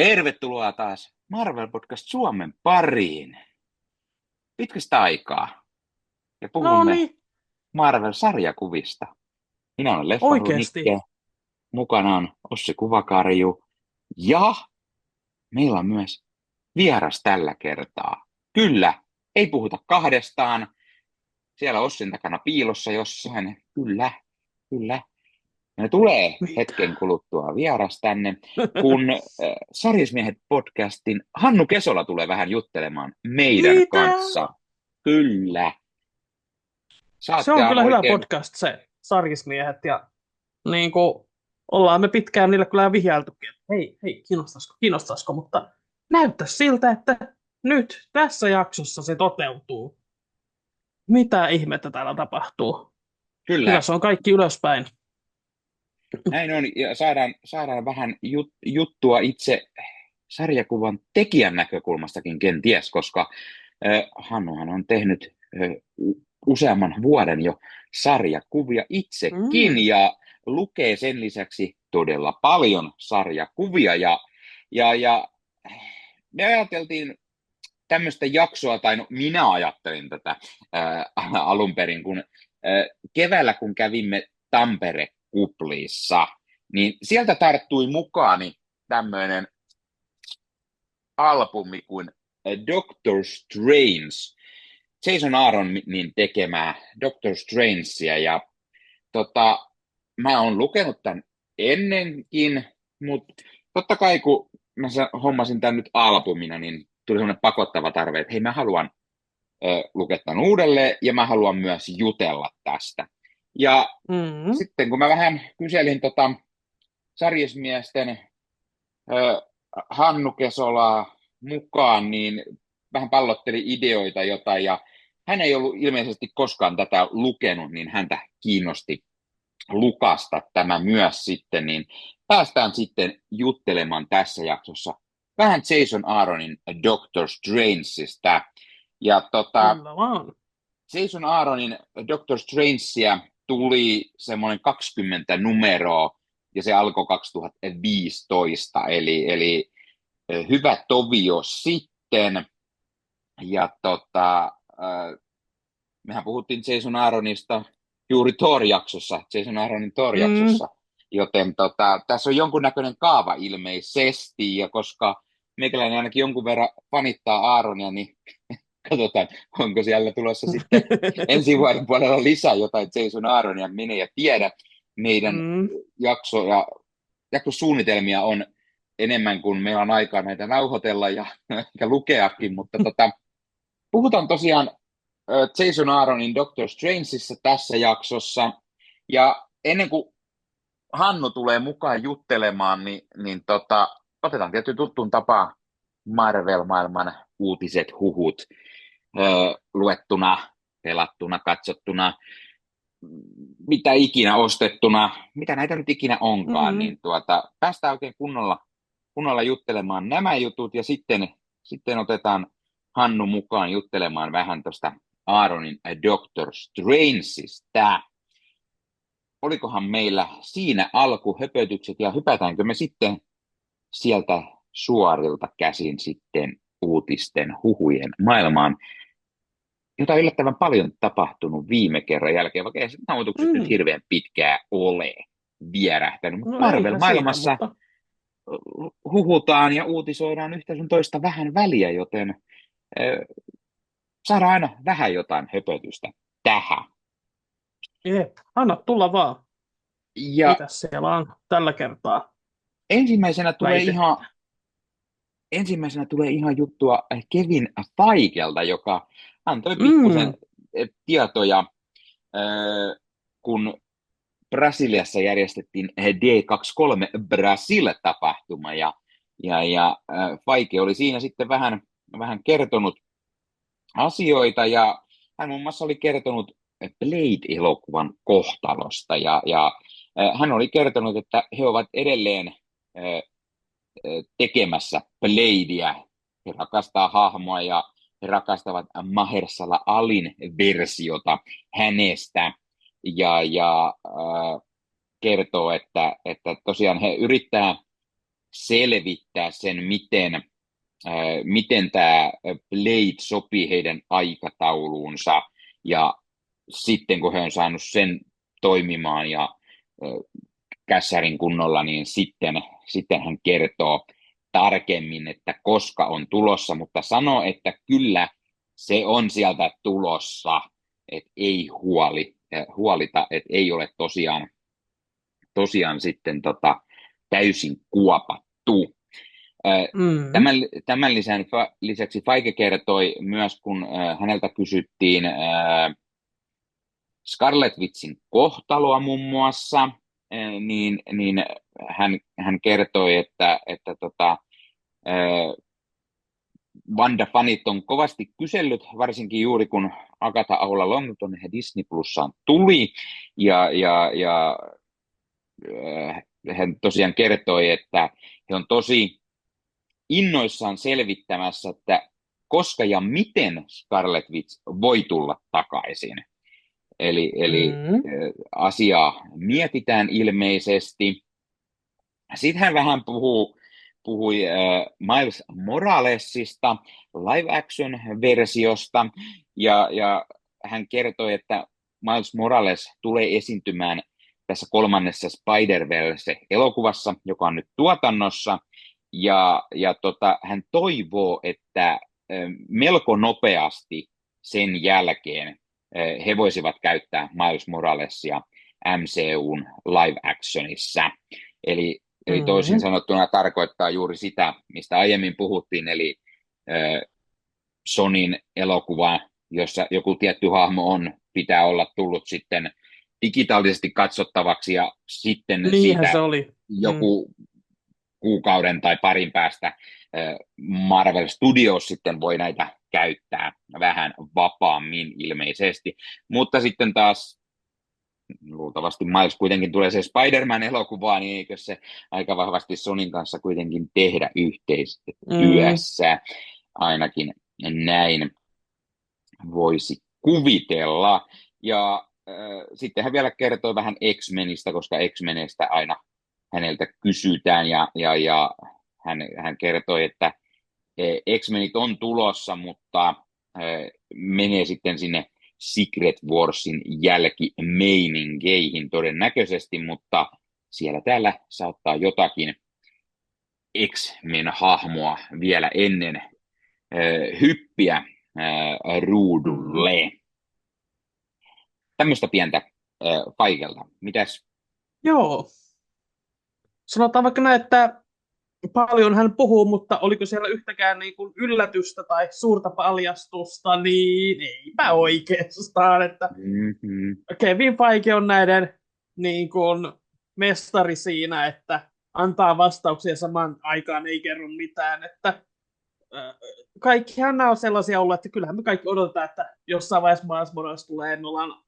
Tervetuloa taas Marvel Podcast Suomen pariin. Pitkästä aikaa. Ja No puhumme niin, Marvel-sarjakuvista. Minä olen Leffaru oikeesti. Nikke. Mukana on Ossi Kuvakarju. Ja meillä on myös vieras tällä kertaa. Kyllä, ei puhuta kahdestaan. Siellä Ossin takana piilossa jossain. Kyllä, kyllä. Ja tulee hetken Mitä? kuluttua vieras tänne, kun Sarjasmiehet podcastin Hannu Kesola tulee vähän juttelemaan meidän Mitä? kanssa. Kyllä. Se Saatte on aivan kyllä hyvä oikein. podcast se, Sarkismiehet, ja niin kuin ollaan me pitkään niille kyllä vihjailtukin, että hei, kiinnostaisiko, mutta näyttäisi siltä, että nyt tässä jaksossa se toteutuu. Mitä ihmettä täällä tapahtuu? Kyllä Kyllä, se on kaikki ylöspäin. näin on. Ja saadaan vähän juttua itse sarjakuvan tekijän näkökulmastakin kenties, koska Hannuhan on tehnyt useamman vuoden jo sarjakuvia itsekin Mm. ja lukee sen lisäksi todella paljon sarjakuvia. Ja me ajateltiin tämmöistä jaksoa, tai no, minä ajattelin tätä alun perin, kun keväällä kun kävimme Tampere-kuplissa, niin sieltä tarttui mukaani tämmöinen albumi kuin Doctor Strange, Jason Aaronin tekemää Doctor Strangea, ja tota, mä oon lukenut tämän ennenkin, mutta totta kai kun mä hommasin tämän nyt albumina, niin tuli semmoinen pakottava tarve, että hei, mä haluan lukea tämän uudelleen ja mä haluan myös jutella tästä. Ja Mm. sitten kun mä vähän kyselin sarjismiesten Hannu Kesolaa mukaan, niin vähän pallotteli ideoita jotain, ja hän ei ollut ilmeisesti koskaan tätä lukenut, niin häntä kiinnosti lukasta tämä myös sitten, niin päästään sitten juttelemaan tässä jaksossa vähän Jason Aaronin Doctor Strangeista. Ja Kyllä vaan. Jason Aaronin Doctor Strangea tuli semmoinen 20 numeroa, ja se alkoi 2015, eli hyvä tovio sitten. Ja mehän puhuttiin Jason Aaronista juuri Thor-jaksossa, Jason Aaronin Mm. Thor-jaksossa, joten tässä on jonkunnäköinen kaava ilmeisesti, ja koska meikäläinen ainakin jonkun verran fanittaa Aaronia, niin katsotaan, onko siellä tulossa sitten ensi vuoden puolella lisää jotain Jason Aaronia, minä ja tiedä. Meidän Mm. jakso ja jaksosuunnitelmia on enemmän kuin meillä on aikaa näitä nauhoitella ja lukeakin, mutta puhutaan tosiaan Jason Aaronin Doctor Strangeissa tässä jaksossa. Ja ennen kuin Hannu tulee mukaan juttelemaan, niin otetaan tietysti tuttuun tapaan Marvel-maailman uutiset, huhut, luettuna, pelattuna, katsottuna, mitä ikinä ostettuna, mitä näitä nyt ikinä onkaan, Mm. niin päästään oikein kunnolla juttelemaan nämä jutut, ja sitten otetaan Hannu mukaan juttelemaan vähän tuosta Aaronin Doctor Strangeista. Olikohan meillä siinä alkuhöpötykset, ja hypätäänkö me sitten sieltä suorilta käsin sitten uutisten huhujen maailmaan, jota on yllättävän paljon tapahtunut viime kerran jälkeen, vaikka ei se nauhoitukset nyt Mm. hirveän pitkää ole vierähtänyt. Mutta No eipä siinä, Marvel-maailmassa mutta huhutaan ja uutisoidaan yhtä sun toista vähän väliä, joten saadaan aina vähän jotain höpötystä tähän. jep, anna tulla vaan. Ja Mitä siellä on tällä kertaa ensimmäisenä tulee ihan, väitettä? ensimmäisenä tulee ihan juttua Kevin Feigelta, joka antoi pikkusen Mm. tietoja, kun Brasiliassa järjestettiin D23 Brasil-tapahtuma, ja Feige oli siinä sitten vähän kertonut asioita, ja hän muun muassa oli kertonut Blade-elokuvan kohtalosta, ja hän oli kertonut, että he ovat edelleen tekemässä Bladea. He rakastaa hahmoa, ja he rakastavat Mahershala Alin versiota hänestä, ja kertoo, että tosiaan he yrittää selvittää sen, miten tämä Blade sopii heidän aikatauluunsa, ja sitten kun he on saanut sen toimimaan ja kässärin kunnolla, niin sitten hän kertoo tarkemmin, että koska on tulossa, mutta sanoo, että kyllä se on sieltä tulossa, että ei huolita, että ei ole tosiaan sitten täysin kuopattu. Mm. Tämän lisäksi Feige kertoi myös, kun häneltä kysyttiin Scarlet Witchin kohtaloa muun muassa, niin hän kertoi, että Wanda-fanit on kovasti kysellyt, varsinkin juuri kun Agatha Aula Longton Disney Plussaan tuli, ja hän tosiaan kertoi, että he on tosi innoissaan selvittämässä, että koska ja miten Scarlet Witch voi tulla takaisin. Eli asiaa mietitään ilmeisesti. Sitten hän vähän puhui Miles Moralesista, live-action-versiosta, ja hän kertoi, että Miles Morales tulee esiintymään tässä 3. Spider-Verse-elokuvassa, joka on nyt tuotannossa, ja hän toivoo, että melko nopeasti sen jälkeen he voisivat käyttää Miles Moralesia MCUn live-actionissa. Eli toisin sanottuna tarkoittaa juuri sitä, mistä aiemmin puhuttiin, eli Sonyn elokuva, jossa joku tietty hahmo pitää olla tullut sitten digitaalisesti katsottavaksi, ja sitten Niinhän siitä se oli. joku kuukauden tai parin päästä Marvel Studios sitten voi näitä käyttää vähän vapaammin ilmeisesti, mutta sitten taas luultavasti Miles kuitenkin tulee se Spider-Man-elokuvaa, niin eikö se aika vahvasti Sonyn kanssa kuitenkin tehdä yhteistyössä, ainakin näin voisi kuvitella. Ja sitten hän vielä kertoi vähän X-Menistä, koska X-Menestä aina häneltä kysytään, ja hän kertoi, että X-Menit on tulossa, mutta menee sitten sinne Secret Warsin jälkimeininkeihin todennäköisesti, mutta siellä täällä saattaa jotakin X-Men-hahmoa vielä ennen hyppiä ruudulle. Tämmöistä pientä Feigelta. Mitäs? Joo. Sanotaan vaikka näin, että paljon hän puhuu, mutta oliko siellä yhtäkään niin kuin yllätystä tai suurta paljastusta, niin eipä oikeastaan. Että Kevin Feige on näiden niin kuin mestari siinä, että antaa vastauksia samaan aikaan, ei kerro mitään. Että kaikkihan nämä on sellaisia ollut, että kyllähän me kaikki odotetaan, että jossain vaiheessa Miles Morales tulee. Me ollaan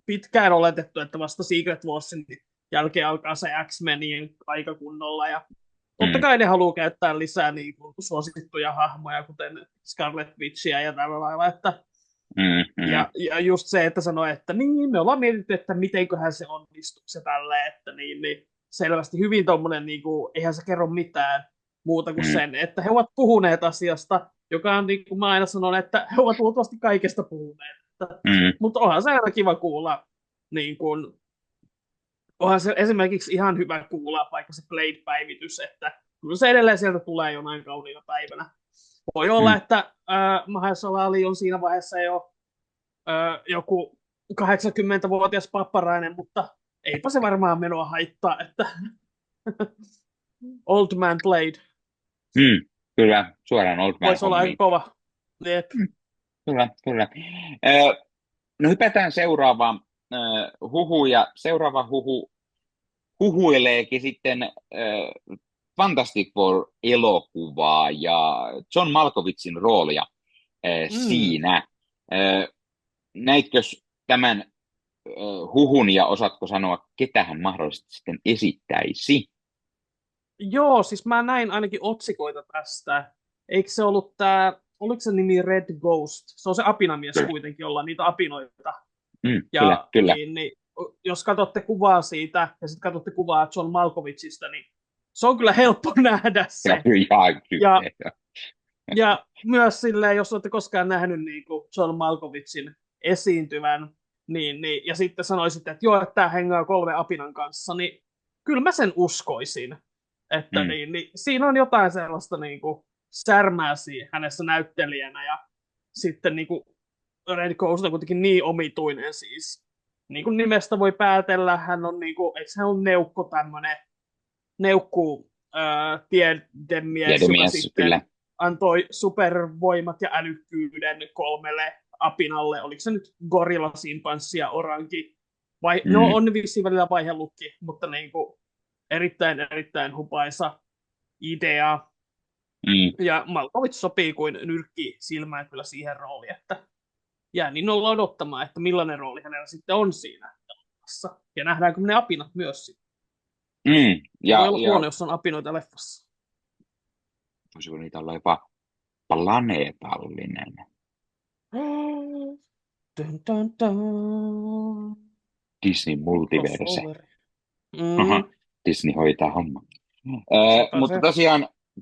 pitkään oletettu, että vasta Secret Warsin jälkeen alkaa se X-Menien aika kunnolla, ja totta kai ne haluaa käyttää lisää niin kuin suosittuja hahmoja, kuten Scarlet Witchia ja tällä lailla. Että ja just se, että sanoi, että niin, me ollaan mietitty, että mitenköhän se onnistuu se tälleen, että niin selvästi hyvin tommonen, niin kuin, eihän se kerro mitään muuta kuin sen, että he ovat puhuneet asiasta, joka on, niin kuin mä aina sanon, että he ovat luultavasti kaikesta puhuneet. Mutta onhan se aina kiva kuulla, niin kuin, onhan se esimerkiksi ihan hyvä kuulla vaikka se Blade-päivitys, että kyllä se edelleen sieltä tulee jonain kauniina päivänä. Voi olla, että Mahershala on siinä vaiheessa jo joku 80-vuotias papparainen, mutta eipä se varmaan menoa haittaa, että Old Man Blade. Kyllä, suoraan Old Man voisi olla aika kova. Kyllä. No hypätään seuraavaan huhuun, ja seuraava huhuileekin sitten Fantastic Four-elokuvaa ja John Malkovichin roolia siinä. Näitkö tämän huhun, ja osaatko sanoa, ketä hän mahdollisesti sitten esittäisi? Joo, siis mä näin ainakin otsikoita tästä. Eikö se ollut oliko se nimi Red Ghost? Se on se apinamies kuitenkin, jolla niitä apinoita. Ja kyllä. Niin, jos katsotte kuvaa siitä, ja sitten katsotte kuvaa John Malkovichista, niin Se on kyllä helppo nähdä Ja se. ihan Ja, kyllä. ja myös silleen, jos olette koskaan nähnyt niin kuin John Malkovichin esiintyvän, ja sitten sanoisitte, että joo, että tämä hengaa kolme apinan kanssa, niin kyllä mä sen uskoisin. Että Mm, siinä on jotain sellaista niin kuin särmää hänessä näyttelijänä, ja sitten niin kuin Red Ghost on kuitenkin niin omituinen siis. Niin kuin nimestä voi päätellä, hän on niin kuin, eikö hän ole neukko tämmöinen, neukku tiedemies, joka tiedemies, kyllä. sitten antoi supervoimat ja älykkyyden kolmelle apinalle. Oliko se nyt gorilla, simpanssi ja oranki? Vai, no Mm, on vissiin välillä vaihellutkin, mutta niin kuin erittäin, erittäin hupaisa idea. mm. Ja Malkovich sopii kuin nyrkki silmään kyllä siihen rooliin, että jää niin olla odottamaan, että millainen rooli hänellä sitten on siinä elokuvassa. Ja nähdäänkö ne apinat myös sitten. Mm. Ei voi Ja, olla ja huono, jos on apinoita leffassa. voisiko niitä olla jopa planeetallinen? Dun, dun, dun. Disney multiverse. Crossover. Aha, Mm, Disney hoitaa homma. sepä Mutta se.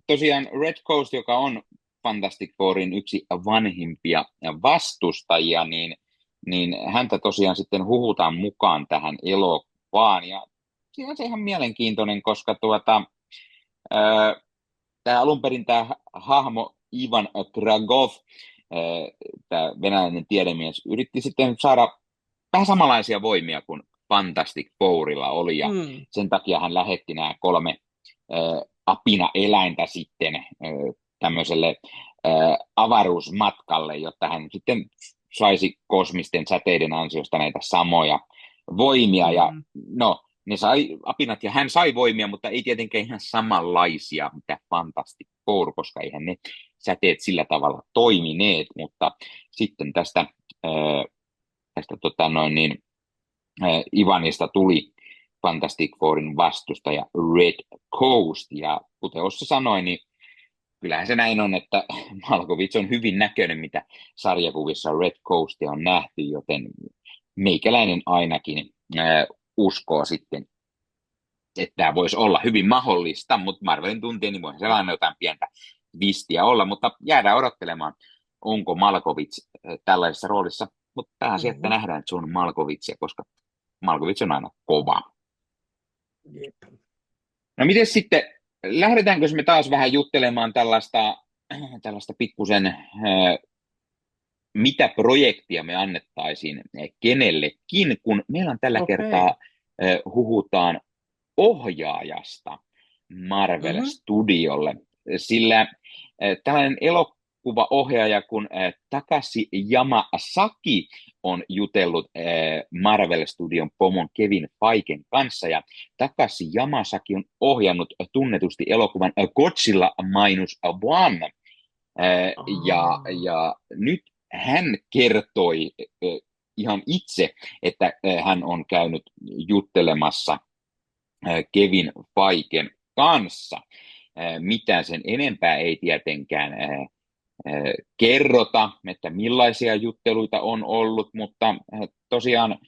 tosiaan Red Coast, joka on Fantastic Fourin yksi vanhimpia vastustajia, niin häntä tosiaan sitten huhutaan mukaan tähän elokuvaan. Ja siinä on se ihan mielenkiintoinen, koska tämä alun perin tämä hahmo Ivan Dragov, tämä venäläinen tiedemies, yritti sitten saada vähän samanlaisia voimia kuin Fantastic Fourilla oli, ja Mm, sen takia hän lähetti nämä kolme apina-eläintä sitten tämmöiselle avaruusmatkalle, jotta hän sitten saisi kosmisten säteiden ansiosta näitä samoja voimia, ja mm, no, ne sai apinat ja hän sai voimia, mutta ei tietenkään ihan samanlaisia, mitä Fantastic Four, koska eihän ne säteet sillä tavalla toimineet, mutta sitten tästä Ivanista tuli Fantastic Fourin vastustaja Red Coast, ja kuten Ossi sanoi, niin kyllähän se näin on, että Malkovich on hyvin näköinen, mitä sarjakuvissa Red Coastia on nähty, joten meikäläinen ainakin uskoo sitten, että tämä voisi olla hyvin mahdollista, mutta Marvelin tuntien niin voihan sellainen jotain pientä vistiä olla, mutta jäädään odottelemaan, onko Malkovich tällaisessa roolissa, mutta pääasia, että mm, nähdään, että se on Malkovichia, koska Malkovich on aina kova. jep. No miten sitten, lähdetäänkö me taas vähän juttelemaan tällaista pikkusen, mitä projektia me annettaisiin kenellekin, kun meillä on tällä Okei. kertaa huhutaan ohjaajasta Marvel Mm-hmm. Studiolle, sillä tällainen elokuvaohjaaja kuin Takashi Yamasaki on jutellut Marvel Studion pomon Kevin Feigen kanssa, ja Takashi Yamasaki on ohjannut tunnetusti elokuvan Godzilla Minus One, ja nyt hän kertoi ihan itse, että hän on käynyt juttelemassa Kevin Feigen kanssa. Mitään sen enempää ei tietenkään kerrota, että millaisia jutteluita on ollut, mutta tosiaan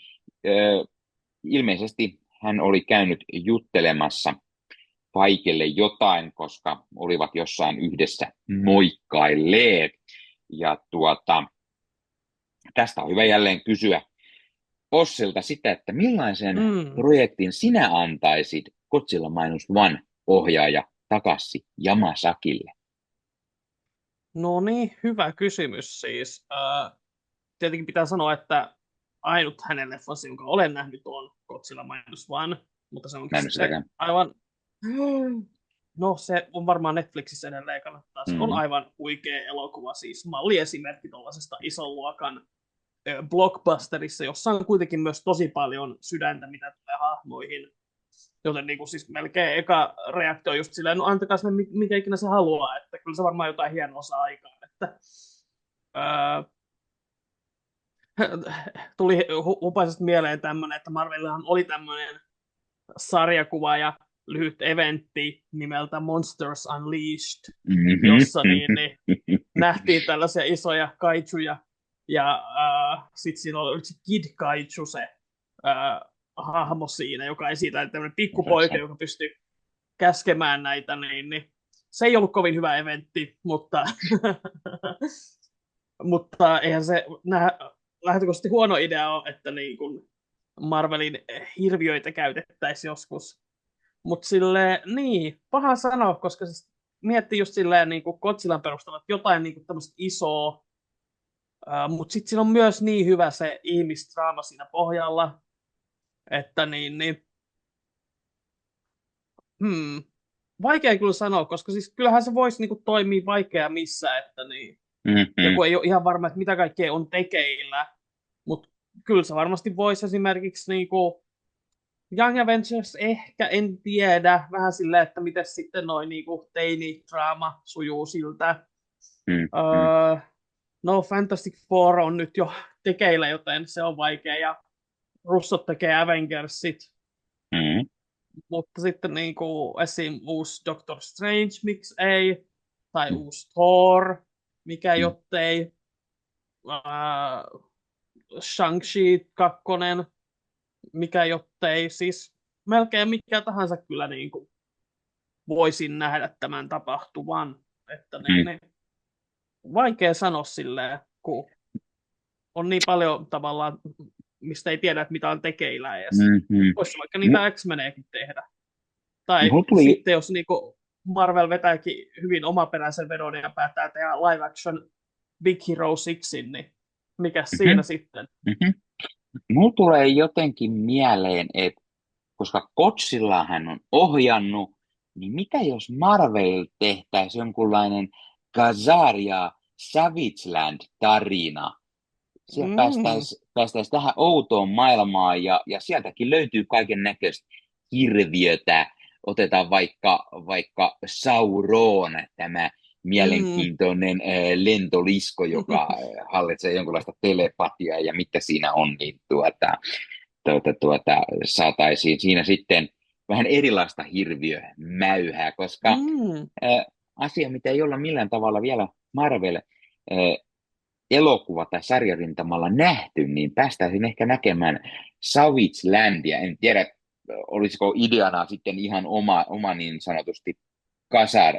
ilmeisesti hän oli käynyt juttelemassa Feigelle jotain, koska olivat jossain yhdessä moikkailleet. Ja tästä on hyvä jälleen kysyä Ossilta sitä, että millaisen Mm. projektin sinä antaisit Godzilla Minus One ohjaaja Takashi Yamasakille? No niin, hyvä kysymys siis. Tietenkin pitää sanoa, että ainut hänen leffansa, jonka olen nähnyt, on Godzilla Minus One, mutta se onkin Mä en ole sitten sitäkään. aivan... No, se on varmaan Netflixissä edelleen kannattaa. Se on Mm. aivan huikea elokuva, siis malliesimerkki tuollaisesta ison luokan blockbusterissa, jossa on kuitenkin myös tosi paljon sydäntä, mitä tulee hahmoihin. Joten niin kuin siis melkein eka reaktio on just silleen, no antakaa se mikä ikinä se haluaa, että kyllä se varmaan jotain hienoa saa aikaan. Että, ää, tuli hupaisesti mieleen tämmöinen, että Marvelillahan oli tämmöinen sarjakuva ja lyhyt eventti nimeltä Monsters Unleashed, jossa nähtiin tällaisia isoja kaijuja, ja sitten siinä oli se Kid Kaiju se hahmo siinä, joka esittää tämmöinen pikkupoika, joka pystyy käskemään näitä, niin se ei ollut kovin hyvä eventti, mutta, mutta eihän se lähtökohtaisesti huono idea ole, että niin kun Marvelin hirviöitä käytettäisiin joskus. Mutta silleen, niin, paha sanoa, koska se miettii just silleen niin kuin Godzillan perusteella, että jotain niin kuin tämmöistä isoa, mutta sitten siinä on myös niin hyvä se ihmisdraama siinä pohjalla, että vaikea kyllä sanoa, koska siis kyllähän se voisi niinku toimia vaikea missä, että niin, Mm-hmm. joku ei ole ihan varma, että mitä kaikkea on tekeillä, mutta kyllä se varmasti voisi esimerkiksi niinku Young Avengers ehkä, en tiedä, vähän silleen, että miten sitten noin niinku teini-draama sujuu siltä. Mm-hmm. No Fantastic Four on nyt jo tekeillä, joten se on vaikea, ja Russot tekee Avengersit, Mm-hmm. mutta sitten niin kuin esim. Uusi Doctor Strange, miksi ei, tai uusi Thor, mikä jottei, Shang-Chi 2, mikä jottei, siis melkein mikä tahansa kyllä niin kuin voisin nähdä tämän tapahtuvan, että vaikea sanoa silleen, kun on niin paljon tavallaan, mistä ei tiedä, että mitä on tekeillä edes. Mm-hmm. Voisi vaikka niitä X-Meneekin tehdä. Tai Mulla tuli... sitten jos niinku Marvel vetääkin hyvin omaperäisen vedon ja päättää tehdä live action Big Hero 6, niin mikä siinä sitten? Mm-hmm. Mulla tulee jotenkin mieleen, että koska Godzilla hän on ohjannut, niin mitä jos Marvel tehtäisi jonkunlainen Kazar ja Savage-Land-tarina? Siellä päästäisiin tähän outoon maailmaan ja sieltäkin löytyy kaiken näköistä hirviötä. Otetaan vaikka Sauron, tämä mielenkiintoinen lentolisko, joka hallitsee jonkunlaista telepatiaa ja mitä siinä on, niin saataisiin siinä sitten vähän erilaista hirviömäyhää, koska asia, mitä ei olla millään tavalla vielä Marvel elokuva- tai sarjarintamalla nähty, niin päästäisiin ehkä näkemään Savage Landia. En tiedä, olisiko ideana sitten ihan oma niin sanotusti Kasar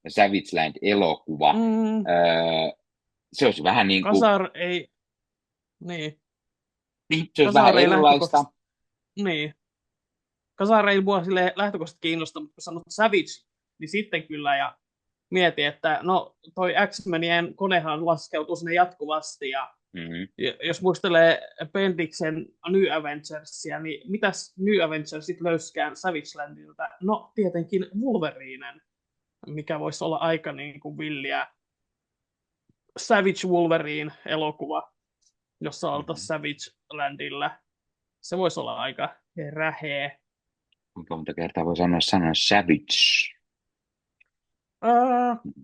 Savage Land-elokuva. Se olisi vähän niin kuin... Kasar ei... Niin. Se olisi vähän erilaista. Niin. Kasar ei mua lähtökohtaisesti kiinnosta, mutta kun sanot Savage, niin sitten kyllä, ja mietin, että no toi X-Menien konehan laskeutuu sinne jatkuvasti, ja jos muistelee Bendiksen New Avengersia, niin mitäs New Avengersit löyskään Savage Landilta? No tietenkin Wolverinen, mikä voisi olla aika niin kuin villiä Savage Wolverine-elokuva, jossa oltaisiin Savage Landilla. Se voisi olla aika räheä. Kuinka monta kertaa voi sanoa sanan Savage?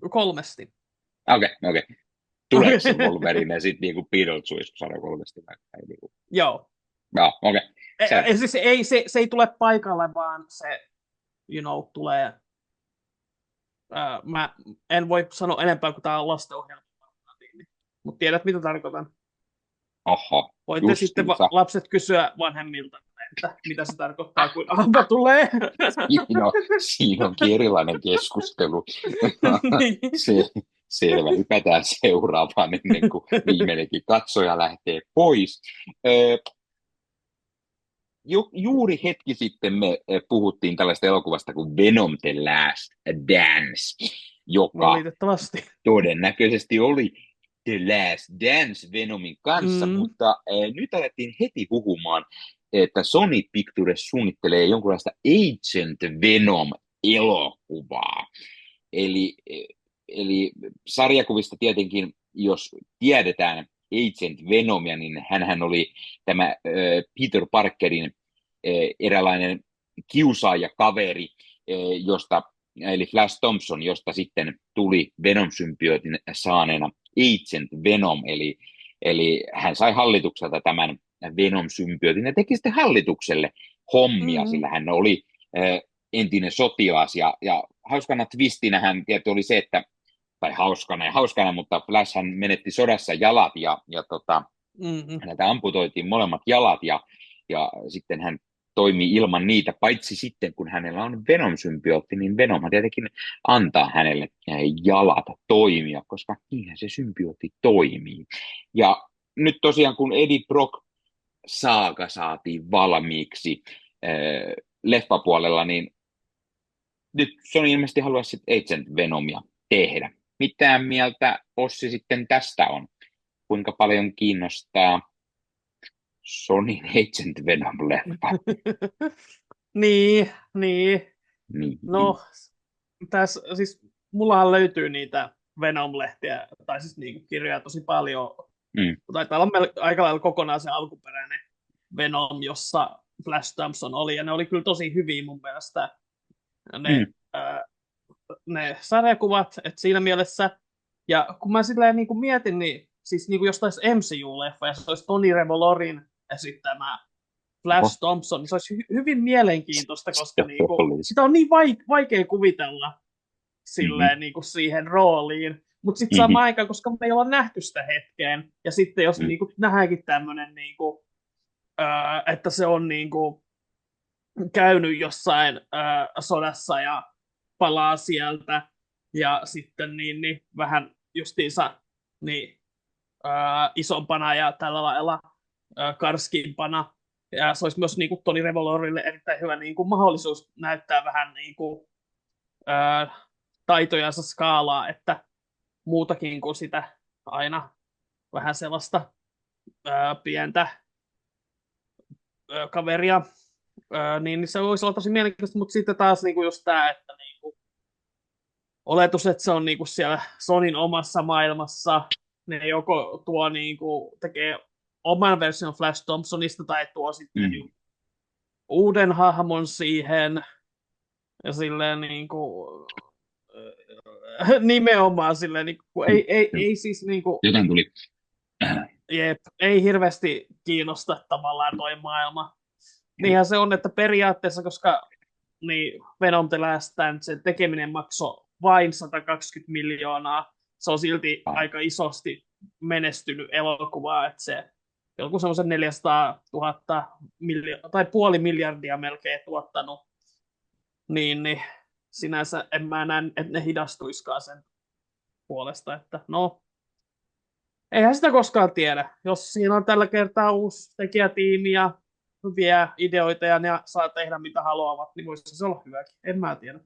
3. Okei. Tuleeko se Wolverine sitten niinku Beetlejuice, kun sanoo 3 vaikka? Niinku... Joo. Okei. Siis se ei tule paikalle, vaan se, tulee... mä en voi sanoa enempää, kuin tämä on lastenohjelma. Mutta tiedät, mitä tarkoitan. Oho, voitte sitten lapset kysyä vanhemmilta, että mitä se tarkoittaa, kun Amba tulee. Siinä onkin erilainen keskustelu. Selvä, hypätään seuraavaan ennen kuin viimeinenkin katsoja lähtee pois. Juuri hetki sitten me puhuttiin tällaista elokuvasta kuin Venom The Last Dance, joka todennäköisesti oli The Last Dance Venomin kanssa, mutta nyt alettiin heti puhumaan, että Sony Pictures suunnittelee jonkunlaista Agent Venom-elokuvaa. Eli sarjakuvista tietenkin, jos tiedetään Agent Venomia, niin hänhän oli tämä Peter Parkerin eräänlainen kiusaajakaveri, eli Flash Thompson, josta sitten tuli Venom-symbiootin saaneena Agent Venom, eli hän sai hallitukselta tämän Venom-symbiootin ja teki sitten hallitukselle hommia, sillä hän oli entinen sotilas, ja hauskana twistinä hän tietysti oli se, että tai hauskana, mutta Flash hän menetti sodassa jalat ja häneltä amputoitiin molemmat jalat ja sitten hän toimii ilman niitä, paitsi sitten kun hänellä on Venom-symbiootti, niin Venom tietenkin antaa hänelle jalat toimia, koska niinhän se symbiootti toimii. Ja nyt tosiaan kun Eddie Brock saaga saatiin valmiiksi leffapuolella, niin nyt Sony ilmeisesti haluaisi sitten Agent Venomia tehdä. Mitä mieltä Ossi sitten tästä on? Kuinka paljon kiinnostaa Sonyn Agent Venom-leffa? Niin. Niin. No, tässä siis mullahan löytyy niitä Venom-lehtiä, tai siis niin kirjoja tosi paljon. Taitaa olla aika lailla kokonaan se alkuperäinen Venom, jossa Flash Thompson oli, ja ne oli kyllä tosi hyviä mun mielestä. Ne sarjakuvat, että siinä mielessä, ja kun mä silleen niin kuin mietin, niin siis niin kuin jos taisi MCU-leffa, ja se olisi Tony Revolorin esittämä Flash Thompson, niin se olisi hyvin mielenkiintoista, koska niin kuin, sitä on niin vaikea kuvitella silleen, niin kuin siihen rooliin, mutta sitten samaan aikaan, koska me ei olla nähty sitä hetkeen, ja sitten jos niin kuin, nähdäänkin tämmöinen, niin kuin, että se on niin kuin, käynyt jossain sodassa ja palaa sieltä ja sitten niin vähän justiinsa niin, isompana ja tällä lailla karskimpana. Ja se olisi myös niin kuin Tony Revolorille erittäin hyvä niin kuin mahdollisuus näyttää vähän niin kuin, taitojansa skaalaa, että muutakin kuin sitä aina vähän sellaista pientä kaveria. Niin se voisi olla tosi mielenkiintoista, mutta sitten taas niin kuin just tämä, että niin kuin, oletus, että se on niin kuin siellä Sonyn omassa maailmassa, ne joko tuo niin kuin, tekee oman version Flash Thompsonista tai tuo sitten uuden hahmon siihen ja silleen niin kuin, nimenomaan silleen, niin kuin, ei siis niin kuin, jotain tuli. Ei hirveästi kiinnosta tavallaan toi maailma. Niinhän se on, että periaatteessa, koska niin Venom The Last Stand, sen tekeminen maksoi vain 120 miljoonaa, se on silti aika isosti menestynyt elokuvaa, että se joku semmoisen 400 000 tai puoli miljardia melkein tuottanut, niin sinänsä en mä näe, että ne hidastuiskaan sen puolesta, että no, eihän sitä koskaan tiedä. Jos siinä on tällä kertaa uusi tekijätiimi ja hyviä ideoita ja ne saa tehdä mitä haluavat, niin voisi se olla hyväkin. En mä tiedä.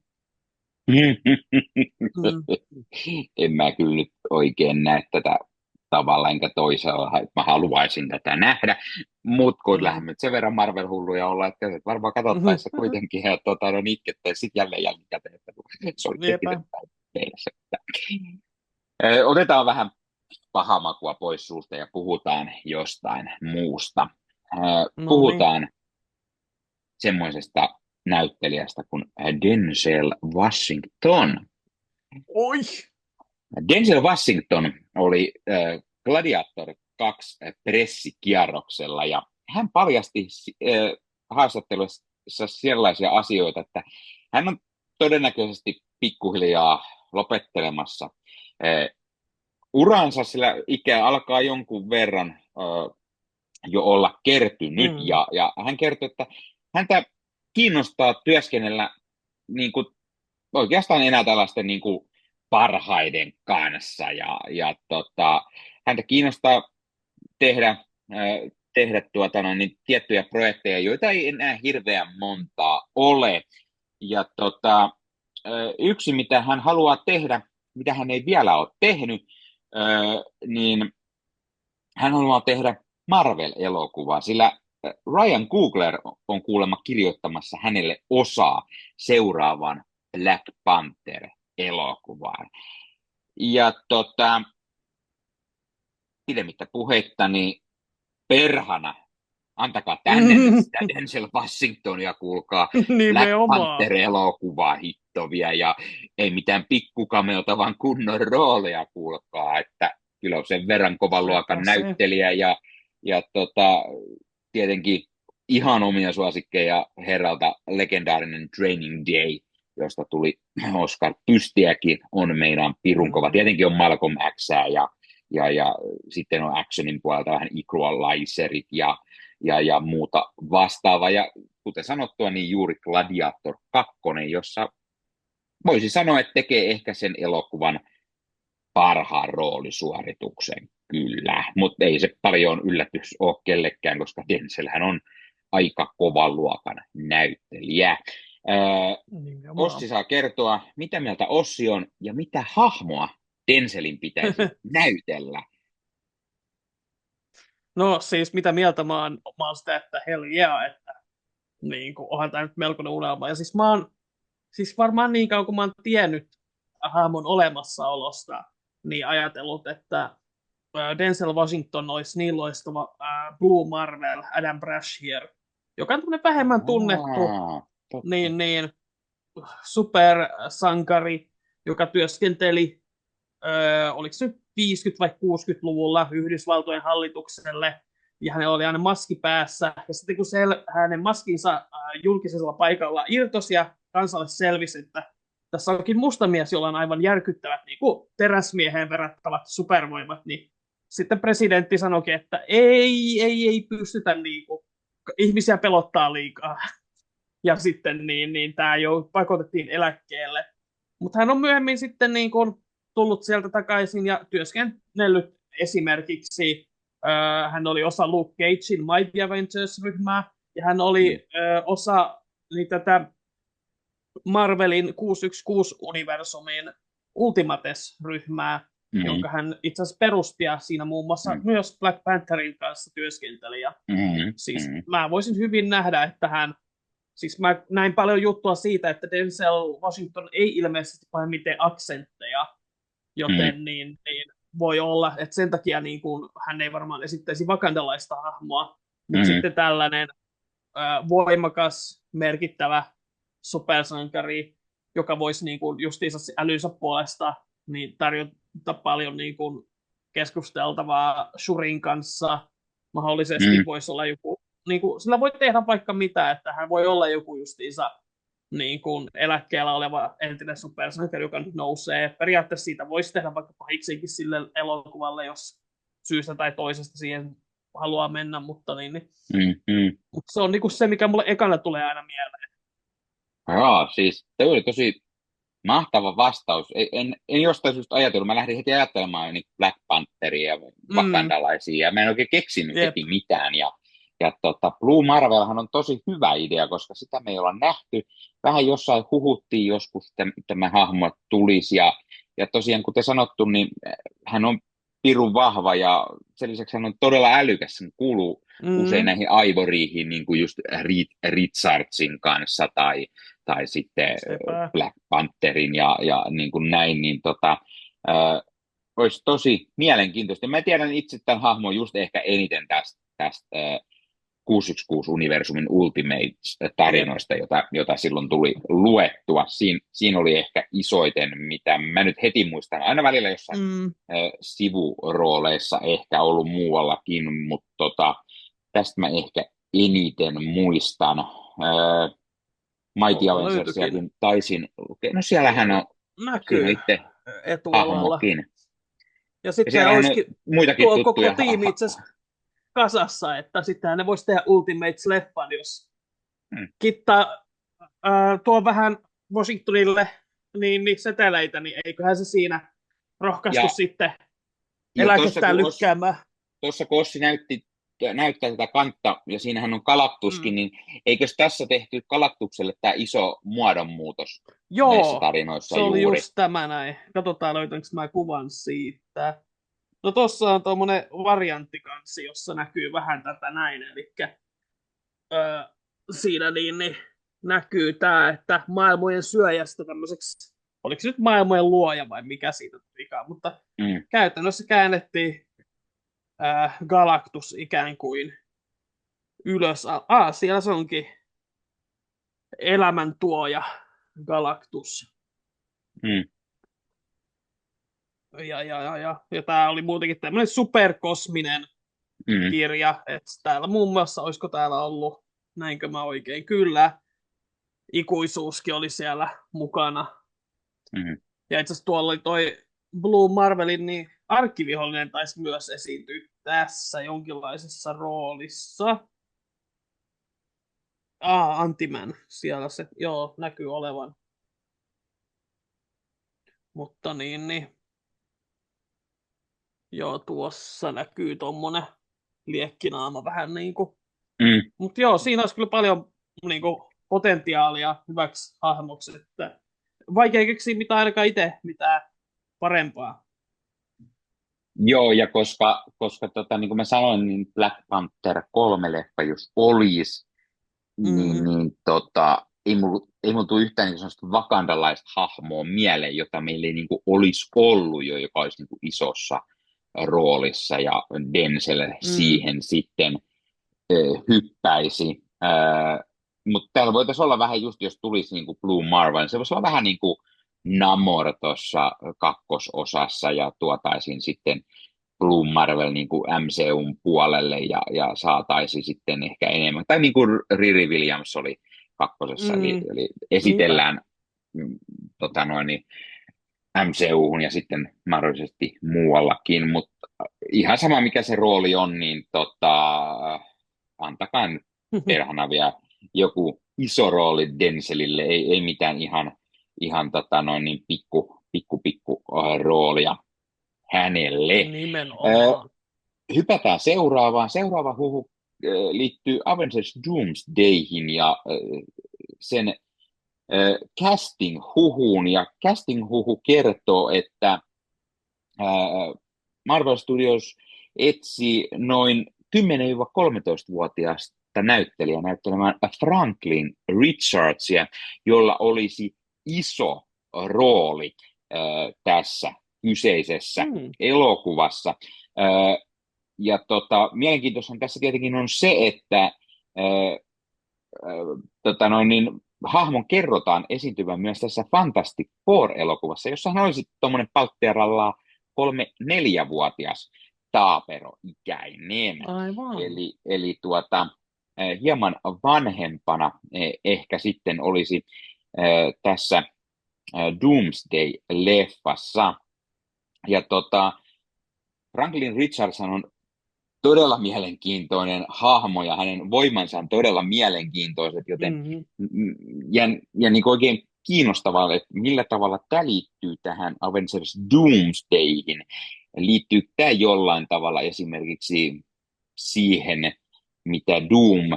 En mä kyllä nyt oikein näe tätä tavalla enkä toisella, että mä haluaisin tätä nähdä, mutta kun lähdemme sen verran Marvel-hulluja olla, että varmaan katsottaessa kuitenkin ja no itkettäisiin sitten jälkikäteen, että se oli tehdessä. Otetaan vähän pahamakua pois suusta ja puhutaan jostain muusta. Puhutaan semmoisesta näyttelijästä kuin Denzel Washington. Oi! Denzel Washington oli Gladiator 2 pressikierroksella ja hän paljasti haastattelussa sellaisia asioita, että hän on todennäköisesti pikkuhiljaa lopettelemassa uransa, sillä ikä alkaa jonkun verran jo olla kertynyt ja hän kertoi, että häntä kiinnostaa työskennellä niin kuin, oikeastaan enää tällaisten niin kuin, parhaiden kanssa ja häntä kiinnostaa tehdä niin tiettyjä projekteja, joita ei enää hirveän montaa ole. Ja yksi, mitä hän haluaa tehdä, mitä hän ei vielä ole tehnyt, niin hän haluaa tehdä Marvel-elokuvaa, sillä Ryan Coogler on kuulemma kirjoittamassa hänelle osaa seuraavan Black Panther-elokuvaan. Ja pidemmittä puheitta, niin perhana, antakaa tänne sitä Denzel Washingtonia, kuulkaa, Black Panther-elokuvaa hittovia, ja ei mitään pikkukameota, vaan kunnon rooleja, kuulkaa, että kyllä on sen verran kovan luokan näyttelijä, ja tietenkin ihan omia suosikkeja herralta legendaarinen Training Day, josta tuli Oscar pystiäkin, on meidän pirun kova. Tietenkin on Malcolm X ja sitten on actionin puolelta vähän Equalizerit ja muuta vastaavaa. Ja kuten sanottua, niin juuri Gladiator 2, jossa voisi sanoa, että tekee ehkä sen elokuvan parhaan roolisuorituksen, kyllä. Mutta ei se paljon yllätys ole kellekään, koska Denzelhän on aika kovan luokan näyttelijä. Nimenomaan. Ossi saa kertoa, mitä mieltä Ossi on ja mitä hahmoa Denzelin pitäisi näytellä. No siis mitä mieltä mä oon sitä, että hell yeah, että niin kuin, onhan tämä nyt melkoinen unelma. Ja siis mä oon, siis varmaan niin kauan kun mä oon tiennyt hahmon olemassaolosta, niin ajatellut, että Denzel Washington olisi niin loistava Blue Marvel, Adam Brashear, joka on tämmöinen vähemmän tunnettu, Totta. niin supersankari, joka työskenteli, oliko se nyt 50- vai 60-luvulla Yhdysvaltojen hallitukselle, ja hänellä oli aina maski päässä, ja sitten kun hänen maskinsa julkisella paikalla irtosi ja kansalle selvisi, että tässä onkin musta mies, jolla on aivan järkyttävät niin kuin teräsmieheen verrattavat supervoimat, niin sitten presidentti sanoikin, että ei pystytä, niin kuin, ihmisiä pelottaa liikaa. Ja sitten niin tämä jo pakotettiin eläkkeelle. Mutta hän on myöhemmin sitten niin kuin tullut sieltä takaisin ja työskennellyt esimerkiksi, hän oli osa Luke Cagein Mighty Avengers-ryhmää, ja hän oli osa niin tätä Marvelin 616-universumin Ultimates-ryhmää, jonka hän itse asiassa perusti, ja siinä muun muassa myös Black Pantherin kanssa työskenteli. Ja siis mä voisin hyvin nähdä, että hän, siis mä näin paljon juttua siitä, että Denzel Washington ei ilmeisesti paljon mitään aksentteja, joten niin voi olla, että sen takia niin kuin, hän ei varmaan esittäisi wakandalaista hahmoa, mutta sitten tällainen voimakas, merkittävä supersankari, joka voisi niin kuin justiinsa älynsä puolesta niin tarjota paljon niin kuin keskusteltavaa Shurin kanssa. Mahdollisesti voisi olla joku, niin kuin, sillä voi tehdä vaikka mitä, että hän voi olla joku justiinsa niin kuin eläkkeellä oleva entinen supersankari, joka nyt nousee. Periaatteessa siitä voisi tehdä vaikka pahiksenkin sille elokuvalle, jos syystä tai toisesta siihen haluaa mennä, mutta Mutta se on niinku se, mikä mulle ekana tulee aina mieleen. Joo, siis se oli tosi mahtava vastaus. En jostain syystä ajatellut. Mä lähdin heti ajattelemaan niin Black Pantheria ja wakandalaisia, ja mä en oikein keksinyt heti mitään. Ja Blue Marvelhan on tosi hyvä idea, koska sitä me ei olla nähty. Vähän jossain huhuttiin joskus, että tämä hahmo tulisi. Ja tosiaan, kuten sanottu, niin hän on pirun vahva, ja sen lisäksi hän on todella älykäs. Hän kuuluu usein näihin aivoriihin, niin kuin just Richardsin kanssa tai sitten Black Pantherin ja niin kuin näin, niin olisi tosi mielenkiintoista. Mä tiedän itse tämän hahmon just ehkä eniten tästä 616-universumin Ultimates-tarinoista, jota silloin tuli luettua. Siinä oli ehkä isoiten, mitä mä nyt heti muistan. Aina välillä jossain sivurooleissa ehkä ollut muuallakin, mutta tästä mä ehkä eniten muistan. Mighty Avengersiakin taisin lukea. No siellähän on näkyy itse etualalla. Ja sitten olisikin muitakin tuo tuttuja. koko tiimi itse asiassa kasassa, että sittenhän ne voisi tehdä Ultimates-leffan, jos kittaa tuo vähän Washingtonille niin seteleitä, niin eiköhän se siinä rohkaistu sitten eläketään lykkäämään. Tuossa kun Ossi näyttää tätä kantta, ja siinähän on Galactuskin, niin eikös tässä tehty Galactukselle tämä iso muodonmuutos näissä tarinoissa se oli juuri? just tämä näin. Katsotaan, löytänkö mä kuvan siitä. No tossa on tuommoinen varianttikanssi, jossa näkyy vähän tätä näin, eli siinä niin näkyy tämä, että maailmojen syöjästä tämmöiseksi, oliko se nyt maailmojen luoja vai mikä siitä tulikaan, mutta käytännössä käännettiin Galactus ikään kuin ylös. Siellä se onkin elämäntuoja Galactus. Ja tämä oli muutenkin tämmöinen superkosminen kirja, että täällä muun muassa, olisiko täällä ollut, näinkö mä oikein, kyllä, ikuisuuskin oli siellä mukana. Ja itse asiassa tuolla oli toi Blue Marvelin, niin arkkivihollinen taisi myös esiintyä tässä jonkinlaisessa roolissa. Antiman siellä se, joo, näkyy olevan. Mutta joo, tuossa näkyy tommonen liekkinaama vähän niinku. Mm. Mutta joo, siinä olisi kyllä paljon niinku potentiaalia hyväksi hahmoksi, että vaikea keksiä mitään ainakaan itse mitään parempaa. Joo, ja koska niin kuin mä sanoin, niin Black Panther 3 leffa jos olisi, Mm, ei mulla tule yhtään niin sellaista wakandalaista hahmoa mieleen, jota meillä ei niin kuin olisi ollut jo, joka olisi niin kuin isossa roolissa, ja Denzel mm, siihen sitten hyppäisi. Mutta täällä voitaisiin olla vähän just, jos tulisi niin kuin Blue Marvel, niin se voisi olla vähän niin kuin Namor tuossa kakkososassa, ja tuotaisiin sitten Blue Marvel niin kuin MCUn puolelle, ja saataisiin sitten ehkä enemmän. Tai niin kuin Riri Williams oli kakkosessa, eli niinpä. esitellään niin MCUhun ja sitten mahdollisesti muuallakin, mutta ihan sama mikä se rooli on, niin antakaa nyt perhana vielä joku iso rooli Denzelille, ei mitään ihan niin pikku roolia hänelle. Nimenomaan. Hypätään seuraavaan. Seuraava huhu liittyy Avengers Doomsdayhin ja sen casting-huhuun. Ja casting-huhu kertoo, että Marvel Studios etsii noin 10-13-vuotiaasta näyttelijää näyttelemään Franklin Richardsia, jolla olisi iso rooli tässä kyseisessä Mm, elokuvassa. Ja mielenkiintoista tässä tietenkin on se, että hahmon kerrotaan esiintyvän myös tässä Fantastic Four-elokuvassa, jossa hän olisi tuommoinen palttiaralla 3-4-vuotias taaperoikäinen. aivan. Eli hieman vanhempana ehkä sitten olisi tässä Doomsday-leffassa. Ja Franklin Richardson on todella mielenkiintoinen hahmo ja hänen voimansa on todella mielenkiintoiset, joten Mm, ja niin kuin oikein kiinnostavaa, että millä tavalla tämä liittyy tähän Avengers Doomsdayhin. Liittyy tämä jollain tavalla esimerkiksi siihen, mitä Doom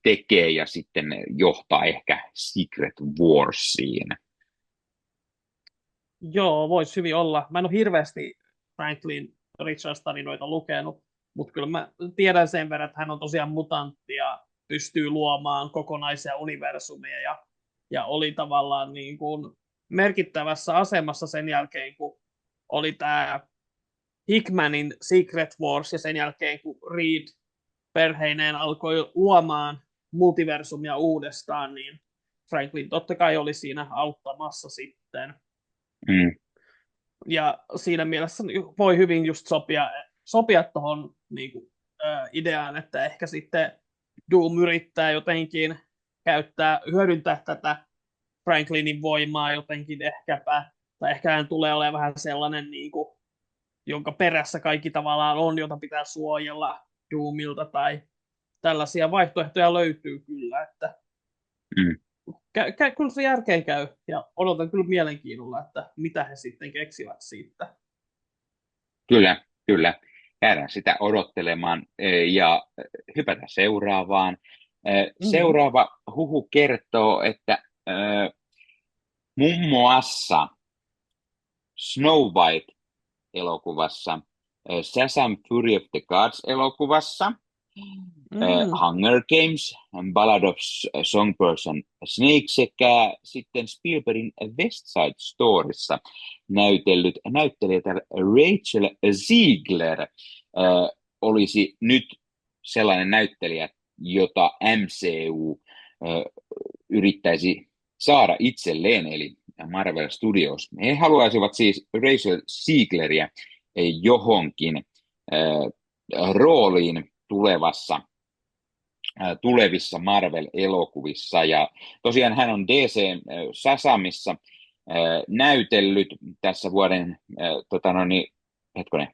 tekee ja sitten johtaa ehkä Secret Warsiin. joo, voisi hyvin olla. Mä en ole hirveästi Franklin Richards-tarinoita lukenut, mutta kyllä mä tiedän sen verran, että hän on tosiaan mutantti ja pystyy luomaan kokonaisia universumeja ja oli tavallaan niin kuin merkittävässä asemassa sen jälkeen, kun oli tämä Hickmanin Secret Wars ja sen jälkeen, kun Reed perheineen alkoi luomaan multiversumia uudestaan, niin Franklin totta kai oli siinä auttamassa sitten. Mm, Ja siinä mielessä voi hyvin just sopia tuohon niin kuin, ideaan, että ehkä sitten Doom yrittää jotenkin hyödyntää tätä Franklinin voimaa jotenkin ehkäpä, tai ehkä hän tulee olemaan vähän sellainen, niin kuin, jonka perässä kaikki tavallaan on, jota pitää suojella Doomilta, tai tällaisia vaihtoehtoja löytyy kyllä, että mm. kyllä se järkeen käy, ja odotan kyllä mielenkiinnolla, että mitä he sitten keksivät siitä. Kyllä, kyllä. Käydään sitä odottelemaan ja hypätä seuraavaan. Mm. Seuraava huhu kertoo, että muun muassa Snow White-elokuvassa, Shazam Fury of the Gods-elokuvassa, Mm. Hunger Games, Ballad of Songbirds Snake sekä sitten Spielbergin West Side Storyssa näytellyt näyttelijät Rachel Ziegler olisi nyt sellainen näyttelijä, jota MCU yrittäisi saada itselleen, eli Marvel Studios. He haluaisivat siis Rachel Ziegleria johonkin rooliin tulevissa Marvel-elokuvissa. Ja tosiaan hän on DC Shazamissa näytellyt tässä vuoden,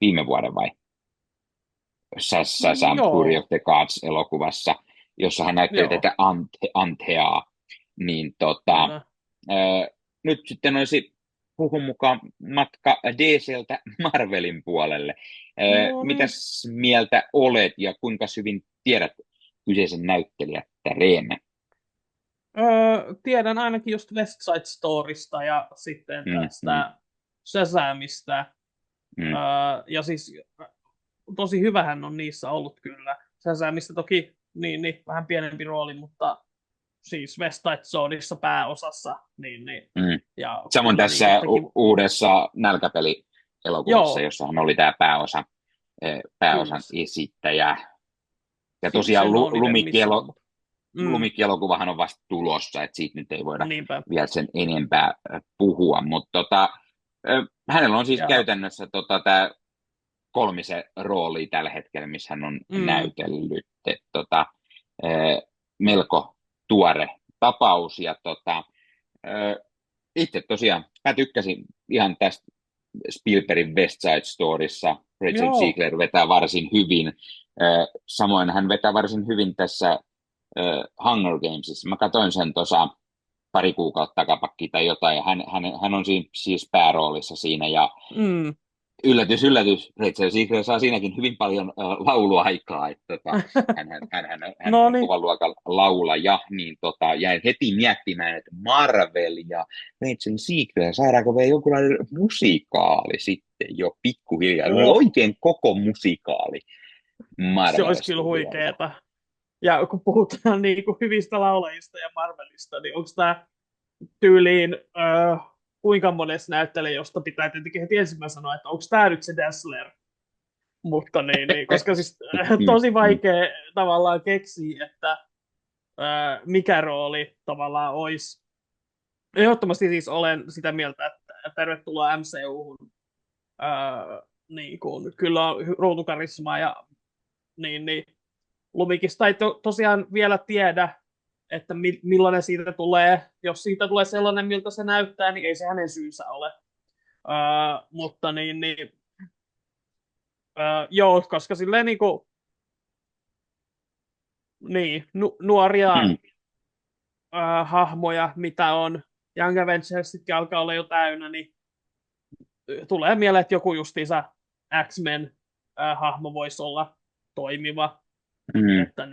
viime vuoden vai? Shazam Fury Joo, of the Gods -elokuvassa. jossa hän näytteli Joo, tätä Antheaa, niin kyllä. nyt sitten olisi huhun mukaan matka DCltä Marvelin puolelle. No niin. Mitäs mieltä olet ja kuinka hyvin tiedät kyseisen näyttelijättäreen? Tiedän ainakin just West Side Storysta ja sitten Mm, mm, tästä Shazamista. mm, Ja siis tosi hyvähän on niissä ollut kyllä. Shazamista toki vähän pienempi rooli, mutta siis West Side Storyssa pääosassa. mm. Ja Samoin kyllä tässä teki... uudessa nälkäpeli-elokuvassa, Joo, jossa hän oli tämä kyllä. pääosan esittäjä. Ja tosiaan Sen on itse missannut, mutta... Lumikkielokuvahan on vasta tulossa, että siitä nyt ei voida Niinpä. vielä sen enempää puhua, mutta hänellä on siis Ja, käytännössä tämä kolmisen rooli tällä hetkellä, missä hän on mm, näytellyt. Melko tuore tapaus ja itse tosiaan mä tykkäsin ihan tästä Spielbergin West Side Storyssa. Rachel joo, Ziegler vetää varsin hyvin. Samoin hän vetää varsin hyvin tässä Hunger Gamesissa. Mä katsoin sen tuossa pari kuukautta takapakki tai jotain, ja hän on siis pääroolissa siinä, ja mm. yllätys, yllätys, Rachel Ziegler saa siinäkin hyvin paljon lauluaikaa, että hän No on niin, kovan luokan laulaja, niin jäin heti miettimään, että Marvel ja Rachel Ziegler, saadaanko vielä jonkunlainen musikaali sitten jo pikkuhiljaa, oikein koko musikaali se olisi kyllä Marvel-studioilta. huikeeta. Ja kun puhutaan niin kuin hyvistä laulajista ja Marvelista, niin onko tämä tyyliin kuinka monessa näyttelijä, josta pitää tietenkin heti ensimmäisenä sanoa, että onko tämä nyt se Dazzler? Mutta koska siis Mm, tosi mm, vaikea tavallaan keksiä, että mikä rooli tavallaan olisi. Ehdottomasti siis olen sitä mieltä, että tervetuloa MCU:hun. Niin kuin, kyllä on ruutukarismaa ja niin, Lumikista ei tosiaan vielä tiedä, että millainen siitä tulee. Jos siitä tulee sellainen, miltä se näyttää, niin ei se hänen syynsä ole. Mutta joo, koska silleen nuoria mm. hahmoja, mitä on, Young Avengersitkin alkaa olla jo täynnä, niin tulee mieleen, että joku justiinsa X-Men hahmo voisi olla toimiva, Mm. että No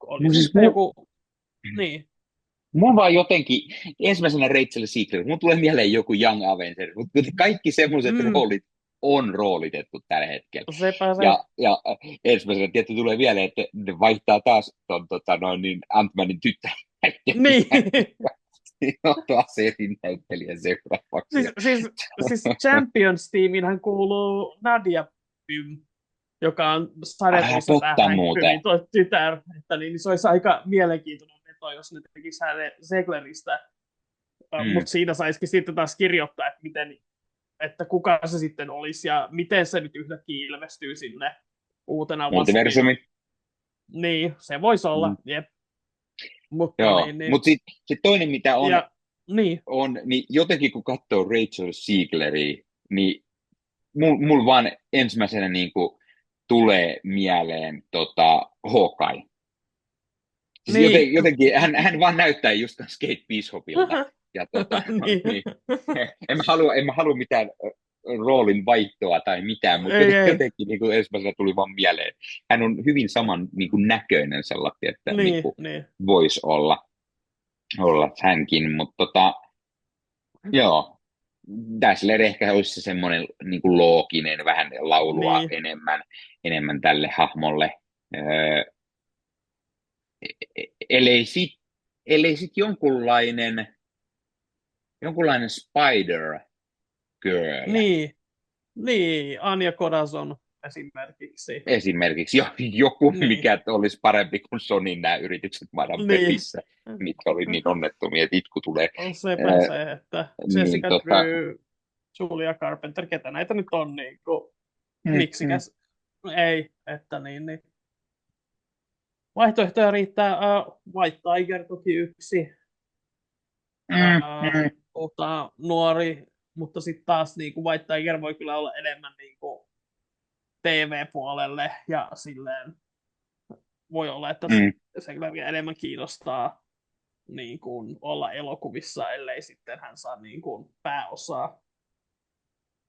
olisi siis sitten joku, niin, mun vaan jotenkin, ensimmäisenä Rachel Ziegler, mun tulee mieleen joku Young Avengers, mutta kaikki semmoiset mm, roolit on roolitettu tällä hetkellä. sepä se, Ja ensimmäisenä tietty tulee mieleen, että ne vaihtaa taas ton, niin Ant-Manin tyttären niin, on taas eri näyttelijä seuraavaksi. siis Champions-tiimiinhän kuuluu Nadia Pym, joka on sarjakuvissa tämä Totta Hank muuten. Pymin tytär, että se olisi aika mielenkiintoinen veto, jos ne tekisi hänen Zegleristä, Mm. mutta siinä saisikin sitten taas kirjoittaa, että kuka se sitten olisi ja miten se nyt yhtäkkiä ilmestyy sinne uutena Waspina. Multiversumi. Niin, se voisi Mm. olla, jep. Mutta Joo, mutta sitten sit toinen mitä ja niin, niin jotenkin kun katsoo Rachel Ziegleria, niin mulla vaan ensimmäisenä niin kuin tulee mieleen Hawkeye. Siis niin, jotenkin hän vaan näyttää just Kate Bishopilta. Ja niin. niin, en mä halua mitään roolin vaihtoa tai mitään, mutta Ei, jotenkin niin kuin ensimmäisenä tuli vaan mieleen. Hän on hyvin saman niin kuin näköinen sellainen, että niin kuin niin. voisi olla hänkin, mutta joo, Dazzler ehkä olisi se semmoinen niin kuin looginen, vähän laulua Niin, enemmän tälle hahmolle. Öö, ellei sit jonkunlainen Spider Girl niin, Anja Corazon esimerkiksi. esimerkiksi, joku Niin, mikä olisi parempi kuin Sonin nämä yritykset Madame niin. Webissä, mitkä oli niin onnettomia, että itku tulee. On sepä se, että Niin, Jessica Drew, Julia Carpenter, ketä näitä nyt on, miksikäs ei, että Vaihtoehtoja riittää, White Tiger toki yksi, nuori, mutta sitten taas White Tiger voi kyllä olla enemmän TV-puolelle ja silleen voi olla, että Mm, se vielä enemmän kiinnostaa niin kuin olla elokuvissa, ellei sitten hän saa niin kuin pääosaa.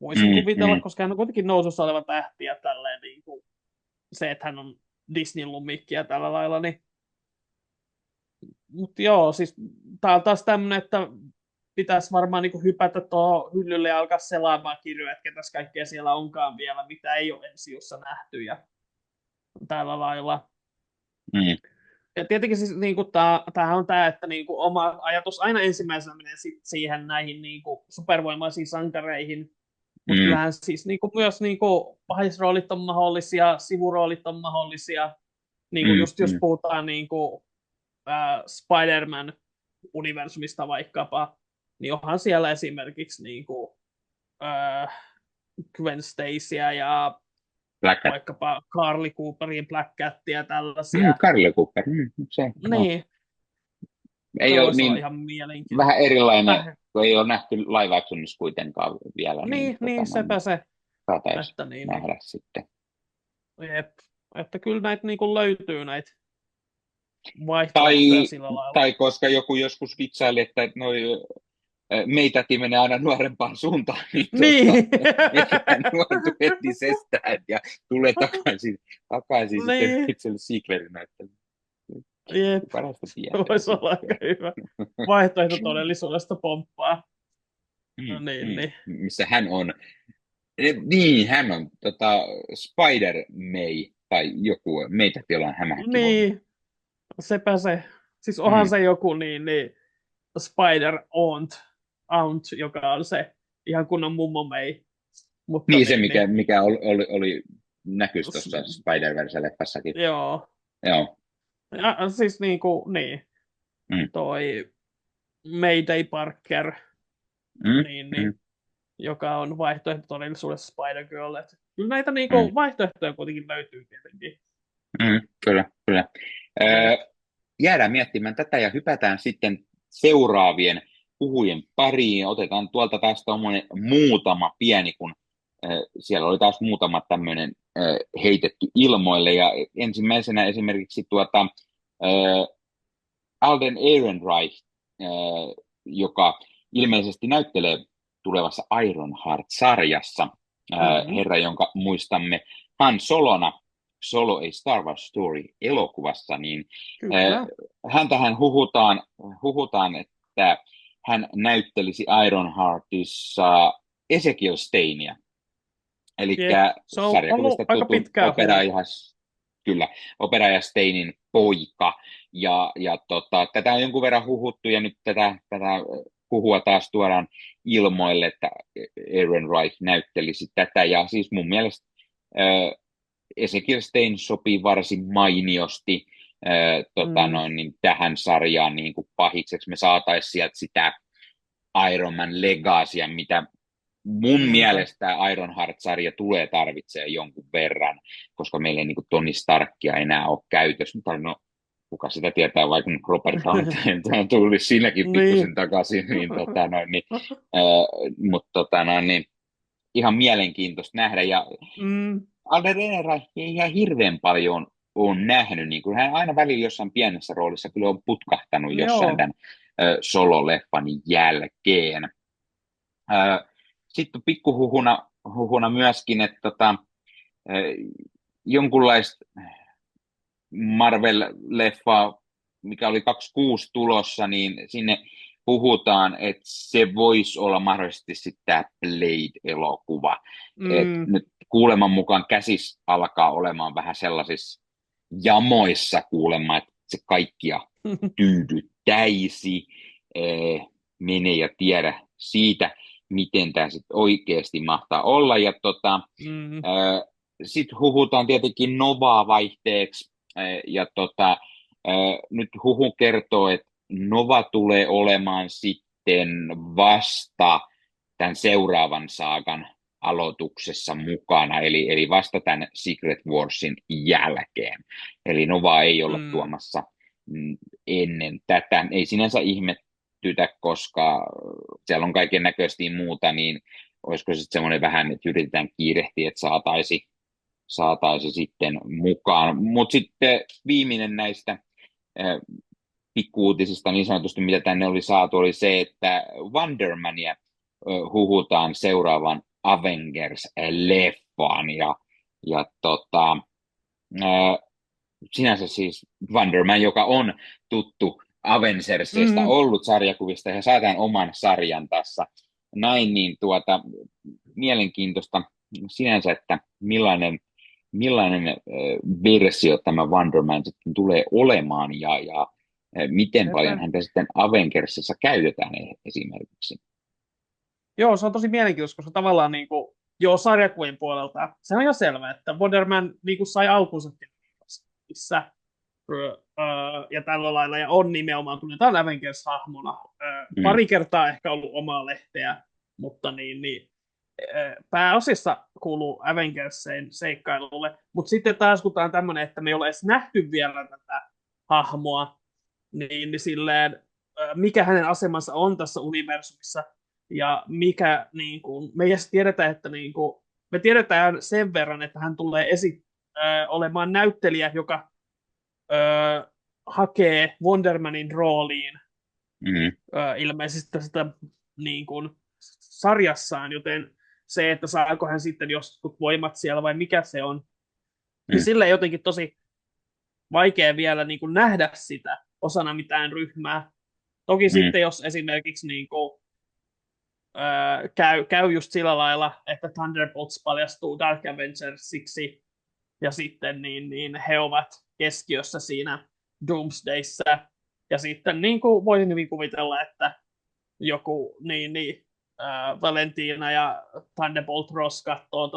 Voisin mm, kuvitella, mm, koska hän on kuitenkin nousussa oleva tähti ja tälleen niin kuin se, että hän on Disneyn lummikki ja tällä lailla. Niin... Mutta joo, siis tää on taas tämmöinen, että pitäisi varmaan niin kuin hypätä tuohon hyllylle ja alkaa selaamaan kirjoja, että ketäs kaikkea siellä onkaan vielä, mitä ei ole MCUssa nähty ja tällä lailla. mm, Ja tietenkin siis, niin kuin tämähän on tämä, että niin kuin oma ajatus aina ensimmäisenä menee siihen näihin niin kuin supervoimaisiin sankareihin, mutta mm, kyllähän siis niin kuin myös niin kuin pahisroolit on mahdollisia, sivuroolit on mahdollisia, niin kuin mm, just jos mm. puhutaan niin kuin, Spider-Man-universumista vaikkapa, niin onhan siellä esimerkiksi niin kuin, äh, Gwen Stacyä ja Black Cat. vaikkapa Carly Cooperin Black Catia ja tällaisia. Carly Cooper. Se, no. Niin, Ei se ole voisi olla niin ihan mielenkiintoista. vähän erilainen, kun ei ole nähty live actionissa kuitenkaan vielä, niin, Niin, sepä se. saataisiin Että niin, nähdä sitten. jep. Että kyllä näitä niin kuin löytyy näitä Tai, vaihtoehtoja sillä lailla. tai koska joku joskus vitsaili, että noi meitäti menee aina nuorempaan suuntaan, niin, Niin. ehkä hän nuortuu entisestään ja tulee takaisin sitten Niin. itselle sequelina, että Jep. parasta tietää. Voisi olla aika hyvä. Vaihtoehto todellisuudesta pomppaa. No niin. Missä hän on. Niin, hän on Spider-May tai joku, meitä on hämähäkki. Niin, sepä se. Siis onhan se joku niin Spider-Aunt, joka on se ihan kunnon mummo May. Mutta Niin, se mikä oli näkyisi tuossa Spider-Verse-leffassakin. Joo. Joo. Ja, siis niin. Toi Mayday Parker, joka on vaihtoehto todellisuudessa Spider-Girl. Kyllä näitä vaihtoehtoja kuitenkin löytyy tietenkin. Kyllä. Jäädään miettimään tätä ja hypätään sitten seuraavien puhujien pariin. Otetaan tuolta taas muutama pieni, kun siellä oli taas muutama tämmöinen heitetty ilmoille. Ja ensimmäisenä esimerkiksi Alden Ehrenreich, joka ilmeisesti näyttelee tulevassa Ironheart-sarjassa, herra, jonka muistamme Han Solona, Solo a Star Wars Story -elokuvassa, niin häntähän huhutaan, että hän näyttelisi Ironheartissa Ezekiel Stainia, eli sarjakuvista tutun operaaja Steinin poika, ja tätä on jonkun verran huhuttu, ja nyt tätä huhua taas tuodaan ilmoille, että Ehrenreich näyttelisi tätä, ja siis mun mielestä Ezekiel Stein sopii varsin mainiosti niin tähän sarjaan niin kuin pahikseksi. Me saataisiin sieltä sitä Iron Man Legacya, mitä mun mielestä Ironheart-sarja tulee tarvitsemaan jonkun verran, koska meillä ei niin kuin Tony Starkia enää ole käytössä. Mutta no, kuka sitä tietää, vaikka Robert Downey tuli siinäkin pikkusen takaisin, mutta ihan mielenkiintoista nähdä. Ja Alden Ehrenreich ei ihan hirveän paljon ole nähnyt, niin kuin hän aina välillä jossain pienessä roolissa kyllä on putkahtanut jossain tämän Solo-leffan jälkeen. Sitten pikkuhuhuna myöskin, että jonkunlaista Marvel-leffaa, mikä oli 26 tulossa, niin sinne puhutaan, että se voisi olla mahdollisesti sitten tämä Blade-elokuva. Nyt kuuleman mukaan käsis alkaa olemaan vähän sellaisissa jamoissa kuulemma, että se kaikkia tyydyttäisi. Mene ja tiedä siitä, miten tämä sitten oikeasti mahtaa olla. Ja sitten huhutaan tietenkin Novaa vaihteeksi. Ja nyt huhu kertoo, että Nova tulee olemaan sitten vasta tämän seuraavan saagan aloituksessa mukana, eli vasta tämän Secret Warsin jälkeen. Eli Nova ei olla tuomassa ennen tätä. Ei sinänsä ihmettytä, koska siellä on kaiken näköisesti muuta, niin olisiko sitten semmoinen vähän, että yritetään kiirehtiä, että saataisiin saataisiin sitten mukaan. Mutta sitten viimeinen näistä pikkuutisista niin sanotusti, mitä tänne oli saatu, oli se, että Wonder Mania huhutaan seuraavan Avengers-leffaan. Ää, sinänsä siis Wonder Man, joka on tuttu Avengersista, ollut sarjakuvista ja saadaan oman sarjan tässä. Näin niin mielenkiintoista sinänsä, että millainen versio tämä Wonder Man sitten tulee olemaan ja miten paljon häntä sitten Avengersissa käytetään esimerkiksi. Joo, se on tosi mielenkiintoista, koska tavallaan niin kuin, sarjakuvien puolelta se on jo selvä, että Wonder Man niin kuin sai alkunsa missä ja tällä lailla, ja on nimenomaan tunnetaan Avengers-hahmona. Pari kertaa ehkä ollut omaa lehteä, mutta pääosissa kuuluu Avengerseen seikkailulle, mutta sitten taas kun tämä on tämmöinen, että me ei ole edes nähty vielä tätä hahmoa, niin silleen, mikä hänen asemansa on tässä universumissa, ja mikä, niin kuin, me ei edes tiedetä, että niin kuin, me tiedetään sen verran, että hän tulee olemaan näyttelijä, joka hakee Wondermanin rooliin ilmeisesti sitä niin kuin, sarjassaan, joten se, että saako hän sitten joskus voimat siellä vai mikä se on, niin sille jotenkin tosi vaikea vielä niin kuin, nähdä sitä osana mitään ryhmää. Toki sitten, jos esimerkiksi niin kuin, käy just sillä lailla, että Thunderbolts paljastuu Dark Avengersiksi, ja sitten niin he ovat keskiössä siinä Doomsdayssä, ja sitten niin kuin voisin hyvin kuvitella, että joku Valentina ja Thunderbolt Ross katsoo,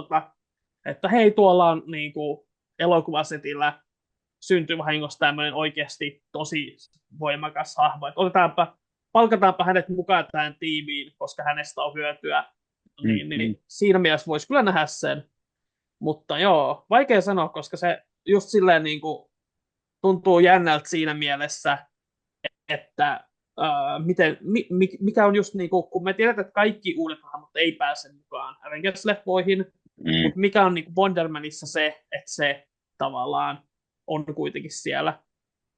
että hei, tuolla on niin kuin elokuvasetillä syntyvahingossa tämmöinen oikeasti tosi voimakas hahmo, että palkataanpa hänet mukaan tähän tiimiin, koska hänestä on hyötyä. Niin siinä mielessä voisi kyllä nähdä sen. Mutta joo, vaikea sanoa, koska se just silleen niin kuin tuntuu jännältä siinä mielessä, että mikä on just niin kuin, kun me tiedetään, että kaikki uudet hahmot ei pääse mukaan Avengers-leffoihin, mutta mikä on niin kuin Wondermanissa se, että se tavallaan on kuitenkin siellä.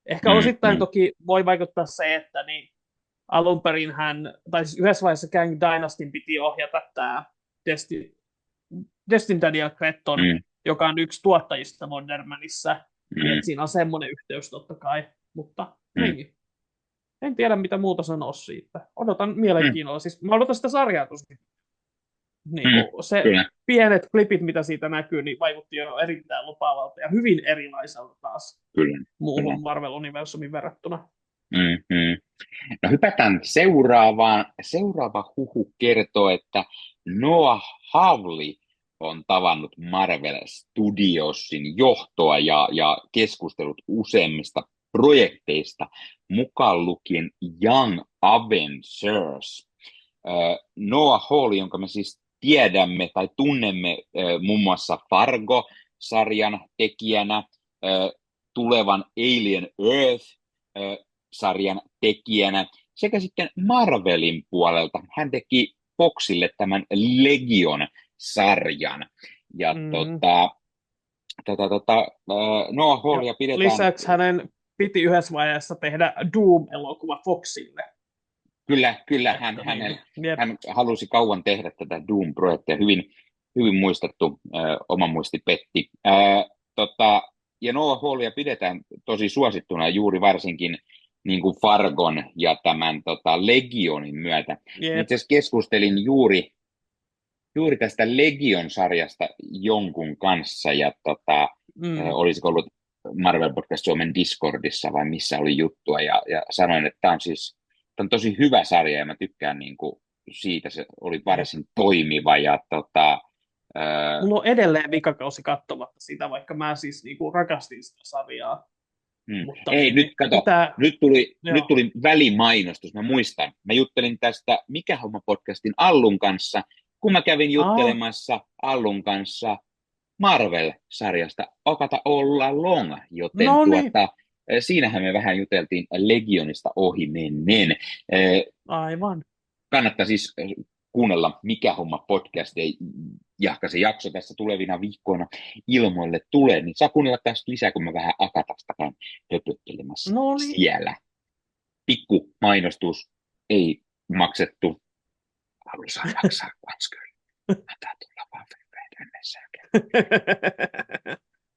Ehkä osittain toki voi vaikuttaa se, että alun perin tai siis yhdessä vaiheessa Kang Dynastyn piti ohjata tämä Destin Daniel Cretton, joka on yksi tuottajista Wondermanissa. Siinä on semmoinen yhteys totta kai, mutta niin. En tiedä, mitä muuta sanoa siitä. Odotan mielenkiinnolla. Siis mä odotan sitä sarjaa tosi. Se pienet klipit, mitä siitä näkyy, niin vaikutti jo erittäin lupaavalta ja hyvin erilaiselta taas muuhun Marvel-universumin verrattuna. No hypätään seuraavaan. Seuraava huhu kertoo, että Noah Hawley on tavannut Marvel Studiosin johtoa ja keskustellut useimmista projekteista, mukaan lukien Young Avengers. Noah Hawley, jonka me siis tiedämme tai tunnemme muun muassa Fargo-sarjan tekijänä, tulevan Alien Earth-sarjan tekijänä, sekä sitten Marvelin puolelta. Hän teki Foxille tämän Legion-sarjan. Ja Noah Hawleya pidetään... Lisäksi hänen piti yhdessä vaiheessa tehdä Doom-elokuva Foxille. Kyllä hän halusi kauan tehdä tätä Doom-projektia, hyvin muistettu, oma muisti petti. Ja Noah Hawleya pidetään tosi suosittuna juuri varsinkin niin kuin Fargon ja tämän Legionin myötä. Itse asiassa keskustelin juuri tästä Legion-sarjasta jonkun kanssa, ja olisiko ollut Marvel Podcast Suomen Discordissa vai missä oli juttua, ja sanoin, että tämä on tosi hyvä sarja, ja mä tykkään niin kuin siitä, se oli varsin toimiva, ja mulla on edelleen vikakausi katsomatta sitä, vaikka mä siis niin kuin rakastin sitä sarjaa. Mutta nyt tuli välimainostus, mä muistan. Mä juttelin tästä Mikä homma podcastin Allun kanssa, kun mä kävin juttelemassa Allun kanssa Marvel-sarjasta Okata Olla Long, joten siinähän me vähän juteltiin Legionista ohi menneen. Aivan. Kannattaa siis kuunnella Mikä homma podcast jahka se jakso tässä tulevina viikkoina ilmoille tulee, niin saa kuunnella tästä lisää, kun mä vähän Akatasta käyn höpöttelemässä No niin. siellä. Pikku mainostus, ei maksettu. Haluaisin maksaa kans kyllä. Antaa tulla vaan fyrkää mennessä.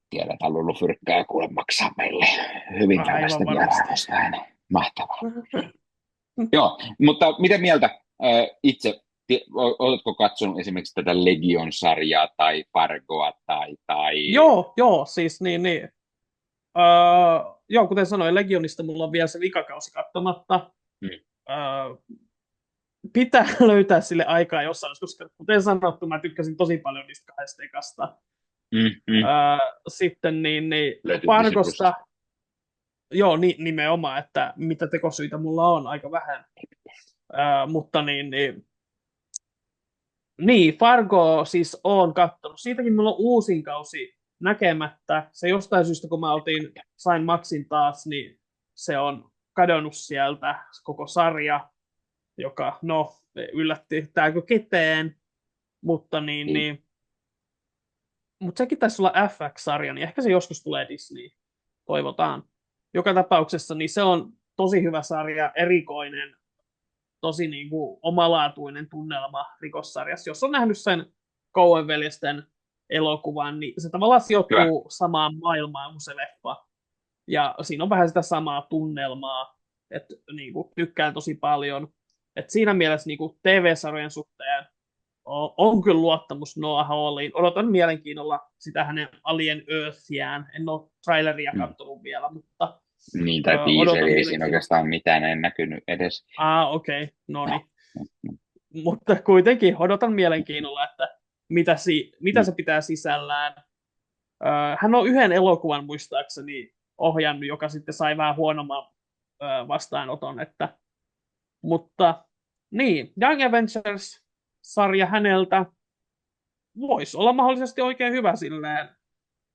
Tiedät, että Lullu-fyrkkää kuule maksaa meille hyvin tällaista vierailusta. Mahtavaa. Joo, mutta mitä mieltä itse, oletko katsonut esimerkiksi tätä Legion-sarjaa tai Fargoa tai... Joo, siis niin. Joo, kuten sanoin, Legionista mulla on vielä se vikakausi katsomatta. Pitää löytää sille aikaa jossain, koska kuten sanottu, mä tykkäsin tosi paljon niistä kahdesta ekasta. Sitten niin Fargosta, joo, nimenomaan, että mitä tekosyitä mulla on aika vähän. Mutta niin, Fargo siis oon kattonut. Siitäkin mulla on uusin kausi näkemättä. Se jostain syystä, kun sain Maxin taas, niin se on kadonnut sieltä koko sarja, joka, yllätti tääkö keteen, mutta mutta sekin taisi olla FX-sarja, niin ehkä se joskus tulee Disney, toivotaan. Joka tapauksessa niin se on tosi hyvä sarja, erikoinen, tosi niin kuin omalaatuinen tunnelma rikossarjassa. Jos on nähnyt sen Coen-veljesten elokuvan, niin se tavallaan sijoittuu samaan maailmaan kuin se leffa. Ja siinä on vähän sitä samaa tunnelmaa, että niin kuin, tykkään tosi paljon. Et siinä mielessä niin kuin TV-sarjojen suhteen on kyllä luottamus Noah Halliin. Odotan mielenkiinnolla sitä hänen Alien Earthiään. En ole traileria katsonut vielä, mutta... Niin, tai teaseri, ei siinä oikeastaan mitään en näkynyt edes. Okei. No niin. Mutta kuitenkin odotan mielenkiinnolla, että mitä se pitää sisällään. Hän on yhden elokuvan muistaakseni ohjannut, joka sitten sai vähän huonomman vastaanoton. Mutta niin, Young Avengers-sarja häneltä voisi olla mahdollisesti oikein hyvä silleen.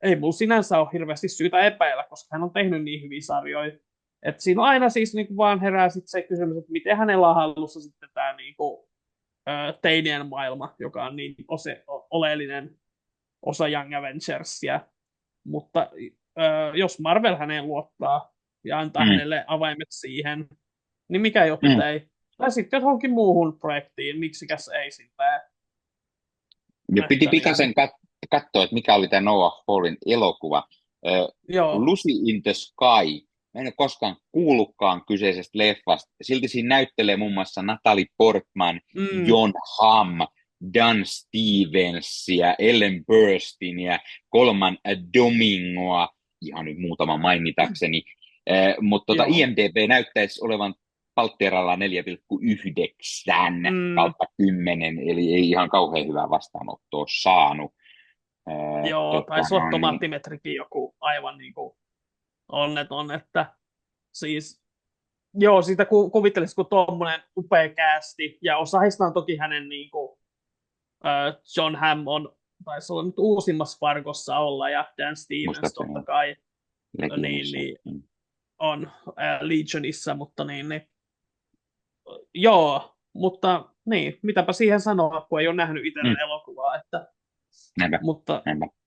Ei mulla sinänsä ole hirveästi syytä epäillä, koska hän on tehnyt niin hyviä sarjoja. Et siinä aina siis niinku vaan herää sit se kysymys, että miten hänellä on hallussa sitten tämä niinku, teinien maailma, joka on niin oleellinen osa Young Avengersia. Mutta jos Marvel häneen luottaa ja antaa hänelle avaimet siihen, niin mikä jotta ei. Tai sitten johonkin muuhun projektiin, miksikäs ei silleen. Ja piti pikaisen katsoa, että mikä oli tämä Noah Hallin elokuva. Lucy in the Sky. Mä en ole koskaan kuullutkaan kyseisestä leffasta. Silti siinä näyttelee muun muassa Natalie Portman, Jon Hamm, Dan Stevensia, Ellen Burstynia, Colman Domingoa, ihan nyt muutama mainitakseni. Mutta IMDb näyttäisi olevan Paltteralla 4,9/10, eli ei ihan kauhean hyvää vastaanottoa saanut. Joo, taisi olla tomaattimetrikin joku aivan niin kuin onneton, että siis joo, siitä kuvittelisi, kun tuommoinen upea casti, ja osa heistä on toki hänen niin kuin, John Hamm taisi olla nyt uusimmassa Fargossa olla, ja Dan Stevens totta kai on Legionissa, mutta joo, mutta mitäpä siihen sanoa, kun ei ole nähnyt itse elokuvaa, että mutta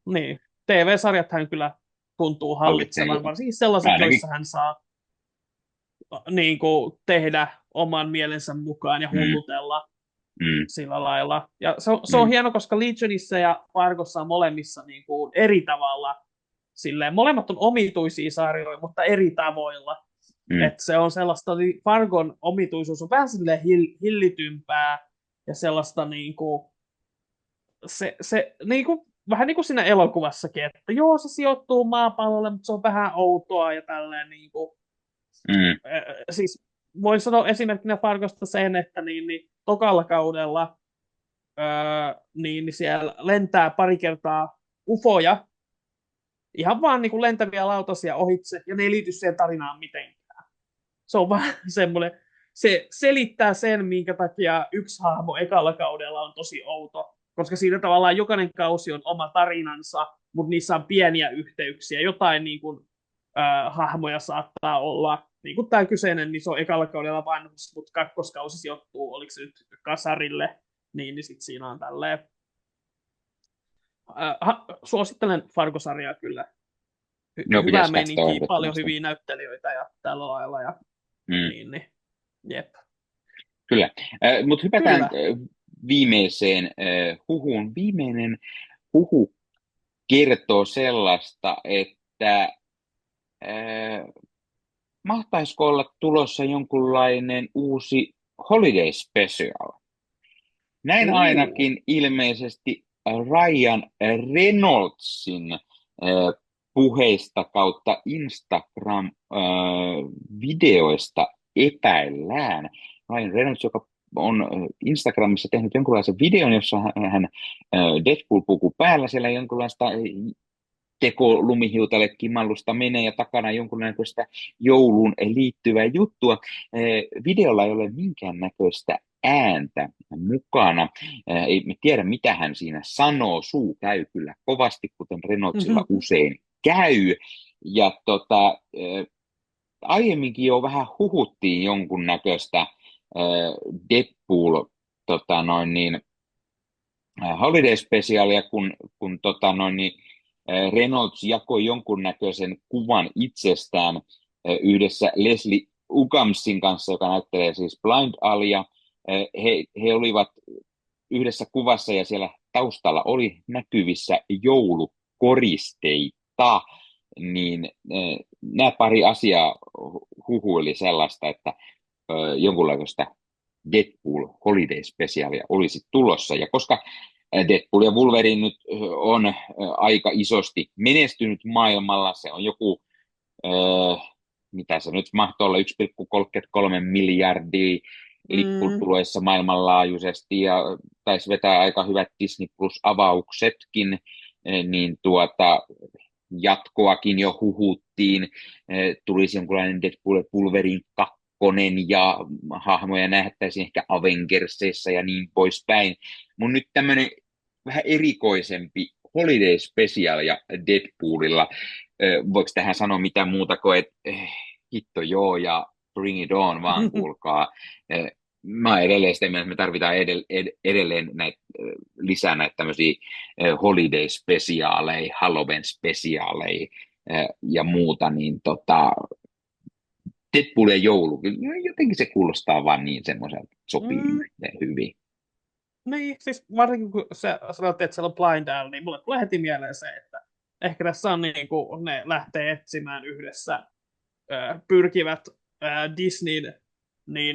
niin, TV-sarjathan kyllä tuntuu hallitsevan, varsinkin sellaiset, joissa hän saa niin kuin, tehdä oman mielensä mukaan ja hullutella sillä lailla. Ja se on hieno, koska Legionissa ja Fargossa on molemmissa niin kuin, eri tavalla. Silleen, molemmat on omituisia sarjoja, mutta eri tavoilla. Et se on sellaista, Fargon omituisuus on vähän silleen hillitympää ja sellaista niinku, se niinku, vähän niin kuin siinä elokuvassakin, että joo, se sijoittuu maapallolle, mutta se on vähän outoa ja tälleen niinku. Siis voin sanoa esimerkkinä Fargosta sen, että tokalla kaudella niin siellä lentää pari kertaa ufoja, ihan vaan niin kuin lentäviä lautasia ohitse, ja ne ei liity siihen tarinaan mitenkään. Se on vaan semmoinen, se selittää sen, minkä takia yksi hahmo ekalla kaudella on tosi outo, koska siinä tavallaan jokainen kausi on oma tarinansa, mutta niissä on pieniä yhteyksiä. Jotain niin kuin, hahmoja saattaa olla, niin kuin tämä kyseinen, niin se on ekalla kaudella vanhus, mutta kakkoskausi sijoittuu, oliko se nyt kasarille, niin sitten siinä on tälleen Suosittelen Fargo-sarjaa kyllä. Joo, Hyvää pitäisi katsoa meininkiä, paljon ehdottomasti. hyviä näyttelijöitä ja tällä lailla. Ja, Mm, niin, jep. kyllä. Mutta hypätään Kyllä. viimeiseen huhuun. Viimeinen huhu kertoo sellaista, että mahtaisiko olla tulossa jonkunlainen uusi Holiday Special. Näin ainakin ilmeisesti Ryan Reynoldsin puheista kautta Instagram-videoista epäillään. Ryan Reynolds, joka on Instagramissa tehnyt jonkunlaisen videon, jossa hän Deadpool-puku päällä, siellä jonkunlaista teko lumihiutalle kimallusta menee ja takana jonkunnäköistä jouluun liittyvää juttua. Videolla ei ole minkäännäköistä ääntä mukana. Ei me tiedä, mitä hän siinä sanoo. Suu käy kyllä kovasti, kuten Reynoldsilla usein käy. Ja aiemminkin jo vähän huhuttiin jonkunnäköistä Deadpool Holiday Specialia, kun Reynolds jakoi jonkunnäköisen kuvan itsestään yhdessä Leslie Ugamsin kanssa, joka näyttelee siis Blind Alia. He olivat yhdessä kuvassa ja siellä taustalla oli näkyvissä joulukoristeita, niin nämä pari asiaa huhuili sellaista, että jonkunlaista Deadpool Holiday Specialia olisi tulossa. Ja koska Deadpool ja Wolverine nyt on aika isosti menestynyt maailmalla, se on joku, mitä se nyt mahtoi olla, 1,33 miljardia lipputuloissa maailmanlaajuisesti ja taisi vetää aika hyvät Disney Plus-avauksetkin, niin jatkoakin jo huhuttiin, tulisi jonkunlainen Deadpool ja Wolverine ja hahmoja nähtäisiin ehkä Avengersissa ja niin poispäin. Mun nyt tämmöinen vähän erikoisempi Holiday Special ja Deadpoolilla. Voiko tähän sanoa mitään muuta kuin, että hitto joo ja bring it on vaan, kuulkaa. Mä oon edelleen sitä mieltä, että me tarvitaan edelleen lisää näitä tämmöisiä holiday spesiaaleja, Halloween spesiaaleja ja muuta, niin Deadpool ja joulu, jotenkin se kuulostaa vaan niin semmoiselta, sopii yhteen hyvin. Niin, siis varsinkin kun sä sanoit, että siellä on Blind Alley, niin mulle tulee heti mieleen se, että ehkä tässä on niin kuin ne lähtee etsimään yhdessä, pyrkivät Disneyn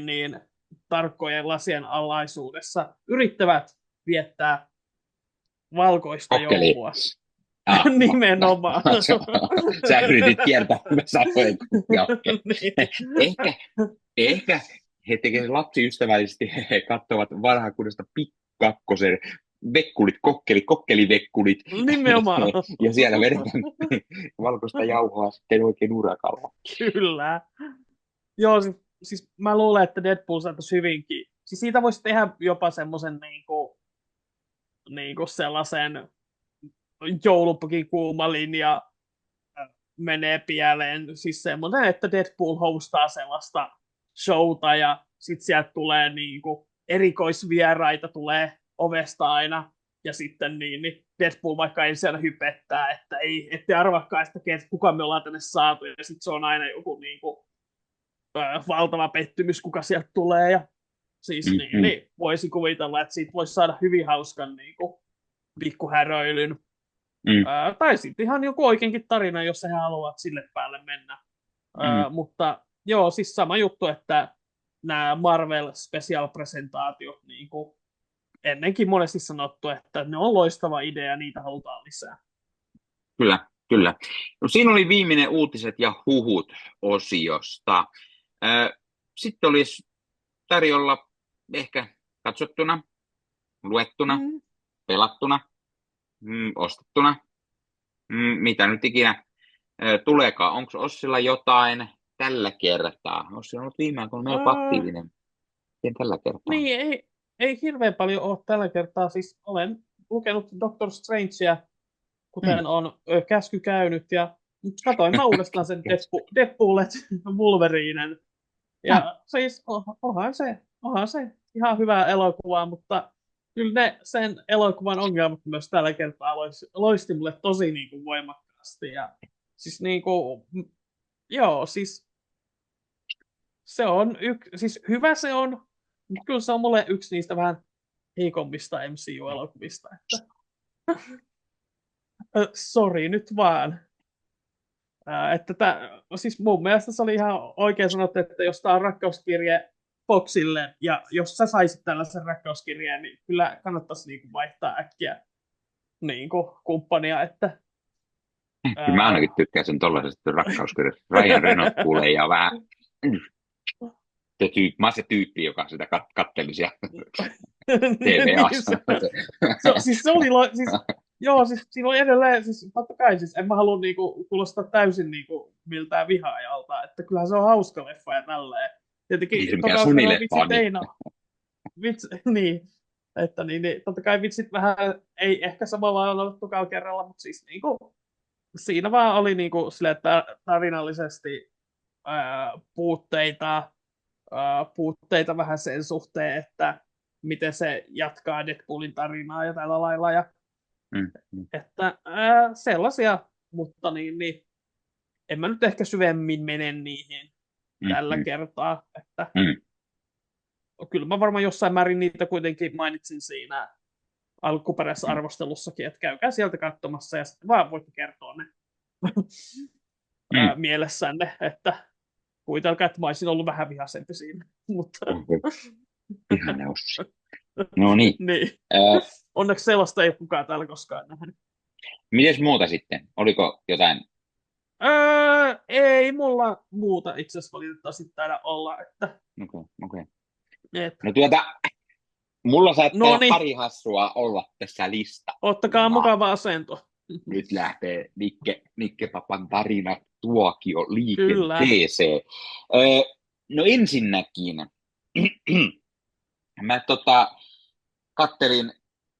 niin tarkkojen lasien alaisuudessa, yrittävät viettää valkoista Kokkeli. joulua. Nimenomaan. Sä yritit kiertää, kun mä sanoin. Ehkä he tekevät lapsiystävällisesti, he katsovat vanhakuudesta Pikkakkosen kokkelivekkulit. Nimenomaan. Ja siellä vedetään valkoista jauhoa sitten oikein urakalla. Kyllä. Joo, siis mä luulen, että Deadpool saataisi hyvinkin. Siis siitä voisi tehdä jopa semmoisen niinku sellaisen joulupukin kuuma linja menee pieleen. Siis semmoinen, että Deadpool hostaa sellaista showta ja sit sieltä tulee niinku erikoisvieraita tulee ovesta aina. Ja sitten niin Deadpool vaikka ei siellä hypettää, että ei, ette arvakaan sitä, kuka me ollaan tänne saatu. Ja sitten se on aina joku valtava pettymys, kuka sieltä tulee. Ja siis niin voisi kuvitella, että siitä voisi saada hyvin hauskan pikkuhäröilyn. Tai sitten ihan joku oikeinkin tarina, jos he haluavat sille päälle mennä. Mutta joo, siis sama juttu, että nämä Marvel Special-presentaatiot, niin kuin ennenkin monesti sanottu, että ne on loistava idea ja niitä halutaan lisää. Kyllä. No, siinä oli viimeinen uutiset ja huhut osiosta. Sitten olisi tarjolla ehkä katsottuna, luettuna, pelattuna, ostettuna, mitä nyt ikinä tuleekaan. Onko Ossilla jotain tällä kertaa? Ossi on ollut viime aikoina melko aktiivinen. Miten tällä kertaa? Niin, ei hirveän paljon ole tällä kertaa. Siis olen lukenut Doctor Strangea, kuten on käsky käynyt, ja katsoin mä uudestaan sen Deadpool Wolverinen. Ja siis onhan se ihan hyvä elokuva, mutta kyllä ne sen elokuvan ongelmat myös tällä kertaa loisti mulle tosi niin kuin voimakkaasti. Ja siis niin kuin, joo, siis se on siis hyvä se on, mutta kyllä se on mulle yksi niistä vähän heikommista MCU-elokuvista. Että, sorry nyt vaan. Siis mun mielestä se oli ihan oikein sanottu, että jos tämä on rakkauskirje Foxille, ja jos sä saisit tällaisen rakkauskirjeen, niin kyllä kannattaisi niinku vaihtaa äkkiä niinku kumppania, että Kyllä mä ää, ainakin tykkäsin tollaisesta rakkauskirjasta. Ryan Reynolds kuulee ja vähän mä oon se tyyppi, joka sitä katteli siellä niin TVAssa. siis se oli, joo, siis siinä oli edelleen, siis totta kai, siis en mä halua niinku kuulostaa täysin niinku miltään vihaajalta, että kyllähän se on hauska leffa ja tälleen. Ei se Tietenkin mikään toka olisi sunileffa vitsit on. Niin. niin, että niin, totta kai vitsit vähän ei ehkä samalla lailla ollut tokalla kerralla, mutta siis niinku, siinä vaan oli niinku silleen, että tarinallisesti puutteita, puutteita vähän sen suhteen, että miten se jatkaa Deadpoolin tarinaa ja tällä lailla. Ja, että sellaisia, mutta niin, en mä nyt ehkä syvemmin mene niihin tällä kertaa. Että, kyllä mä varmaan jossain määrin niitä kuitenkin mainitsin siinä alkuperäisessä arvostelussakin, että käykää sieltä katsomassa ja sitten vaan voitte kertoa ne mielessänne, että kuvitelkaa, että mä olisin ollut vähän vihaisempi siinä. Mutta... Ihana Ossi. No niin. niin. Onneksi sellaista ei ole kukaan täällä koskaan nähnyt. Mites muuta sitten? Oliko jotain? Ei mulla muuta itse asiassa valitettavasti taida olla. Että... Okay. Et... No mulla saattaa pari hassua olla tässä lista. Ottakaa mukava asento. Nyt lähtee Nikke Papan tarina tuokio liikenteeseen. No ensinnäkin mä kattelin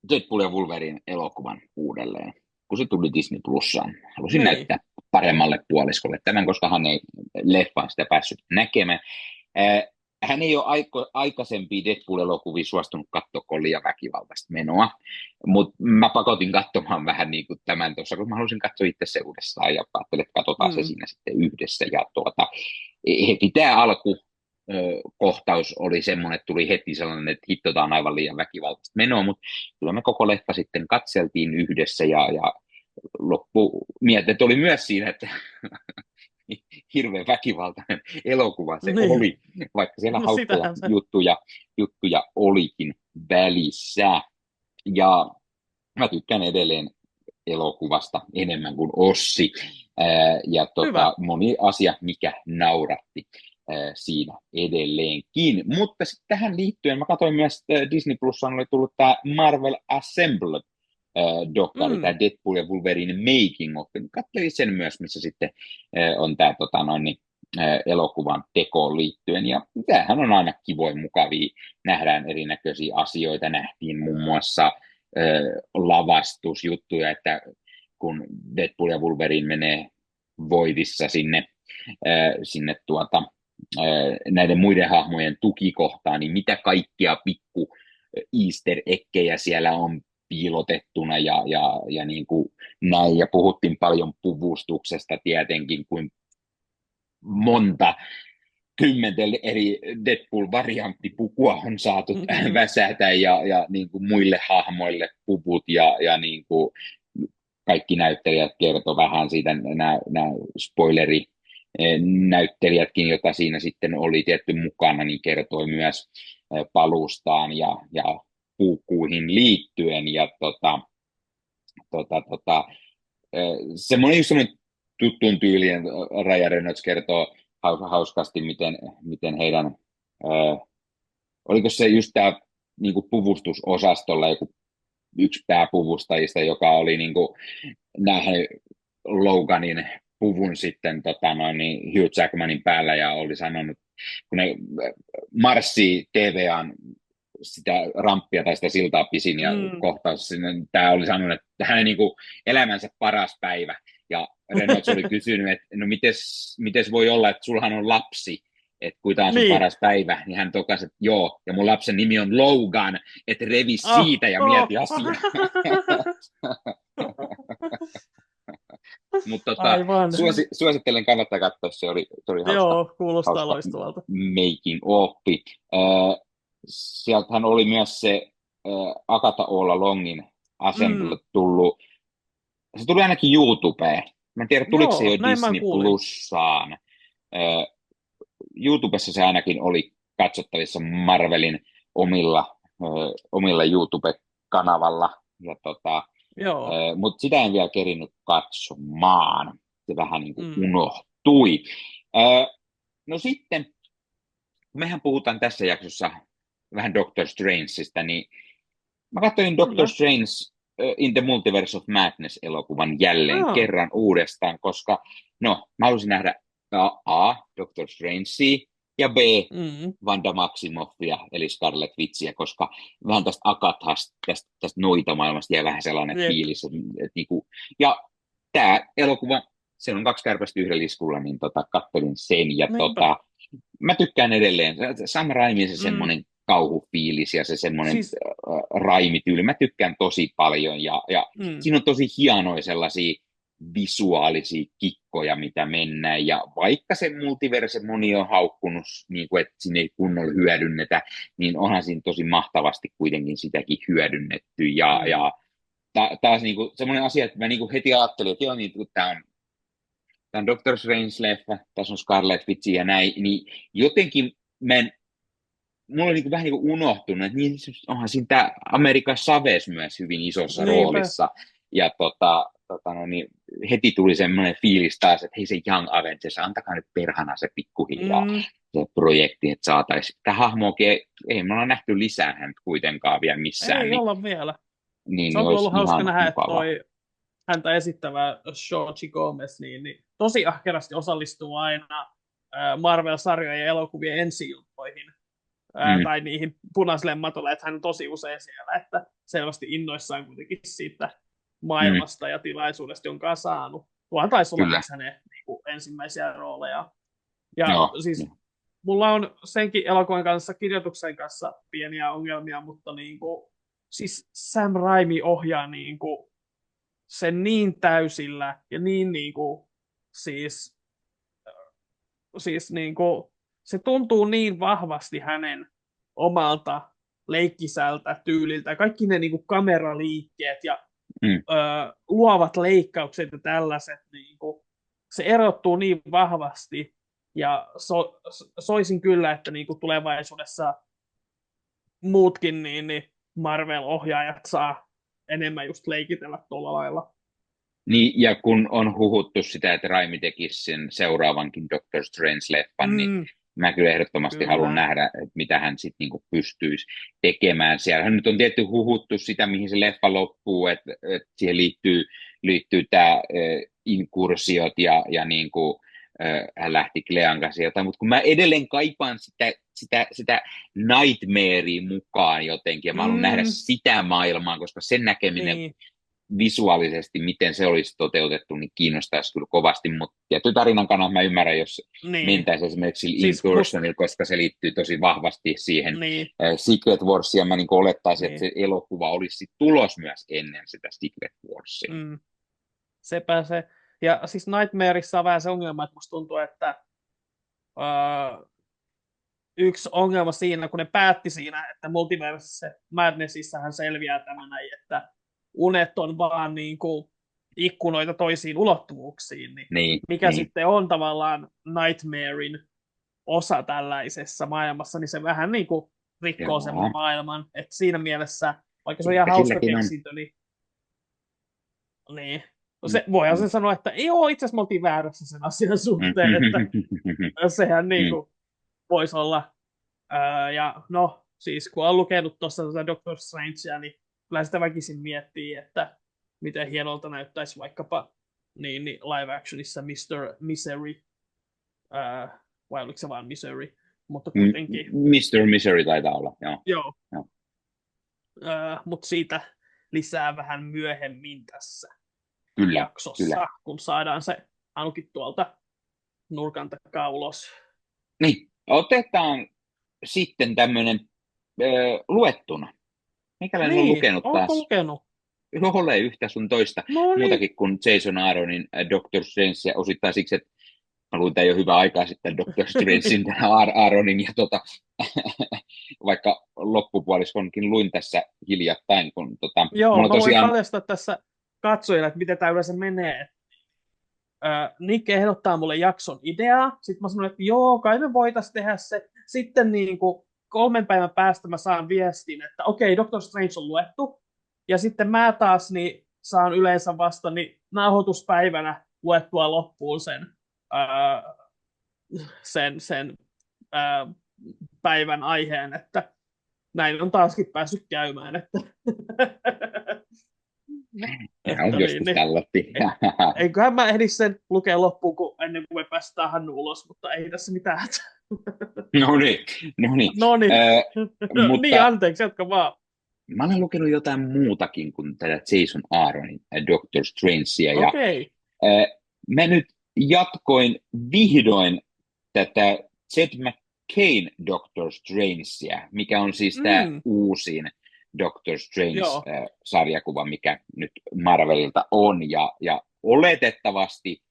Deadpool ja Wolverine elokuvan uudelleen, kun se tuli Disney Plusaan. Halusin näyttää paremmalle puoliskolle tämän, koska hän ei leffaan sitä päässyt näkemään. Hän ei ole aikaisempia Deadpool-elokuvia suostunut katsoa, kun on liian väkivaltaista menoa, mutta mä pakotin katsomaan vähän niin kuin tämän tuossa, kun mä halusin katsoa itse se uudestaan ja ajattelin, että katsotaan se siinä sitten yhdessä. Ja heti tämä alkukohtaus oli semmoinen, että tuli heti sellainen, että hitto, tämä on aivan liian väkivaltaista menoa, mutta kyllä me koko leffa sitten katseltiin yhdessä ja loppumietet oli myös siinä, että hirveän väkivaltainen elokuva se oli, vaikka siellä hauskoja juttuja olikin välissä. Ja mä tykkään edelleen elokuvasta enemmän kuin Ossi. Ja moni asia, mikä nauratti siinä edelleenkin. Mutta sitten tähän liittyen, mä katsoin myös Disney Plusaan oli tullut tämä Marvel Assembled dokkari, tämä Deadpool ja Wolverine making of. Katselin sen myös, missä sitten on tämä elokuvan tekoon liittyen. Ja tämähän on aina kivoja, mukavia. Nähdään erinäköisiä asioita. Nähtiin muun muassa lavastusjuttuja, että kun Deadpool ja Wolverine menee Voidissa sinne näiden muiden hahmojen tukikohtaan, niin mitä kaikkia pikku easter eggejä siellä on piilotettuna ja niin kuin näin. Ja puhuttiin paljon puvustuksesta tietenkin, kuin monta kymmentä eri Deadpool-varianttipukua on saatu väsätä ja niin kuin muille hahmoille puvut ja niin kuin kaikki näyttelijät kertoo vähän siitä, nämä spoilerinäyttelijätkin, jota siinä sitten oli tietty mukana, niin kertoi myös palustaan ja puukkuihin liittyen. Ja semmoinen tuttuun tyyliin Ryan Reynolds kertoo hauskasti, miten heidän, oliko se just tämä niinku puvustusosastolla joku yksi pääpuvustajista, joka oli niinku nähnyt Loganin puvun sitten Hugh Jackmanin päällä ja oli sanonut, kun ne marssii TVAn sitä ramppia tai sitä siltaa pisin ja kohtaus sinne, tämä oli sanonut, että hänen niinku elämänsä paras päivä. Ja Reynolds oli kysynyt, että no mites voi olla, että sullahan on lapsi, että kuita on sun Niin. paras päivä, niin hän tokasi, että joo, ja mun lapsen nimi on Logan, että revi Oh, siitä ja oh. mieti asiaa. Mutta Aivan. suosittelen, kannattaa katsoa, se oli Joo, kuulostaa hauska loistavalta. making oppi. Sieltähän oli myös se Agatha All Longin Assemble Mm, tullut, se tuli ainakin YouTubeen. Mä en tiedä, tuliko se joo, jo näin mä Disney kuulin. Plussaan. YouTubessa se ainakin oli katsottavissa Marvelin omilla YouTube-kanavalla. Ja Joo. mutta sitä en vielä kerinyt katsomaan. Se vähän niin kuin Mm, unohtui. No sitten, mehän puhutaan tässä jaksossa vähän Doctor Strangeista, niin mä katsoin Doctor kyllä. Strange in the Multiverse of Madness-elokuvan jälleen Joo. kerran uudestaan, koska mä halusin nähdä A. Doctor Strangea ja B. Mm, Wanda Maximoffia, eli Scarlet Witchiä, koska vähän tästä Akathasta, tästä noita maailmasta jää vähän sellainen jep. fiilis. Että niinku, ja tämä elokuva, se on kaksi kärpästä yhdellä iskulla, niin kattelin sen. Ja Niinpä. mä tykkään edelleen. Sam Raimi, se Mm, semmoinen kauhufiilis ja se semmoinen siis, raimityyli. Mä tykkään tosi paljon. Ja mm, siinä on tosi hienoja sellaisia visuaalisia kikkoja, mitä mennään. Ja vaikka se multiverse moni on haukkunut, niin kuin, että siinä ei kunnolla hyödynnetä, niin onhan siinä tosi mahtavasti kuitenkin sitäkin hyödynnetty. mm, Ja taas niin kuin, semmoinen asia, että mä niin kuin heti ajattelin, että joo, niin, tämä on Doctor Strange-leffa, tässä on Scarlet Witch ja näin, niin jotenkin mulla oli niin vähän niin kuin unohtunut, että niin, onhan siinä tämä America Chavez myös hyvin isossa niinpä. roolissa. Ja no niin, heti tuli semmoinen fiilis taas, että hei se Young Avengers, antakaa nyt perhana se pikkuhiljaa Mm, se projekti, että saataisiin. Tämä hahmoakin, ei me olla nähty lisää häntä kuitenkaan vielä missään, ei niin, olla vielä. Se niin on kyllä olisi ollut hauska ihan nähdä, että mukava. toi häntä esittävä George Gomez niin tosi ahkerasti osallistuu aina Marvel-sarjojen ja elokuvien ensi-iltoihin. Mm, Tai niihin punaisille matolle, että hän on tosi usein siellä, että selvästi innoissaan kuitenkin siitä mm, maailmasta ja tilaisuudesta, jonka on saanut. Tuohan taisi olla kyllä, yksi hänen niin kuin, ensimmäisiä rooleja. Ja joo. siis mulla on senkin elokuvan kanssa, kirjoituksen kanssa pieniä ongelmia, mutta niin kuin, siis Sam Raimi ohjaa niin kuin, sen niin täysillä ja niin kuin, siis, siis niin kuin, se tuntuu niin vahvasti hänen omalta leikkisältä tyyliltä. Kaikki ne niin kuin kameraliikkeet ja Mm. luovat leikkaukset ja tällaiset, niin kuin, se erottuu niin vahvasti ja soisin kyllä, että niin kuin tulevaisuudessa muutkin niin Marvel-ohjaajat saa enemmän just leikitellä tuolla lailla. Niin, ja kun on huhuttu sitä, että Raimi tekisi sen seuraavankin Doctor Strange-leffan, niin Mm, mä kyllä ehdottomasti haluan kyllä. nähdä, että mitä hän sitten niinku pystyisi tekemään. Siellähän nyt on tietty huhuttu sitä, mihin se leffa loppuu, että siihen liittyy tämä inkursiot ja niinku, hän lähti Klean kanssa jotain, mutta kun mä edelleen kaipaan sitä Nightmarea mukaan jotenkin, ja mä haluan nähdä Mm, sitä maailmaa, koska sen näkeminen niin, visuaalisesti, miten se olisi toteutettu, niin kiinnostaisi kyllä kovasti, mutta tietty tarinan kannalta mä ymmärrän, jos niin. mentäisiin esimerkiksi sillä Siis must, Incursionilla, koska se liittyy tosi vahvasti siihen niin, Secret Warsia, mä niin olettaisin, että niin. se elokuva olisi tulos myös ennen sitä Secret Warsia. Mm, sepä se. Ja siis Nightmareissa on vähän se ongelma, että musta tuntuu, että yksi ongelma siinä, kun ne päätti siinä, että Multiverse Madnessissähän selviää tämä näin, että unet on vaan niin kuin ikkunoita toisiin ulottuvuuksiin, niin mikä Niin, sitten on tavallaan Nightmarein osa tällaisessa maailmassa, niin se vähän niin kuin rikkoo sen joo. maailman. Että siinä mielessä, vaikka se on ihan Ehkä hauska silläkin on. keksintö, niin voihan se sanoa, että joo, itse asiassa me oltiin väärässä sen asian suhteen, että sehän niin kuin voisi olla. Ja no, siis kun on lukenut tuossa Doctor Strangea, niin kyllä sitä väkisin miettii, että miten hienolta näyttäisi vaikkapa niin live actionissa Mr. Misery, vai oliko se vaan Misery, mutta kuitenkin, Mr. Misery taitaa olla, joo. joo, Joo. mutta siitä lisää vähän myöhemmin tässä Kyllä, kyllä. jaksossa, kun saadaan se ainakin tuolta nurkan takaa ulos. Niin, Otetaan sitten tämmöinen luettuna. Mikäläinen on Niin, lukenut ootko taas lukenut? ole yhtä sun toista No niin. muutakin kuin Jason Aaronin Doctor Strange, ja osittain siksi, että mä luin tämän jo hyvää aikaa sitten Doctor Strangein Aaronin, ja vaikka loppupuoliskonkin luin tässä hiljattain, kun Joo, mulla mä voin tosiaan, paljastaa tässä katsojille, että miten tämä yleensä menee. Nick ehdottaa mulle jakson ideaa. Sitten mä sanoin, että joo, kai me voitaisiin tehdä se. Sitten niin kuin 3 päivän päästä mä saan viestin, että okei, Doctor Strange on luettu. Ja sitten mä taas niin saan yleensä vasta niin nauhoituspäivänä luettua loppuun ää, sen ää, päivän aiheen, että näin on taaskin päässyt käymään. Että, ja on että niin, joskus niin. tällätti. Eiköhän mä ehdi sen lukea loppuun ennen kuin me päästään Hannu ulos, mutta ei tässä mitään. No niin, no niin. No niin, niin Mutta anteeksi, jatka vaan. mä olen lukenut jotain muutakin kuin tätä Jason Aaronin Doctor Strangea, ja Okei. mä nyt jatkoin vihdoin tätä Ted McCain Doctor Strangea, mikä on siis tämä Mm, uusin Doctor joo. Strange-sarjakuva, mikä nyt Marvelilta on, ja oletettavasti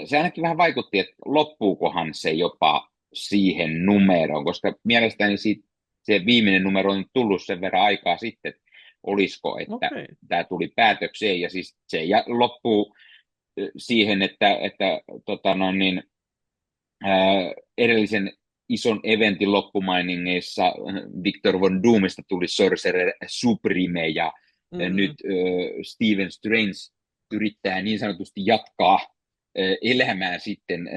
se ainakin vähän vaikutti, että loppuukohan se jopa siihen numeroon, koska mielestäni se viimeinen numero on tullut sen verran aikaa sitten, että olisiko, että Okei. tämä tuli päätökseen, ja siis se loppuu siihen, että edellisen ison eventin loppumainingeissa Victor Von Doomista tuli Sorcerer Supreme, ja nyt Mm, Stephen Strange yrittää niin sanotusti jatkaa elämään sitten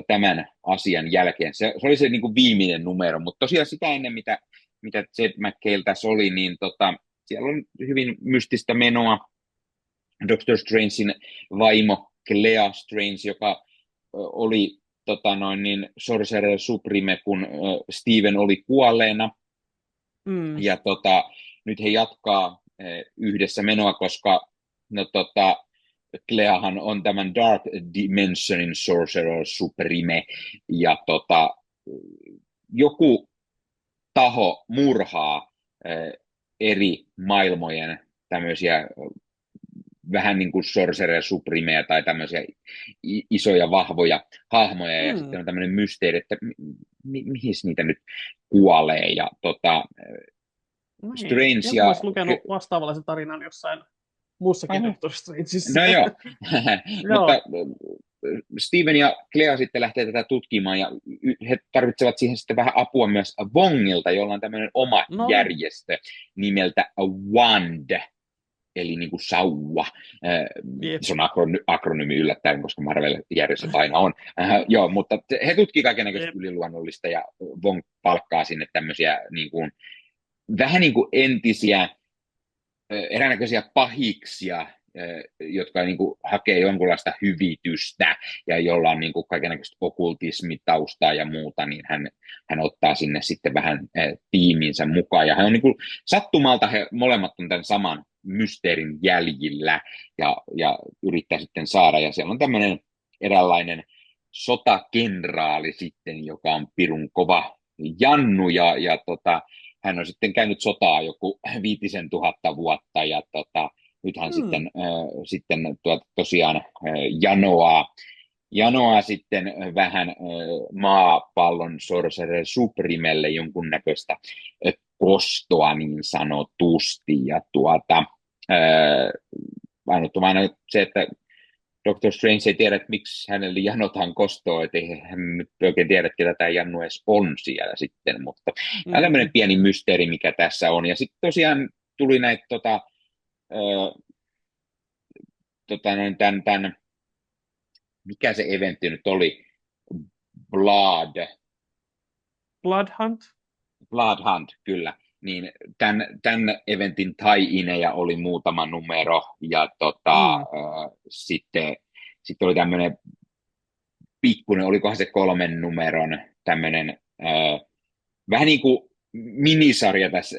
tämän asian jälkeen. Se oli se niin kuin viimeinen numero, mutta tosiaan sitä ennen, mitä Jed McHale tässä oli, niin siellä on hyvin mystistä menoa. Doctor Strangein vaimo Clea Strange, joka oli Sorcerer Supreme, kun Steven oli kuolleena. mm. Ja nyt he jatkaa yhdessä menoa, koska Cleahan on tämän Dark Dimensionin Sorcerer Supreme, ja joku taho murhaa eri maailmojen tämmöisiä vähän niin kuin Sorcerer Supremeja tai tämmöisiä isoja, vahvoja hahmoja, ja sitten on tämmöinen mysteeri, että mihin niitä nyt kuolee, ja Niin. Strange Joku olisi lukenut vastaavallaisen tarinan jossain muussakin Doctor Strangeissa. No joo, mutta Joo. Steven ja Clea sitten lähtee tätä tutkimaan, ja he tarvitsevat siihen sitten vähän apua myös Wongilta, jolla on tämmöinen oma No niin. järjestö nimeltä WAND, eli niin kuin sauva. Jep. Se on akronyymi yllättäen, koska Marvel-järjestöt aina on. Joo, mutta he tutkivat kaikennäköistä yliluonnollista, ja Wong palkkaa sinne tämmöisiä niin kuin, vähän niin kuin entisiä eräänäköisiä pahiksia, jotka niin kuin hakee jonkunlaista hyvitystä ja jolla on niin kuin kaikennäköistä okkultismitaustaa ja muuta, niin hän ottaa sinne sitten vähän tiiminsä mukaan. Ja hän on niin kuin, sattumalta he molemmat on tämän saman mysteerin jäljillä, ja yrittää sitten saada. Ja siellä on tämmöinen eräänlainen sotakenraali sitten, joka on pirun kova Jannu, ja hän on sitten käynyt sotaa joku 5 000 vuotta, ja nyt hän sitten tosiaan janoaa sitten vähän maapallon Sorcerer Supremelle jonkunnäköistä kostoa niin sanotusti, ja ainut on aina se, että Doctor Strange ei tiedä, että miksi hänelle janotaan kostoa, että ei hän nyt oikein tiedä, että ketä tämä Jannu edes on siellä sitten, mutta tämä on tämmöinen pieni mysteeri, mikä tässä on. Ja sitten tosiaan tuli näitä mikä se eventti nyt oli? Blood Hunt? Blood Hunt, kyllä. Niin tämän eventin tie-ineja oli muutama numero, ja sitten oli tämmöinen pikkuinen, olikohan se 3 numeron tämmöinen vähän niin kuin minisarja tässä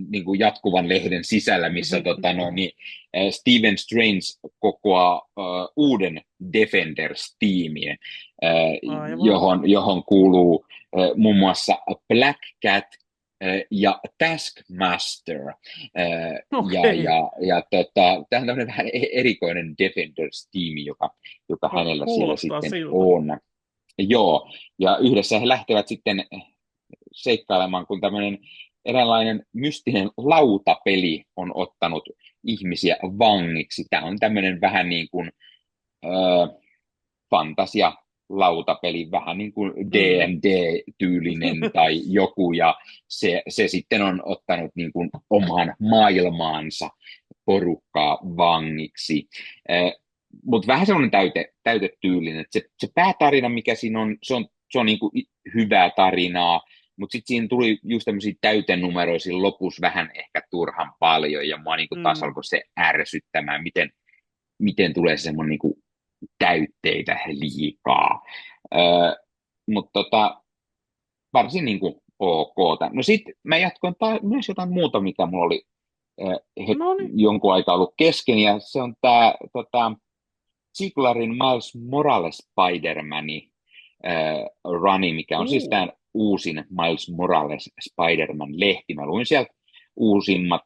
niin kuin jatkuvan lehden sisällä, missä Stephen Strange kokoaa uuden Defenders-tiimin, johon kuuluu muun muassa Black Cat ja Taskmaster. Okei. Tämä on tämmöinen vähän erikoinen Defenders-tiimi, joka No, hänellä siellä kuulostaa sitten siltä. on. Joo, ja yhdessä he lähtevät sitten seikkailemaan, kun tämmöinen eräänlainen mystinen lautapeli on ottanut ihmisiä vangiksi. Tämä on tämmöinen vähän niin kuin ö, fantasia lautapeli, vähän niin kuin Mm. D&D-tyylinen tai joku, ja se sitten on ottanut niin kuin oman maailmaansa porukkaa vangiksi. Mutta vähän semmoinen täytetyylinen, että se päätarina, mikä siinä on, se on niin kuin hyvää tarinaa, mutta sitten siinä tuli just tämmöisiä täytenumeroisia lopussa vähän ehkä turhan paljon, ja mua niin kuin taas Mm. alkoi se ärsyttämään, miten tulee semmoinen niin kuin täytteitä liikaa. Mutta varsin niin kuin ok. No sitten mä jatkoin myös jotain muuta, mikä mulla oli No niin. jonkun aikaa ollut kesken, ja se on tämä Ziglarin Miles Morales Spider-Mani runi, mikä on siis tämä uusin Miles Morales Spider-Man-lehti. Mä luin sieltä uusimmat,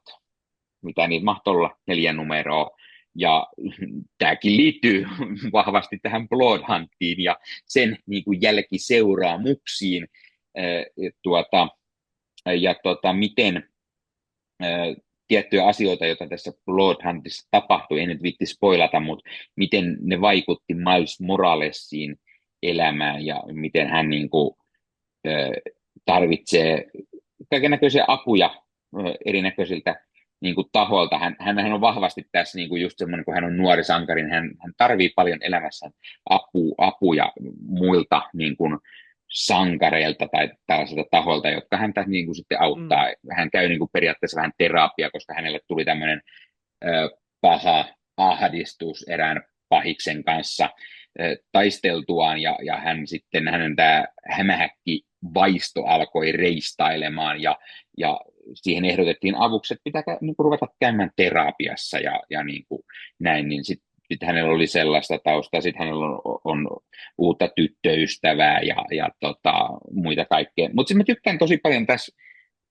mitä niitä mahtoi olla, 4 numeroa, ja tämäkin liittyy vahvasti tähän Bloodhuntiin ja sen niin kuin jälkiseuraamuksiin, miten tiettyjä asioita, joita tässä Bloodhuntissa tapahtui, en nyt viitti spoilata, mutta miten ne vaikutti Miles Moralesiin elämään ja miten hän niin kuin, tarvitsee kaikennäköisiä apuja erinäköisiltä niin kuin tahoilta. Hän on vahvasti tässä niin kuin just semmoinen, kun hän on nuori sankari, niin hän tarvii paljon elämässään apuja muilta niin kuin sankareilta tai tällaisilta tahoilta, jotka häntä niin kuin sitten auttaa. Mm. Hän käy niin kuin periaatteessa vähän terapiaa, koska hänelle tuli tämmöinen paha ahdistus erään pahiksen kanssa taisteltuaan, ja hänen tämä hämähäkki vaisto alkoi reistailemaan, ja siihen ehdotettiin avuksi, että pitää niin kuin ruveta käymään terapiassa ja niin kuin näin, niin sitten hänellä oli sellaista taustaa, sitten hänellä on uutta tyttöystävää ja muita kaikkea. Mutta mä tykkään tosi paljon tässä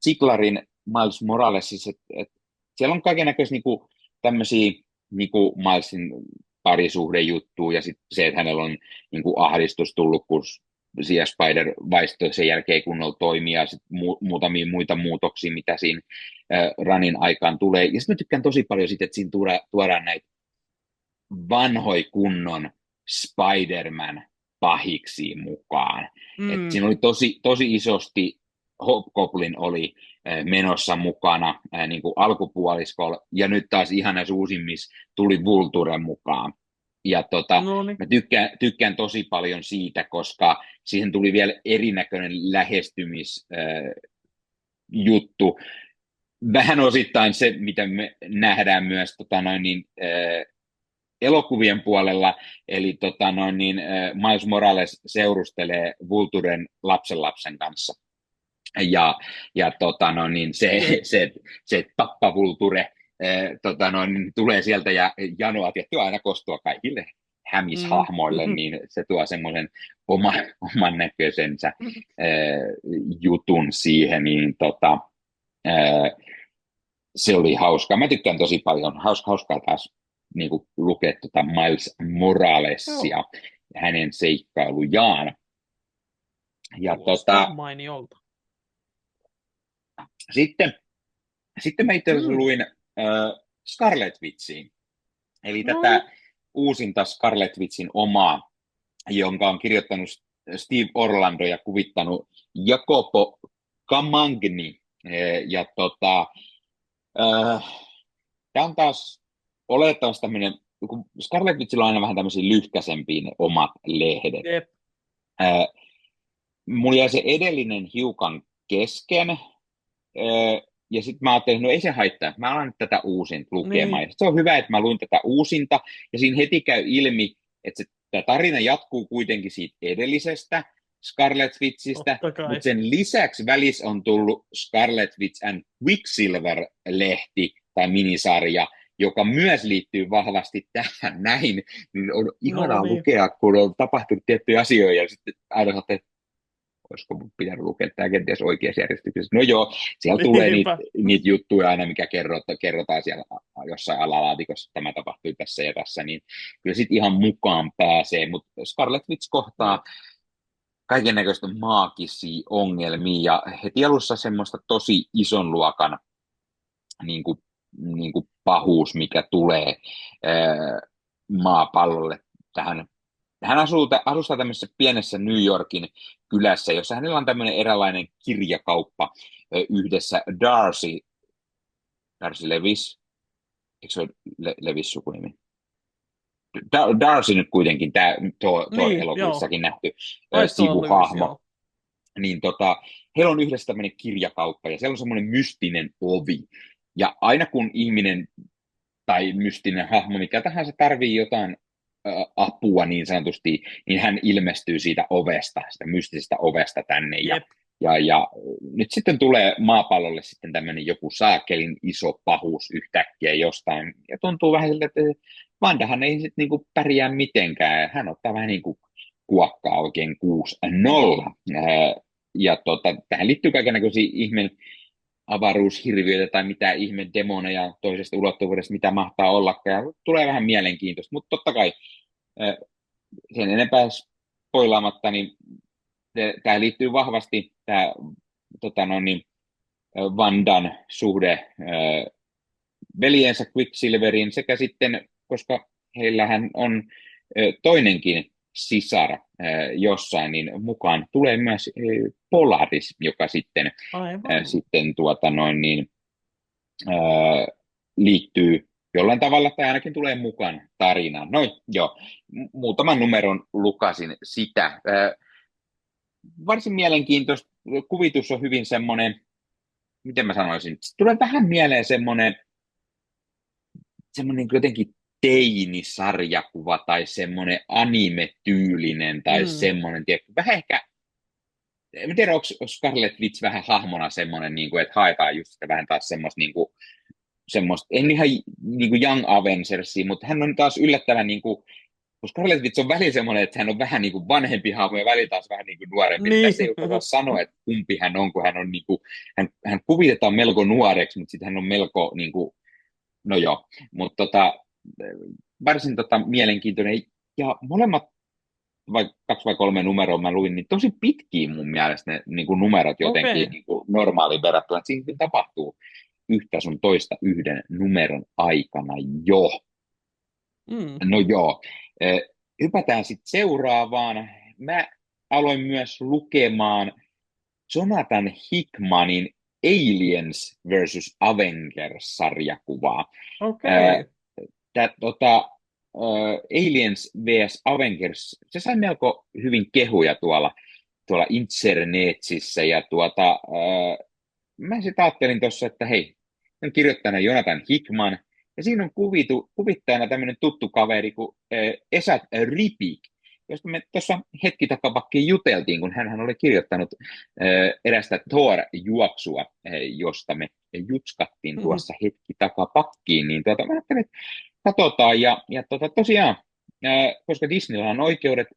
Ziglarin Miles Moralesissa, että siellä on kaikennäköisiä niinku, tämmöisiä niinku Milesin parisuhdejuttuja ja sitten se, että hänellä on niinku ahdistus tullut, kun Spider vaistoi sen jälkeen kunnolla toimia ja muutamia muita muutoksia, mitä siinä runin aikaan tulee. Ja sitten mä tykkään tosi paljon siitä, että siinä tuodaan näitä vanhoi kunnon Spider-Man pahiksi mukaan. Et Mm. siinä oli tosi isosti Hobgoblin oli menossa mukana niin kuin alkupuoliskolla, ja nyt taas ihan näissä uusimmissa tuli Vulture mukaan. Ja No niin. mä tykkään tosi paljon siitä, koska siihen tuli vielä erinäköinen lähestymisjuttu. Vähän osittain se, mitä me nähdään myös elokuvien puolella, eli Miles Morales seurustelee Vulturen lapsenlapsen kanssa. Se tappavulture tulee sieltä ja janoa tietty aina kostua kaikille hämishahmoille, niin se tuo semmoisen oman näköisensä jutun siihen, niin se oli hauskaa. Mä tykkään tosi paljon. Hauskaa taas niin kuin lukea Miles Moralesia ja hänen seikkailujaan. Ja mainiolta. Sitten mä itse asiassa luin Scarlet Witchiin. Eli tätä uusinta Scarlet Witchin omaa, jonka on kirjoittanut Steve Orlando ja kuvittanut Jacopo Camagni. Tämä on taas oletettavasti tämmöinen, kun Scarlet Witchillä on aina vähän tämmöisiä lyhkäisempiä ne omat lehdet. Yep. Mulla jäi se edellinen hiukan kesken, ja sitten mä ajattelin, no ei se haittaa, mä alan tätä uusinta lukemaan. Niin. Se on hyvä, että mä luin tätä uusinta, ja siinä heti käy ilmi, että tämä tarina jatkuu kuitenkin siitä edellisestä Scarlet Witchistä, mutta sen lisäksi välissä on tullut Scarlet Witch and Quicksilver-lehti tai minisarja, joka myös liittyy vahvasti tähän näin, niin on ihanaa lukea, kun on tapahtunut tiettyjä asioita, ja sitten aina että olisiko mun pitänyt lukea tämä kenties oikeassa järjestyksessä. No joo, siellä tulee Niinpä. niitä juttuja aina, mikä kerrotaan siellä jossain alalaatikossa, tämä tapahtui tässä ja tässä, niin kyllä sitten ihan mukaan pääsee, mutta Scarlet Witch kohtaa kaiken näköistä maagisia ongelmia ja heti alussa semmoista tosi ison luokan niin kuin, niin kuin pahuus, mikä tulee maapallolle tähän. Hän asustaa tämmöisessä pienessä New Yorkin kylässä, jossa hänellä on tämmöinen eräänlainen kirjakauppa yhdessä Darcy Lewis, eikö se ole Lewis sukunimi? Darcy nyt kuitenkin, tämä Niin, elokuvissakin nähty taisi olla Lewis, sivuhahmo. joo. Niin heillä on yhdessä tämmöinen kirjakauppa ja siellä on semmoinen mystinen ovi. Ja aina kun ihminen tai mystinen hahmo, mikä tahansa tarvii jotain apua niin sanotusti, niin hän ilmestyy siitä ovesta, sitä mystisestä ovesta tänne. Jep. Ja nyt sitten tulee maapallolle sitten tämmöinen joku saakelin iso pahuus yhtäkkiä jostain. Ja tuntuu vähän siltä, että Vandahan ei sitten niinku pärjää mitenkään. Hän ottaa vähän niin kuin kuokkaa oikein 6-0. Ja tähän liittyy kaikennäköisiä ihmeen avaruushirviöitä tai mitä ihme demoneja toisesta ulottuvuudesta, mitä mahtaa ollakaan. Ja tulee vähän mielenkiintoista, mutta totta kai sen enempää spoilaamatta, niin tämä liittyy vahvasti tämä Vandan suhde veljensä Quicksilveriin sekä sitten, koska heillähän on toinenkin sisar jossain, niin mukaan tulee myös Polaris, joka sitten liittyy jollain tavalla tai ainakin tulee mukaan tarinaan. No joo, muutaman numeron lukasin sitä. Varsin mielenkiintoista. Kuvitus on hyvin semmoinen, miten mä sanoisin, tulee vähän mieleen semmoinen jotenkin teinisarjakuva tai semmoinen anime-tyylinen tai semmoinen, vähän ehkä, en tiedä, onko Scarlet Witch vähän hahmona semmoinen, niin kuin, että haetaan just sitä vähän taas semmoista, en ihan niin kuin Young Avengersia, mutta hän on taas yllättävän, niin kuin, koska Scarlet Witch on välillä semmoinen, että hän on vähän niin kuin vanhempi hahmo ja välillä taas vähän niin kuin nuorempi. Niin. Tässä ei ole sanoa, että kumpi hän on, kun hän on niin kuin, hän kuvitetaan melko nuoreksi, mutta sitten hän on melko, niin kuin, no joo, mutta varsin mielenkiintoinen. Ja molemmat, vai 2 vai 3 numeroa mä luin, niin tosi pitkiä mun mielestä ne niin kuin numerot jotenkin niin kuin normaaliin verrattuna. Siinä tapahtuu yhtä sun toista yhden numeron aikana jo. No joo, hypätään sitten seuraavaan. Mä aloin myös lukemaan Jonathan Hickmanin Aliens vs. Avengers-sarjakuvaa. Aliens vs. Avengers, se sai melko hyvin kehuja tuolla internetissä, ja mä sitten ajattelin tuossa, että hei, on kirjoittanut Jonathan Hickman, ja siinä on kuvittajana tämmöinen tuttu kaveri kuin Esat Ripik, josta me tuossa hetki takapakkiin juteltiin, kun hän oli kirjoittanut erästä Thor-juoksua, josta me jutskattiin tuossa hetki takapakkiin, niin mä ajattelin, että katsotaan, ja tosiaan, koska Disneyllä on oikeudet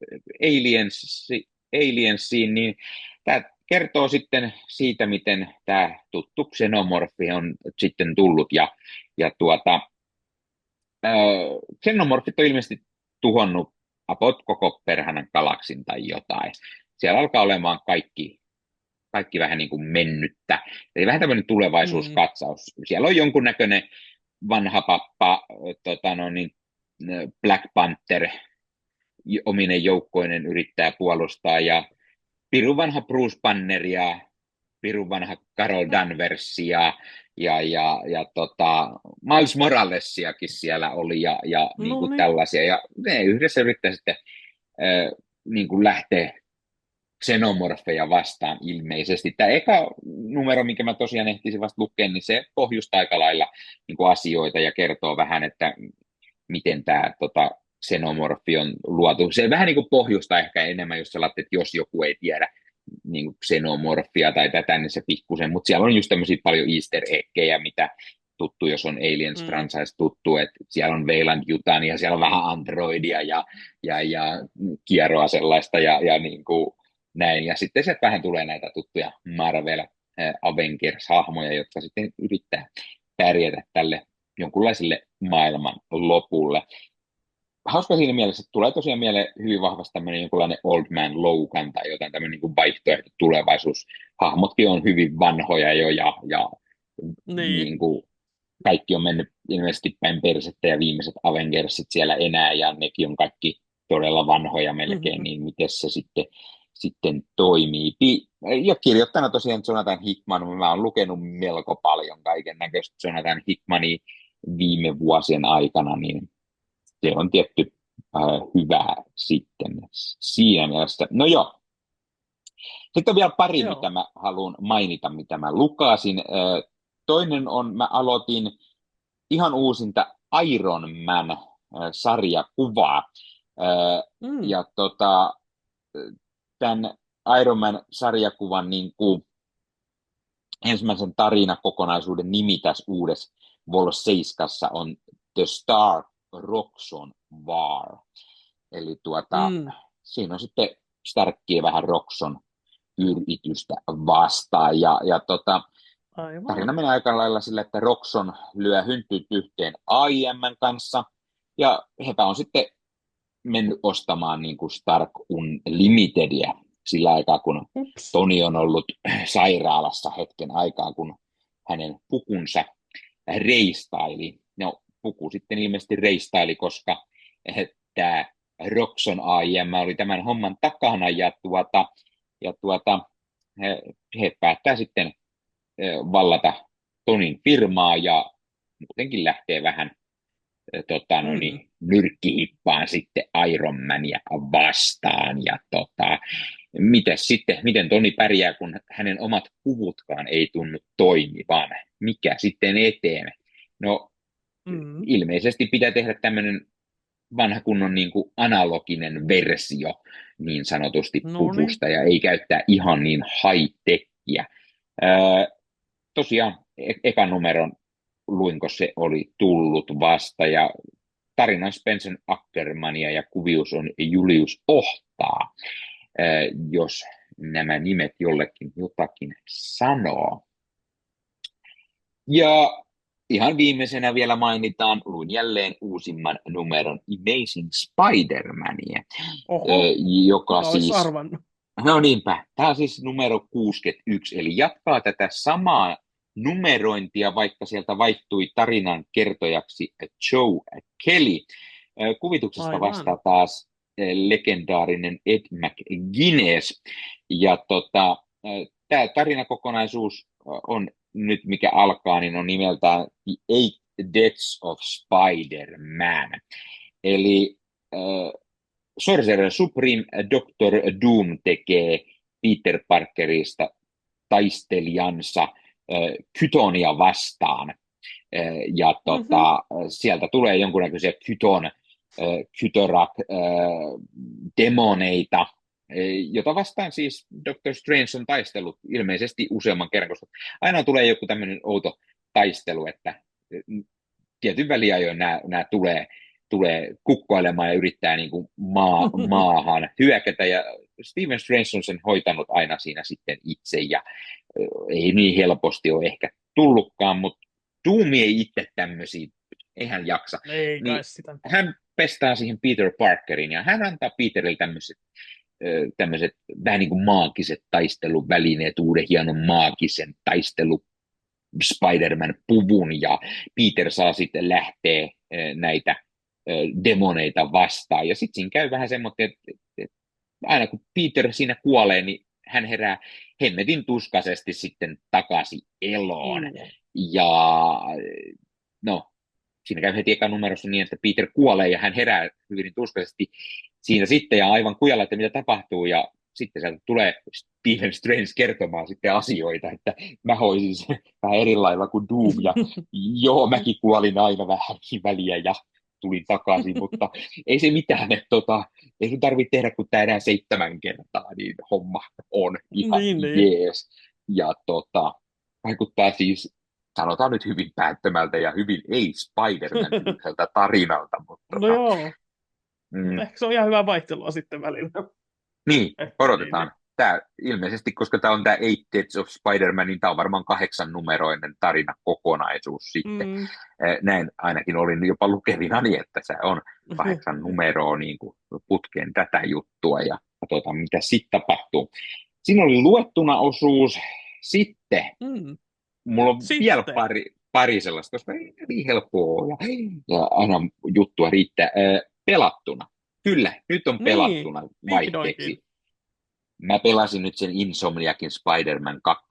Aliensiin, niin tämä kertoo sitten siitä, miten tämä tuttu xenomorfi on sitten tullut, ja xenomorfit on ilmeisesti tuhonnut about koko perhana galaksin tai jotain. Siellä alkaa olemaan kaikki vähän niin kuin mennyttä. Eli vähän tämmöinen tulevaisuuskatsaus. Siellä on jonkunnäköinen vanha pappa, Black Panther, ominen joukkoinen yrittää puolustaa, ja pirun vanha Bruce Banner ja pirun vanha Carol Danvers ja Miles Moralesiakin siellä oli ja niin kuin tällaisia. Ja ne yhdessä yrittää sitten niin kuin lähteä xenomorfeja vastaan ilmeisesti. Tämä eka numero, minkä mä tosiaan ehtisin vasta lukea, niin se pohjustaa aika lailla niin kuin asioita ja kertoo vähän, että miten tämä xenomorfi on luotu. Se vähän niin kuin pohjustaa ehkä enemmän, jos sä että jos joku ei tiedä niin kuin xenomorfia tai tätä, niin se pikkusen, mutta siellä on just tämmöisiä paljon easter eggejä, mitä tuttu, jos on Aliens franchise tuttu, että siellä on Weyland Yutani ja siellä on vähän androidia ja kierroa sellaista ja niin kuin näin. Ja sitten sieltä vähän tulee näitä tuttuja Marvel Avengers-hahmoja, jotka sitten yrittää pärjätä tälle jonkunlaiselle maailman lopulle. Hauska siinä mielessä, että tulee tosiaan mieleen hyvin vahvasti tämmöinen jonkunlainen Old Man Logan tai jotain tämmöinen niin kuin vaihtoehto tulevaisuus. Hahmotkin on hyvin vanhoja jo ja Niin. niin kuin kaikki on mennyt ilmeisesti päin persettä ja viimeiset Avengersit siellä enää ja nekin on kaikki todella vanhoja melkein, Mhm. niin miten se sitten toimii. Ja kirjoittanut tosiaan Jonathan Hickman, mä oon lukenut melko paljon kaiken näköistä Jonathan Hickmania viime vuosien aikana, niin se on tietty hyvää sitten siinä mielessä. No joo, sitten on vielä pari, mitä Joo. mä haluan mainita, mitä mä lukasin. Toinen on, mä aloitin ihan uusinta Iron Man-sarjakuvaa. Mm. Ja tämän Iron Man-sarjakuvan niin kuin ensimmäisen tarinakokonaisuuden nimi tässä uudessa Vol 7 on The Star Roxxon War. Eli Mm. siinä on sitten Starkkia vähän Roxxon yritystä vastaan. Tarina Aivan. menee aika lailla sillä, että Roxxon lyö hynttyyt yhteen AIMn kanssa, ja hepä on sitten mennyt ostamaan niin kuin Stark Unlimitedia sillä aikaa, kun Ups. Toni on ollut sairaalassa hetken aikaa, kun hänen pukunsa reistaili. No, puku sitten ilmeisesti reistaili, koska tämä Roxxon AIM oli tämän homman takana, ja he päättää sitten vallata Tonin firmaa ja muutenkin lähtee vähän Mm. nyrkkihippaan sitten Iron Mania vastaan. Miten Toni pärjää, kun hänen omat puvutkaan ei tunnu toimivan? Mikä sitten eteen? No, Mm. ilmeisesti pitää tehdä tämmöinen vanha kunnon niin kuin analoginen versio niin sanotusti No niin. puvusta ja ei käyttää ihan niin high-techia. Tosiaan ekan numeron luinko se oli tullut vasta ja tarinan Spencer Ackermania ja kuvius on Julius Ohtaa, jos nämä nimet jollekin jotakin sanoo. Ja ihan viimeisenä vielä mainitaan, luin jälleen uusimman numeron Amazing Spider-Mania, Oho. joka Kuka olisi siis, arvannut? no niinpä, tämä on siis numero 61, eli jatkaa tätä samaa numerointia, vaikka sieltä vaihtui tarinan kertojaksi Joe Kelly. Kuvituksesta vastaa Aivan. taas legendaarinen Ed McGuinness. Ja tämä tarinakokonaisuus on nyt, mikä alkaa, niin on nimeltään The Eight Deaths of Spider-Man. Eli Sorcerer Supreme Doctor Doom tekee Peter Parkerista taistelijansa Kytonia vastaan. Mhm. Sieltä tulee jonkunnäköisiä Kytorak demoneita, jota vastaan siis Doctor Strange on taistellut ilmeisesti useamman kerran, koska aina tulee joku tämmöinen outo taistelu, että tietyn väliajoin nämä tulee kukkoilemaan ja yrittää niin kuin maahan hyökätä, ja Stephen Strange on sen hoitanut aina siinä sitten itse, ja ei niin helposti ole ehkä tullutkaan, mutta Doom ei itse tämmöisiä, ei hän jaksa. Ei kai Niin sitä. hän pestää siihen Peter Parkerin, ja hän antaa Peterille tämmöiset vähän niin kuin maagiset taisteluvälineet, uuden hienon maagisen taistelu Spider-Man-puvun, ja Peter saa sitten lähteä näitä demoneita vastaan. Ja sitten siinä käy vähän semmoinen, että aina kun Peter siinä kuolee, niin hän herää hemmetin tuskaisesti sitten takaisin eloon. Mm. Ja no, siinä käy heti eka numerossa niin, että Peter kuolee ja hän herää hyvin tuskaisesti siinä sitten ja aivan kujalla, että mitä tapahtuu, ja sitten sieltä tulee Stephen Strange kertomaan sitten asioita, että mä hoisin sen vähän eri lailla kuin Doom, ja joo, mäkin kuolin aina vähän väliä ja tulin takaisin, mutta ei se mitään, että ei sun tarvitse tehdä kuin tämä enää 7 kertaa, niin homma on ihan Niin, niin. jees. Ja vaikuttaa siis, sanotaan nyt hyvin päättömältä ja hyvin ei Spider-Man-tyyliseltä tarinalta, mutta No joo. mm, Ehkä se on ihan hyvä vaihtelua sitten välillä. niin, Että niin, odotetaan. niin. tää, ilmeisesti, koska tämä on tämä Eight Deaths of Spider-Man, niin tämä on varmaan 8-numeroinen tarina kokonaisuus sitten. Mm. Näin ainakin olin jopa lukevinani, että se on 8 numeroa niin kuin putkeen tätä juttua, ja katsotaan, mitä sitten tapahtuu. Siinä oli luettuna osuus. Sitten Mm. mulla on vielä Sitten. pari sellaista, koska ei niin helppoa ja aina juttua riittää. Pelattuna. Kyllä, nyt on pelattuna vaihteeksi. Vihdoinkin. Mä pelasin nyt sen Insomniakin Spider-Man 2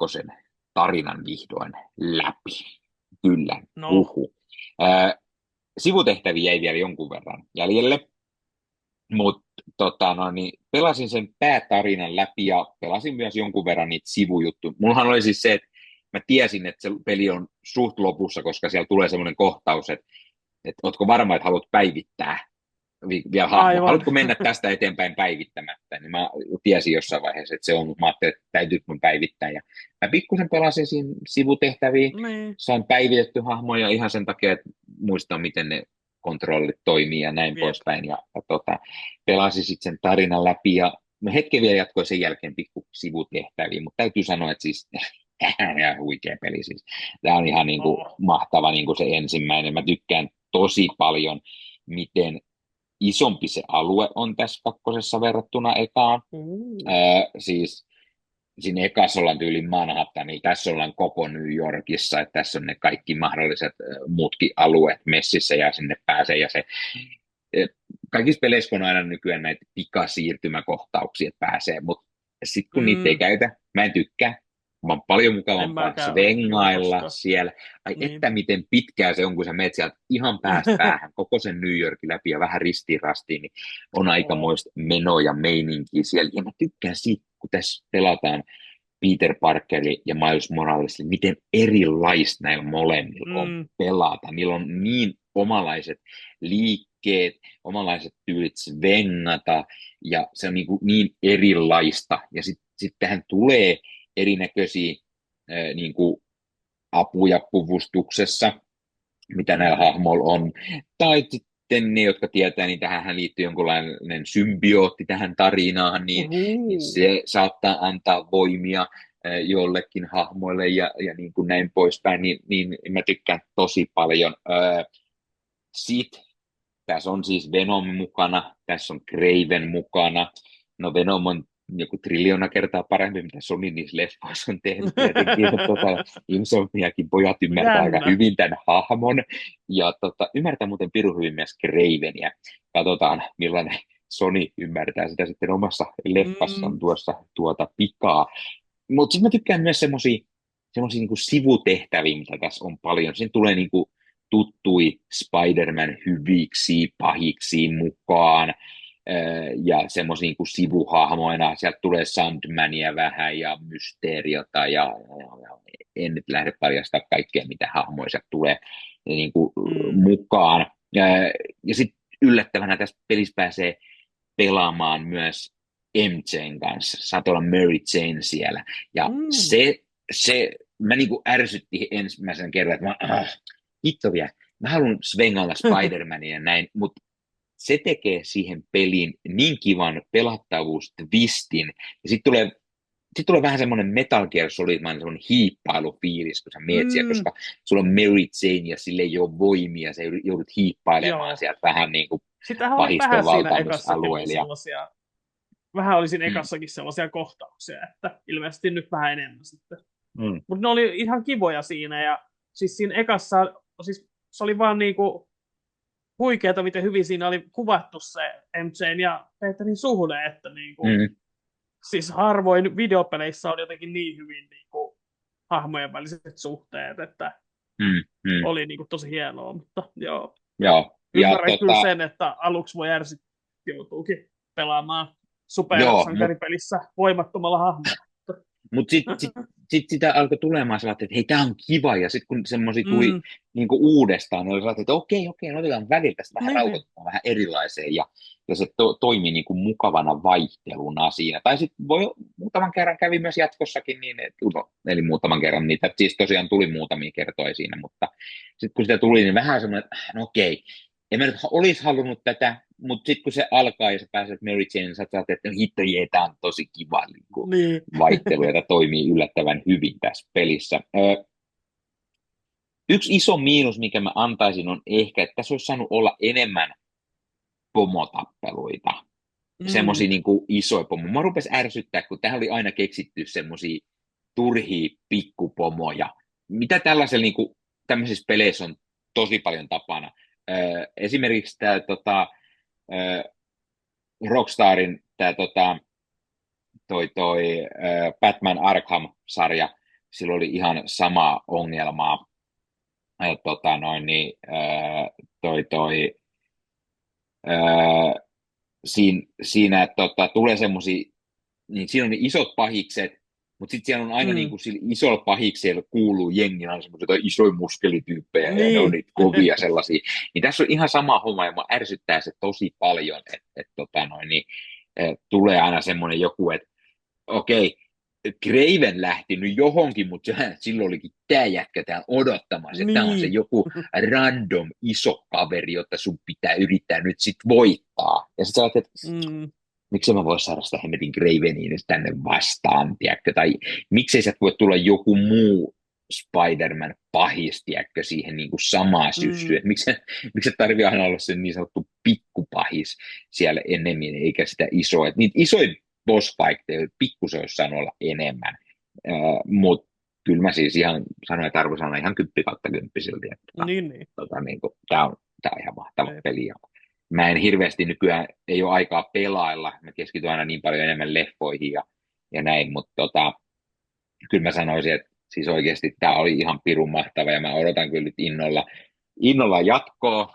tarinan vihdoin läpi. Kyllä, No. Sivutehtäviä jäi vielä jonkun verran jäljelle, mutta pelasin sen päätarinan läpi ja pelasin myös jonkun verran niitä sivujuttuja. Mullahan oli siis se, että mä tiesin, että se peli on suht lopussa, koska siellä tulee semmoinen kohtaus, että ootko varma, että haluat päivittää vielä hahmo. Haluatko mennä tästä eteenpäin päivittämättä? Niin mä tiesin jossain vaiheessa, että se on, mutta mä ajattelin, että täytyy mun päivittää. Ja mä pikkusen pelasin siinä sivutehtäviä, sain päivitetty hahmoja ihan sen takia, että muistan, miten ne kontrollit toimii ja näin poispäin. Ja pelasin sitten sen tarinan läpi ja hetken vielä jatkoi sen jälkeen pikku sivutehtäviä, mutta täytyy sanoa, että siis tämä on ihan huikea peli. Siis. Tämä on ihan niin kuin mahtava niin kuin se ensimmäinen. Mä tykkään tosi paljon, miten isompi se alue on tässä kakkosessa verrattuna ekaan. Siis siinä ekassa ollaan tyyliin Manhattanilla, tässä ollaan koko New Yorkissa, että tässä on ne kaikki mahdolliset muutkin alueet messissä ja sinne pääsee. Ja se, kaikissa peleissä on aina nykyään näitä pikasiirtymäkohtauksia, että pääsee, mutta sitten kun niitä ei käytä, mä en tykkää. Vaan paljon mukavampaa svengailla siellä. Ai niin. Että miten pitkää se on, kun sä menet sieltä ihan päästä päähän, koko sen New Yorkin läpi ja vähän ristiin, niin on aikamoista menoa ja meininkiä siellä. Ja mä tykkään siitä, kun tässä pelataan Peter Parkeri ja Miles Morales, miten erilaista näillä molemmilla on pelata. Niillä on niin omalaiset liikkeet, omalaiset tyylit svengata, ja se on niin erilaista. Ja sitten tähän tulee erinäköisiä niin kuin apuja puvustuksessa, mitä näillä hahmoilla on. Tai sitten ne, jotka tietää, niin tähän liittyy jonkunlainen symbiootti tähän tarinaan, niin se saattaa antaa voimia jollekin hahmoille ja niin kuin näin poispäin, niin mä tykkään tosi paljon. Sitten tässä on siis Venom mukana, tässä on Kraven mukana. No Venom on joku triljoona kertaa parempi, mitä Sony niissä leffoissa on tehnyt. Insomniakin pojat ymmärtää aika hyvin tämän hahmon. Ja ymmärtää muuten pirun hyvin myös Cravenia. Katsotaan, millainen Sony ymmärtää sitä sitten omassa leffassaan tuota pikaa. Mutta sitten mä tykkään myös semmoisia niinku sivutehtäviä, mitä tässä on paljon. Siinä tulee niinku tuttui Spider-Man hyviksi, pahiksi mukaan. Ja semmoisia niin kuin sivuhahmoina, sieltä tulee Sandmania vähän ja Mysteriota ja en nyt lähde paljastaa kaikkea, mitä hahmoja sieltä tulee niin kuin mukaan. Ja sitten yllättävänä tässä pelissä pääsee pelaamaan myös MJ:n kanssa, saat olla Mary Jane siellä. Ja se mä niin kuin ärsytti ensimmäisen kerran, että hitto vielä, mä haluan svengailla Spider-Mania ja näin, mutta se tekee siihen peliin niin kivan pelattavuustwistin. Ja sitten tulee vähän semmoinen Metal Gear Solid-mainen semmoinen hiippailufiilis, kun sä meet siellä, koska sulla on Mary Jane ja sille ei ole voimia, sä joudut hiippailemaan sieltä vähän niin kuin pahisten valtaamisalueella. Vähän oli siinä ekassakin sellaisia kohtauksia, että ilmeisesti nyt vähän enemmän sitten. Mutta ne oli ihan kivoja siinä, ja siis siinä ekassa, siis se oli vaan niinku huikeeta, miten hyvin siinä oli kuvattu se MJ:n ja Peterin suhde, että niinku, siis harvoin videopeleissä on jotenkin niin hyvin niinku hahmojen väliset suhteet, että oli niinku tosi hienoa, mutta joo. Ymmärrän kyllä sen, että aluksi voi ärsyttää, joutuukin pelaamaan supersankaripelissä voimattomalla hahmolla. Mutta sitten sitä alkoi tulemaan sellainen, että hei, tämä on kiva, ja sitten kun semmoisia tuli niinku uudestaan, niin oli sellainen, että okei, no otetaan välillä tästä vähän rauhoitetaan vähän erilaiseen, ja se toimi niinku mukavana vaihteluna siinä. Tai sitten voi muutaman kerran kävi myös jatkossakin niin, eli muutaman kerran niitä, siis tosiaan tuli muutamia kertoja siinä, mutta sitten kun sitä tuli, niin vähän semmoinen, että no okei, en mä nyt olisi halunnut tätä, Mutta sitten kun se alkaa ja sä pääset Mary Jane, niin sä saat, että no hitto jee, tää on tosi kiva niin kuin Niin. vaihtelu, ja tää toimii yllättävän hyvin tässä pelissä. Yksi iso miinus, mikä mä antaisin, on ehkä, että tässä olisi saanut olla enemmän pomotappeluita. Semmoisia niin kuin isoja pomoja. Mä rupes ärsyttää, kun tähän oli aina keksitty semmoisia turhia pikkupomoja. Mitä tällaisella niin kuin, tämmöisissä peleissä on tosi paljon tapana. Esimerkiksi tämä Rockstarin tämä Batman Arkham-sarja, sillä oli ihan sama ongelmaa. Siinä että tulee semmoisia, niin siinä on niin isot pahikset, mutta sitten siellä on aina niin kuin sillä isolla pahiksella kuuluu jengin aina semmoisia isoja muskelityyppejä, ja ne on niitä kovia sellaisia. Niin tässä on ihan sama homma, ja mua ärsyttää se tosi paljon, että tulee aina semmoinen joku, että okei, Craven lähti nyt johonkin, mutta silloin olikin tämä jätkä täällä odottamassa. Niin. Tämä on se joku random iso kaveri, jota sun pitää yrittää nyt sit voittaa. Ja sitten sä ajattelet, että miksi mä vois saada sitä hemmetin Cravenia nyt tänne vastaan, tiedätkö? Tai miksei sä voi tulla joku muu Spider-Man pahis, tiedätkö, siihen niin kuin samaa syssyä. Miksi se tarvii aina olla se niin sanottu pikkupahis siellä ennemmin, eikä sitä isoa. Niitä isoja boss fightteja pikkusen olisi saanut olla enemmän. Mutta kyllä mä siis ihan sanoin, että arvosana ihan 10/10 silti. Tämä on ihan mahtava peli. Ja mä en hirveästi nykyään, ei ole aikaa pelailla. Mä keskityn aina niin paljon enemmän leffoihin ja näin, mutta kyllä mä sanoisin, että siis oikeasti tämä oli ihan pirun mahtava, ja mä odotan kyllä nyt innolla jatkoa,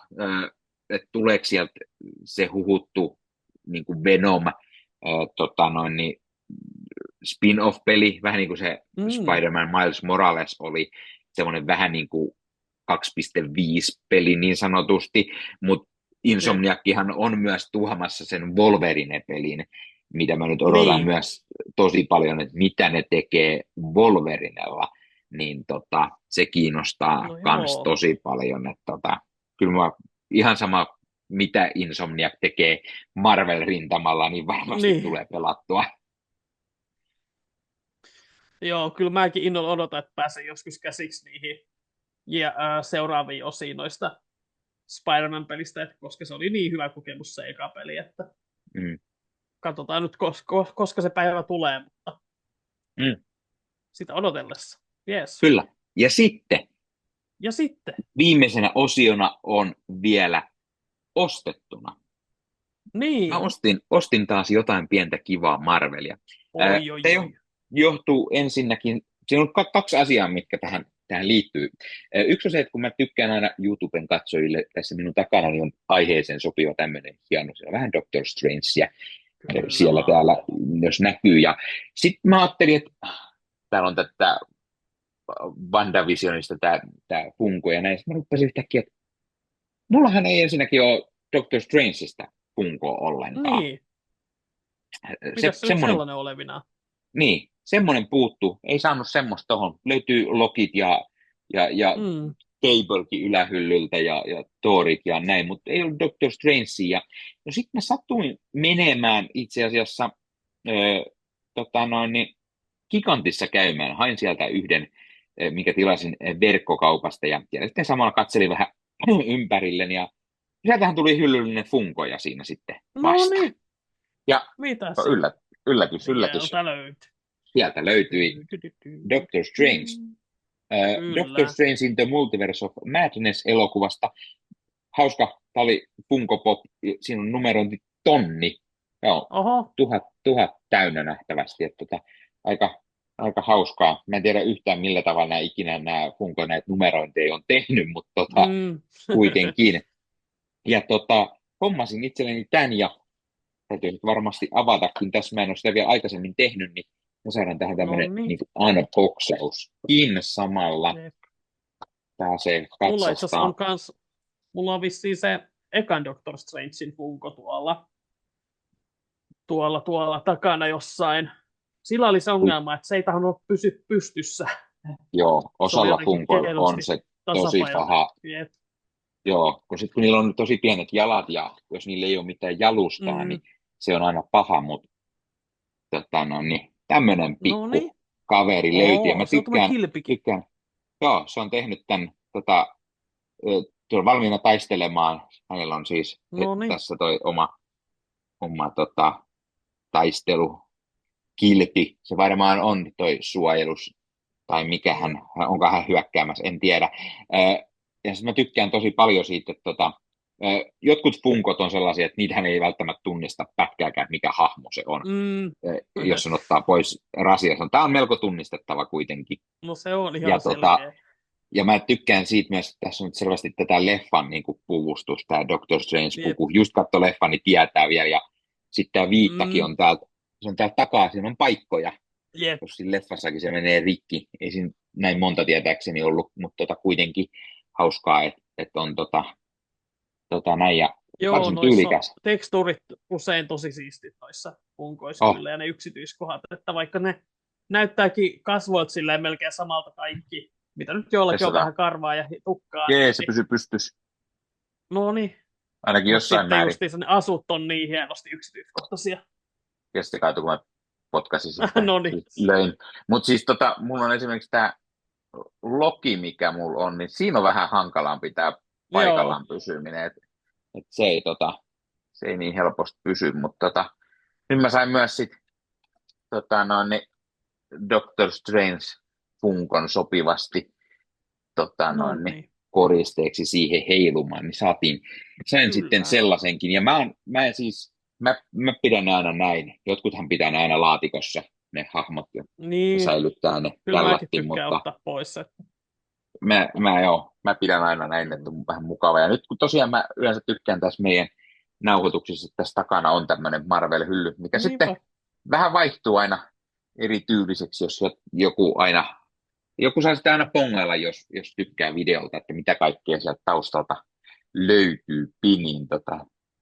että tuleeko sieltä se huhuttu niin kuin Venom niin spin-off-peli, vähän niin kuin se Spider-Man Miles Morales oli, semmoinen vähän niin kuin 2.5-peli niin sanotusti, mutta Insomniacihan on myös tuhamassa sen Wolverine-pelin, mitä mä nyt odotan myös tosi paljon, että mitä ne tekee Wolverinella, niin se kiinnostaa kans tosi paljon, että kyllä mä ihan sama, mitä Insomniac tekee Marvel-rintamalla, niin varmasti tulee pelattua. Joo, kyllä mäkin innolla odotan, että pääsen joskus käsiksi niihin seuraaviin osiin noista Spider-Man-pelistä, koska se oli niin hyvä kokemus se eka peli, että katsotaan nyt, koska se päivä tulee, mutta sitä odotellessa. Yes. Kyllä. Ja sitten viimeisenä osiona on vielä ostettuna. Niin. Mä ostin taas jotain pientä kivaa Marvelia. Johtuu ensinnäkin, siinä on kaksi asiaa, mitkä tähän liittyy. Yksi on se, että kun mä tykkään aina YouTuben katsojille, tässä minun takana niin on aiheeseen sopiva tämmöinen hieno, siellä on vähän Doctor Strangea siellä täällä, jos näkyy. Ja sitten mä ajattelin, että täällä on tätä WandaVisionista tämä Funko ja näin. Mä rupesin yhtäkkiä, että mullahan ei ensinnäkin ole Doctor Strangeista Funkoa ollenkaan. Niin. Mitäs se sellainen olevina? Niin, semmoinen puuttuu. Ei saanut semmoista tohon. Löytyy Lokit ja Cablekin ylähyllyltä ja Thorit ja näin, mutta ei ollut Doctor Strangea. Ja no sitten mä satuin menemään itse asiassa Gigantissa käymään. Hain sieltä yhden, mikä tilasin verkkokaupasta, ja sitten samalla katselin vähän ympärilleni, ja sieltähän tuli hyllyllinen Funkoja siinä sitten vasta. No niin. Ja yllätys. Sieltä löytyi Doctor Strange. Doctor Strange in the Multiverse of Madness-elokuvasta. Hauska, tämä oli Funko Pop, siinä on numerointi 1000. Joo, 1000 täynnä nähtävästi. Että aika hauskaa. Mä en tiedä yhtään millä tavalla nämä Funko näitä numerointeja on tehnyt, mutta kuitenkin. Ja hommasin itselleni tämän, ja täytyy nyt varmasti avatakin. Tässä mä en ole sitä vielä aikaisemmin tehnyt, niin me saadaan tähän tämmöinen niin unboxauskin samalla. Pääsee katsomaan. Mulla on vissiin se ekan Doctor Strangein Funko tuolla takana jossain. Sillä oli se ongelma, että se ei tahonnut pysy pystyssä. Joo, osalla Funko on se tosi paha. joo, kun niillä on tosi pienet jalat ja jos niillä ei ole mitään jalustaa, Mm, niin se on aina paha, mutta no, niin, tämmöinen no niin. pikku kaveri löytyi ja mä Se on tämä kilpikin. tykkään, joo, se on tehnyt tämän, se on valmiina taistelemaan, hänellä on siis No niin. tässä toi oma taistelu, kilpi, se varmaan on toi suojelus, tai mikä hän, onko hän hyökkäämässä, en tiedä. Ja sitten mä tykkään tosi paljon siitä, että jotkut funkot on sellaisia, että niitähän ei välttämättä tunnista pätkääkään, mikä hahmo se on, Mm. jos sen ottaa pois rasiasta. Tämä on melko tunnistettava kuitenkin. No se on Ja, ihan selkeä. ja mä tykkään siitä myös, että tässä on nyt selvästi tätä leffan niin kuin puvustus, tämä Doctor Jep. Strange-puku. Just katso leffan, niin tietää vielä. Ja sitten tämä viittakin Mm. on täältä, se on täältä takaa, siinä on paikkoja. Jep. Jos siinä leffassakin se menee rikki. Ei siinä näin monta tietääkseni ollut, mutta kuitenkin hauskaa, että on näin ja Joo, varsin noissa on tyylikäs. tekstuurit usein tosi siistit noissa punkoissa Oh, kyllä, ja ne yksityiskohdat, että vaikka ne näyttääkin kasvoit silleen melkein samalta kaikki, mitä nyt joillakin on testataan. vähän karvaa ja tukkaa. Jee, se Niin, pysyy pystyssä. no niin, Ainakin mutta jossain sitten määrin. justiinsa ne asut on niin hienosti yksityiskohtaisia. Kesti kai, kun mä potkasin sitä. No niin. Löin. Mutta siis mulla on esimerkiksi tämä Loki, mikä mulla on, niin siinä on vähän hankalampi tämä paikallaan pysyminen. Et se ei niin helposti pysy, mutta nyt mä sain myös sit niin Doctor Strange funkon sopivasti No niin niin. koristeeksi siihen heilumaan, niin sain Kyllä. sitten sellaisenkin. Ja mä pidän ne aina näin. Jotkuthan pitää ne aina laatikossa, ne hahmot, ja Niin, säilyttää ne kyllä mäkin tällättiin, tykkään mutta ottaa pois. mä pidän aina näin, että on vähän mukava. Ja nyt kun tosiaan mä yleensä tykkään tässä meidän nauhoituksissa, että tässä takana on tämmöinen Marvel-hylly, mikä sitten Niinpä. vähän vaihtuu aina eri tyyliseksi, jos joku saa sitä aina pongailla, jos tykkää videolta, että mitä kaikkea sieltä taustalta löytyy pinin.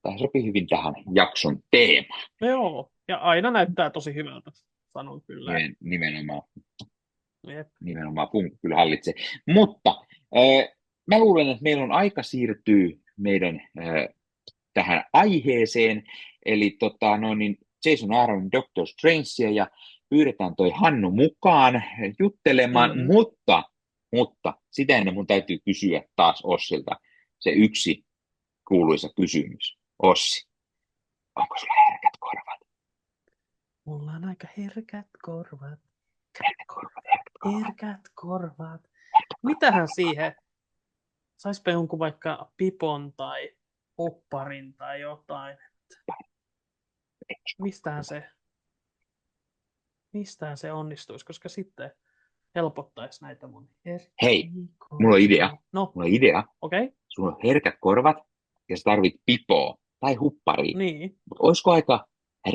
Tämä sopii hyvin tähän jakson teemaan. Joo, ja aina näyttää tosi hyvältä, sanon kyllä. Nimenomaan. Jep. Nimenomaan punkku kyllä hallitsee. Mutta mä luulen, että meillä on aika siirtyä meidän tähän aiheeseen, eli niin Jason Aaron Doctor Strangea ja pyydetään toi Hannu mukaan juttelemaan, mutta sitä ennen mun täytyy kysyä taas Ossilta se yksi kuuluisa kysymys. Ossi, onko sulla herkät korvat? Mulla on aika herkät korvat. Herkät korvat. Mitähän siihen? Saispa jonkun vaikka pipon tai popparin tai jotain. Mistähän se onnistuisi, koska sitten helpottaisi näitä mun herkkiä Hei, korvia. mulla on idea. No, Mulla on idea. okei. Okay. Sulla on herkät korvat ja sä tarvit pipoa tai hupparia. Niin. Mutta olisiko aika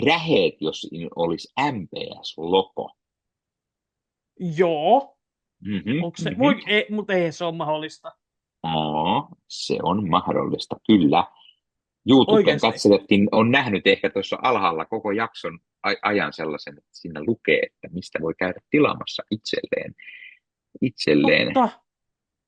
räheet, jos siinä olisi MPS-logo? Joo. Mm-hmm, Onko se? Mm-hmm. Mutta ei se ole mahdollista. Se on mahdollista, kyllä. YouTuben katsojatkin on nähnyt ehkä tuossa alhaalla koko jakson ajan sellaisen, että siinä lukee, että mistä voi käydä tilaamassa itselleen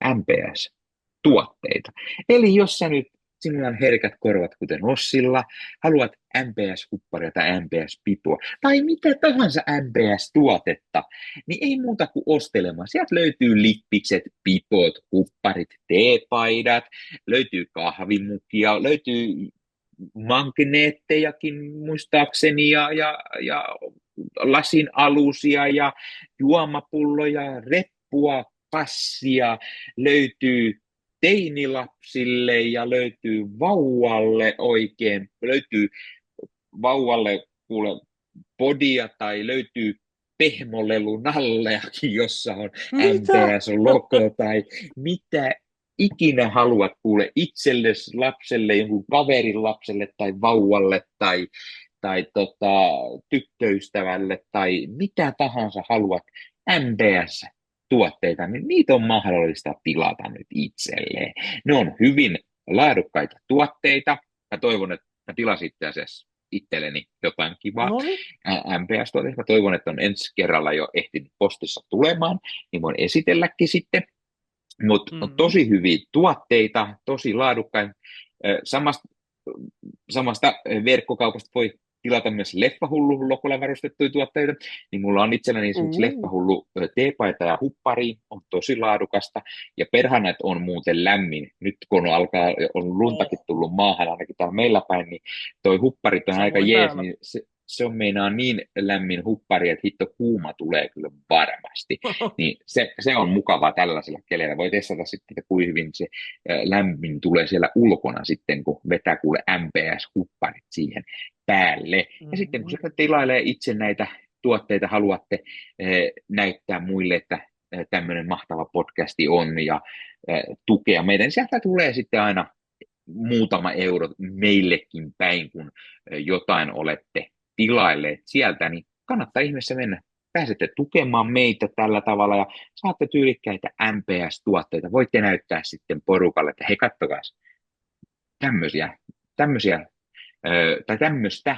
MPS-tuotteita. Eli jos sä nyt, sinulla on herkät korvat kuten Ossilla, haluat MPS-hupparia tai MPS-pipua tai mitä tahansa MPS-tuotetta, niin ei muuta kuin ostelemaan. Sieltä löytyy lippikset, pipot, hupparit, teepaidat, löytyy kahvimukia, löytyy magneettejakin muistaakseni ja lasin alusia ja juomapulloja, reppua, kassia, löytyy teinilapsille ja löytyy vauvalle oikein, löytyy vauvalle kuule podia tai löytyy pehmolelunalleakin, jossa on MPS-logo tai mitä ikinä haluat kuule itsellesi, lapselle, jonkun kaverin lapselle tai vauvalle tai tyttöystävälle tai mitä tahansa haluat MPS-tuotteita, niin niitä on mahdollista tilata nyt itselleen. Ne on hyvin laadukkaita tuotteita. Mä toivon, että mä tilasin itse asiassa itselleni jotain kivaa MPS-tuotteita. Mä toivon, että on ensi kerralla jo ehtinyt postissa tulemaan, niin voin esitelläkin sitten. Mutta tosi hyviä tuotteita, tosi laadukkaita. Samasta, samasta verkkokaupasta voi tilata myös Leffahullu-lokolla varustettuja tuotteita, niin mulla on itselläni esimerkiksi Leffahullu teepaita ja huppari, on tosi laadukasta, ja perhana, että on muuten lämmin. Nyt kun on luntakin tullut maahan, ainakin täällä meillä päin, niin toi hupparit on aika Samoin jees, täällä. niin se on meinaa niin lämmin huppari, että hitto kuuma tulee kyllä varmasti. Niin se on mukavaa tällaisella keleillä. Voi testata sitten, että kuinka hyvin se lämmin tulee siellä ulkona sitten, kun vetää kuule MPS-hupparit siihen päälle. Ja sitten kun sä tilailee itse näitä tuotteita, haluatte näyttää muille, että tämmöinen mahtava podcasti on ja tukea meidän, sieltä tulee sitten aina muutama euro meillekin päin, kun jotain olette tilailleet sieltä, niin kannattaa ihmeessä mennä. Pääsette tukemaan meitä tällä tavalla ja saatte tyylikkäitä MPS-tuotteita. Voitte näyttää sitten porukalle, että hei, kattokaa tämmöisiä tai tämmöistä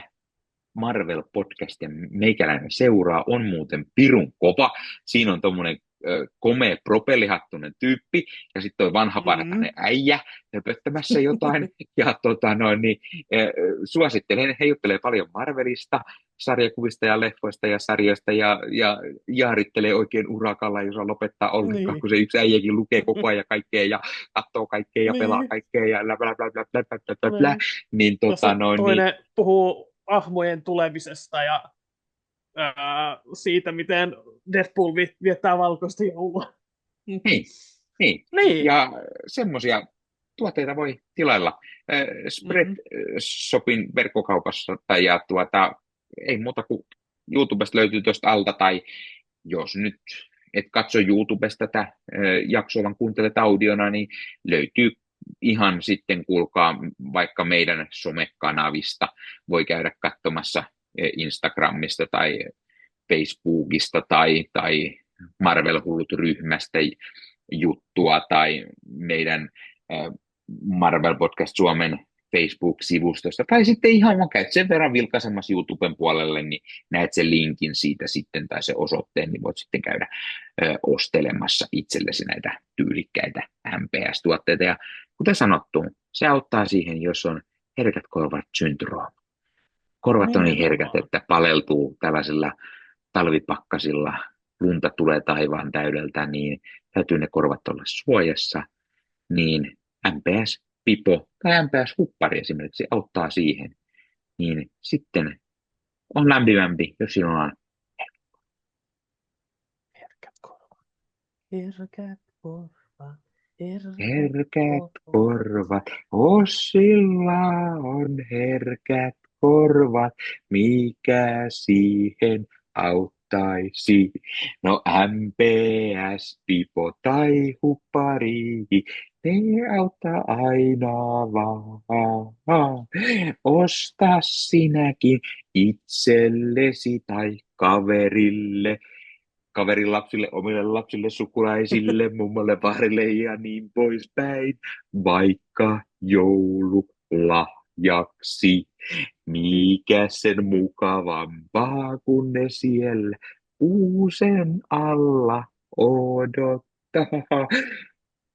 Marvel-podcastia meikäläinen seuraa, on muuten pirun kova. Siinä on tommonen komea propellihattunen tyyppi, ja sitten toi vanha partainen äijä höpöttämässä jotain, ja suosittelen, he juttelee paljon Marvelista, sarjakuvista ja leffoista ja sarjoista, ja jaarittelee oikein urakalla, jos on lopettaa ollenkaan, kun se yksi äijäkin lukee koko ajan kaikkea, ja katsoo kaikkea, ja pelaa kaikkea, ja bla bla bla bla bla bla bla bla, niin toinen puhuu hahmojen tulemisesta ja siitä, miten Deadpool viettää valkoista joulua. Niin. Ja semmoisia tuotteita voi tilailla Spread-shopin verkkokaupassa ja ei muuta kuin YouTubesta löytyy tuosta alta, tai jos nyt et katso YouTubesta tätä jaksoa, vaan kuuntelet audiona, niin löytyy ihan sitten, kuulkaa, vaikka meidän somekanavista. Voi käydä katsomassa Instagramista tai Facebookista tai Marvel-hullut-ryhmästä juttua tai meidän Marvel Podcast Suomen Facebook-sivustosta, tai sitten ihan vaan käyt sen verran vilkaisemassa YouTuben puolelle, niin näet sen linkin siitä sitten, tai se osoitteen, niin voit sitten käydä ostelemassa itsellesi näitä tyylikkäitä MPS-tuotteita. Ja kuten sanottu, se auttaa siihen, jos on herkät korvat syndrooma. Korvat on niin herkät, että paleltuu tällaisilla talvipakkasilla, lunta tulee taivaan täydeltä, niin täytyy ne korvat olla suojassa, niin MPS-pipo tai MPS-huppari esimerkiksi auttaa siihen, niin sitten on lämpimämpi, jos sinulla on herkät korvat. Herkät korvat, Ossilla on herkät korvat, mikä siihen auttaisi? No MPS, pipo tai huppari, ne auttaa aina vaan. Osta sinäkin itsellesi tai kaverin lapsille, omille lapsille, sukulaisille, mummolle, vaarille ja niin poispäin, vaikka joululahjaksi. Mikä sen mukavampaa, kun ne siellä kuusen alla odottaa.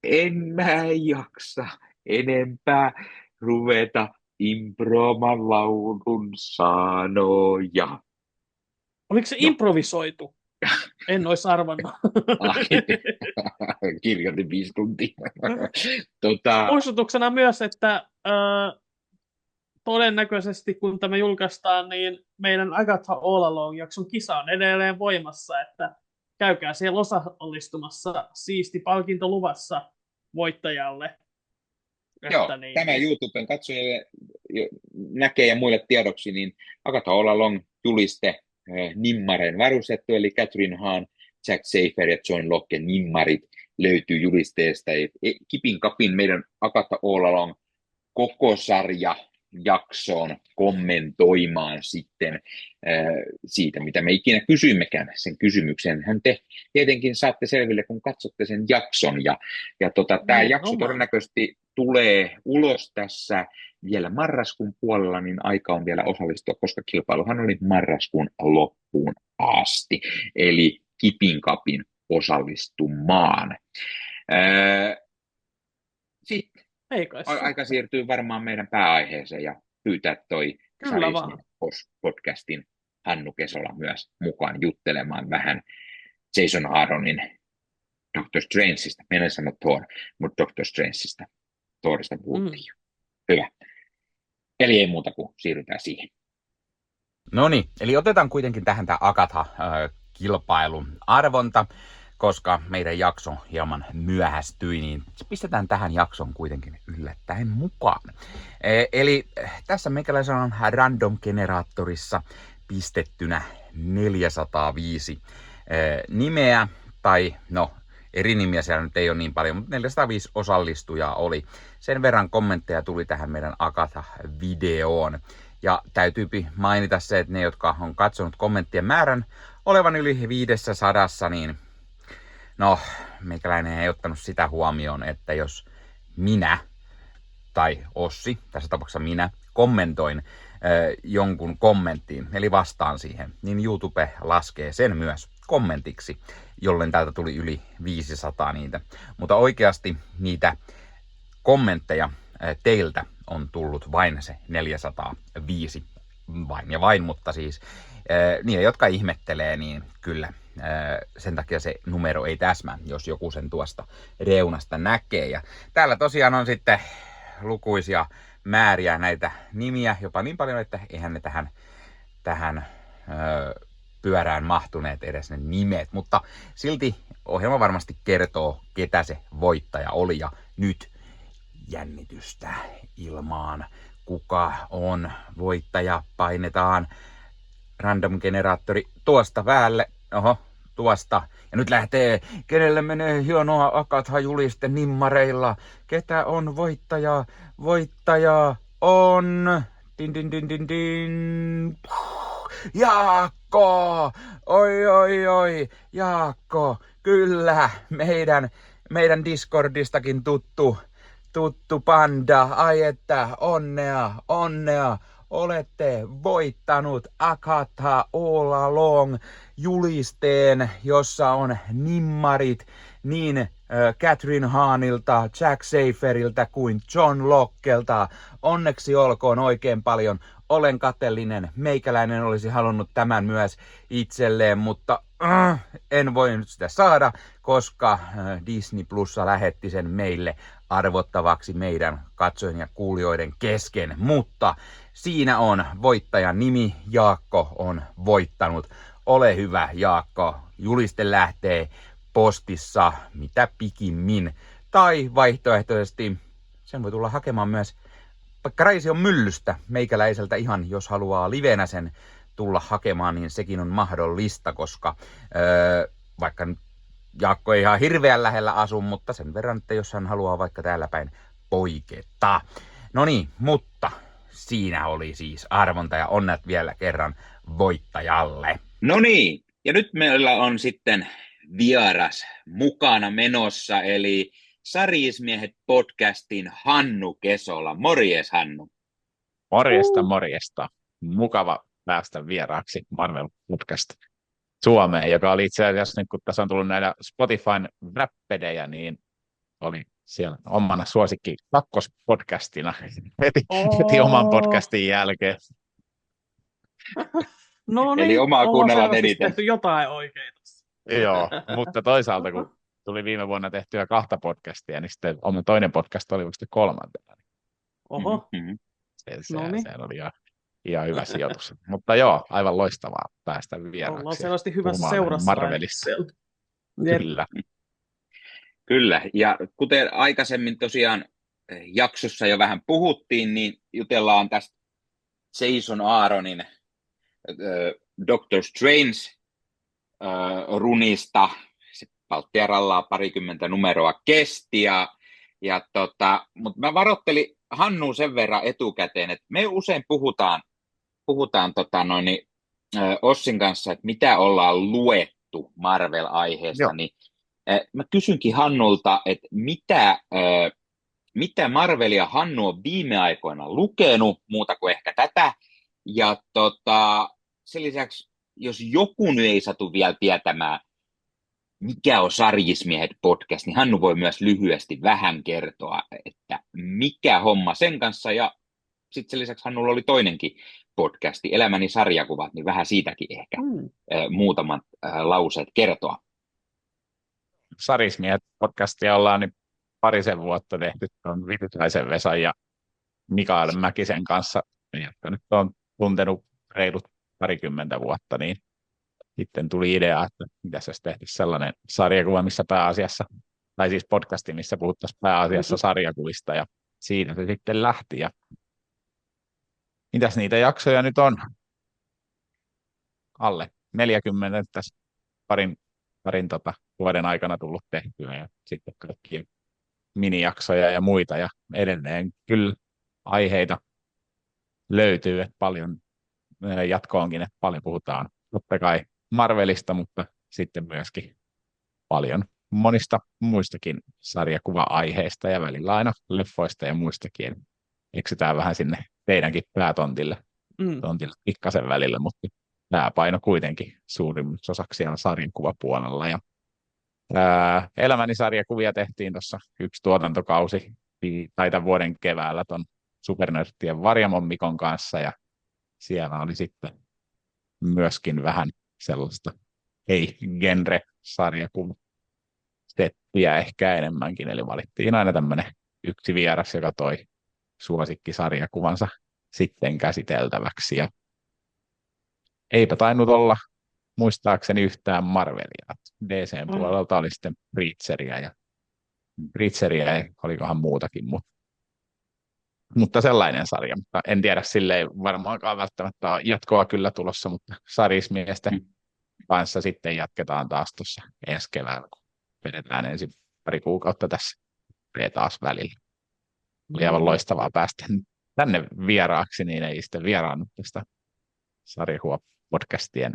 En mä jaksa enempää ruveta improman laulun sanoja. Oliko se improvisoitu? En olisi arvannut. Kirjoitin 5 tuntia. Muistutuksena myös, että todennäköisesti kun tämä julkaistaan, niin meidän Agatha All Along-jakson kisa on edelleen voimassa, että käykää siellä osallistumassa, siisti palkinto luvassa voittajalle. Joo, tämä YouTuben katsojille näkee ja muille tiedoksi, niin Agatha All Along juliste nimmareen varustettu, eli Catherine Hahn, Jack Safer ja John Locke nimmarit löytyy julisteesta. Kipin kapin meidän Agatha All Along koko sarja jaksoon kommentoimaan sitten siitä, mitä me ikinä kysyimmekään sen kysymyksen. Hän te tietenkin saatte selville, kun katsotte sen jakson. Tämä jakso todennäköisesti tulee ulos tässä vielä marraskuun puolella, niin aika on vielä osallistua, koska kilpailuhan oli marraskuun loppuun asti. Eli kipin kapin osallistumaan. Öö, Sitten Ei kai se. aika siirtyy varmaan meidän pääaiheeseen ja pyytää toi Kyllä Sarismien vaan. podcastin Hannu Kesola myös mukaan juttelemaan vähän Jason Aaronin Doctor Strangeista. Minä en sano Thor, mutta Doctor Strangeista. Thorista puhuttiin jo. Hyvä. Eli ei muuta kuin siirrytään siihen. No niin, eli otetaan kuitenkin tähän tämä Agatha-kilpailun arvonta, koska meidän jakso hieman myöhästyi, niin pistetään tähän jakson kuitenkin yllättäen mukaan. Eli tässä meikäläisen on random-generaattorissa pistettynä 405 nimeä, tai no eri nimiä siellä nyt ei ole niin paljon, mutta 405 osallistujaa oli. Sen verran kommentteja tuli tähän meidän Agatha-videoon. Ja täytyy mainita se, että ne, jotka on katsonut kommenttien määrän olevan yli 500, niin no, meikäläinen ei ottanut sitä huomioon, että jos minä tai Ossi, tässä tapauksessa minä, kommentoin jonkun kommenttiin, eli vastaan siihen, niin YouTube laskee sen myös kommentiksi, jollen täältä tuli yli 500 niitä. Mutta oikeasti niitä kommentteja teiltä on tullut vain se 405, vain ja vain, mutta siis niille, jotka ihmettelee, niin kyllä sen takia se numero ei täsmää, jos joku sen tuosta reunasta näkee. Ja täällä tosiaan on sitten lukuisia määriä näitä nimiä, jopa niin paljon, että eihän ne tähän pyörään mahtuneet edes ne nimet, mutta silti ohjelma varmasti kertoo, ketä se voittaja oli, ja nyt jännitystä ilmaan. Kuka on voittaja? Painetaan random-generaattori tuosta päälle. Oho, tuosta. Ja nyt lähtee. Kenelle menee hienoa Agatha-juliste nimmareilla? Ketä on voittaja? Voittaja on... Din, din, din, din, din. Jaakko! Oi, oi, oi. Jaakko. Kyllä, meidän Discordistakin tuttu panda. Ai että, onnea. Olette voittanut Agatha All Along -julisteen, jossa on nimmarit niin Catherine Hahnilta, Jack Schaeferiltä kuin John Lockelta. Onneksi olkoon oikein paljon. Olen kateellinen. Meikäläinen olisi halunnut tämän myös itselleen, mutta en voinut sitä saada, koska Disney Plussa lähetti sen meille arvottavaksi meidän katsojien ja kuulijoiden kesken. Mutta siinä on voittajan nimi. Jaakko on voittanut. Ole hyvä, Jaakko. Juliste lähtee postissa mitä pikimmin. Tai vaihtoehtoisesti sen voi tulla hakemaan myös vaikka Raision myllystä meikäläiseltä ihan, jos haluaa livenä sen tulla hakemaan, niin sekin on mahdollista, koska vaikka nyt Jaakko ei ihan hirveän lähellä asu, mutta sen verran, että jos hän haluaa vaikka täällä päin poiketa. No niin, mutta siinä oli siis arvonta ja onnat vielä kerran voittajalle. No niin, ja nyt meillä on sitten vieras mukana menossa, eli Sarismiehet podcastin Hannu Kesola. Morjes, Hannu. Morjesta. Mukava päästä vieraaksi Marvel Podcast Suomeen, joka oli itse asiassa, nyt kun tässä on tullut näitä Spotifyn räppedejä, niin oli siellä omana suosikki kakkospodcastina heti oman podcastin jälkeen. No niin, eli omaa kuunnellaan eniten. tehty jotain oikein. Joo, mutta toisaalta kun tuli viime vuonna tehtyä 2 podcastia, niin sitten toinen podcast oli vasta 3. Oho. Mm-hmm. Se oli ihan hyvä sijoitus. Mutta joo, aivan loistavaa päästä vieraaksi. Ollaan selvästi hyvässä seurassa. Marvelissa. Kyllä, ja kuten aikaisemmin tosiaan jaksossa jo vähän puhuttiin, niin jutellaan tästä Jason Aaronin Doctor Strange runista. Se Palttia rallaa parikymmentä numeroa kesti, mutta mä varoittelin Hannu sen verran etukäteen, että me usein puhutaan Ossin kanssa, että mitä ollaan luettu Marvel-aiheesta, niin mä kysynkin Hannulta, että mitä Marvelia Hannu on viime aikoina lukenut, muuta kuin ehkä tätä, ja sen lisäksi, jos joku nyt ei satu vielä tietämään, mikä on Sarjismiehet podcast, niin Hannu voi myös lyhyesti vähän kertoa, että mikä homma sen kanssa, ja sitten sen lisäksi Hannulla oli toinenkin podcasti, Elämäni sarjakuvat, niin vähän siitäkin ehkä muutamat lauseet kertoa. Sarjismiehet podcastia ollaan nyt parisen vuotta tehty tuon Vityläisen Vesan ja Mikael Mäkisen kanssa, jotka nyt on tuntenut reilut parikymmentä vuotta, niin sitten tuli idea, että mitäs jos tehtäisiin sellainen sarjakuva, missä pääasiassa, tai siis podcasti, missä puhuttaisiin pääasiassa sarjakuvista, ja siitä se sitten lähti. Ja mitäs niitä jaksoja nyt on? Alle 40 tässä parin vuoden aikana tullut tehtyä, ja sitten kaikkia minijaksoja ja muita, ja edelleen kyllä aiheita löytyy, että paljon jatkoonkin, että paljon puhutaan totta kai Marvelista, mutta sitten myöskin paljon monista muistakin sarjakuva-aiheista ja välillä aina leffoista ja muistakin. Eksytään vähän sinne teidänkin päätontille pikkasen välillä, mutta pääpaino kuitenkin suurimmaksi osaksi siellä sarjakuvapuolella. Ja, Elämäni sarjakuvia tehtiin tuossa yksi tuotantokausi tai tämän vuoden keväällä ton Supernörttien Varjamon Mikon kanssa, ja siellä oli sitten myöskin vähän sellaista genre-sarjakuvasettiä ehkä enemmänkin, eli valittiin aina tämmöinen yksi vieras, joka toi suosikkisarjakuvansa sitten käsiteltäväksi, ja eipä tainnut olla muistaakseni yhtään Marvelia. DC:n puolelta oli sitten Preacheria ja olikohan muutakin, mutta sellainen sarja. Mutta en tiedä, sille ei varmaankaan välttämättä ole jatkoa kyllä tulossa, mutta Sarjismiesten kanssa sitten jatketaan taas tuossa ensi keväällä, kun vedetään ensin pari kuukautta tässä taas välillä. Oli aivan loistavaa päästä tänne vieraaksi, niin ei sitten vieraannut tästä sarjakuva-podcastien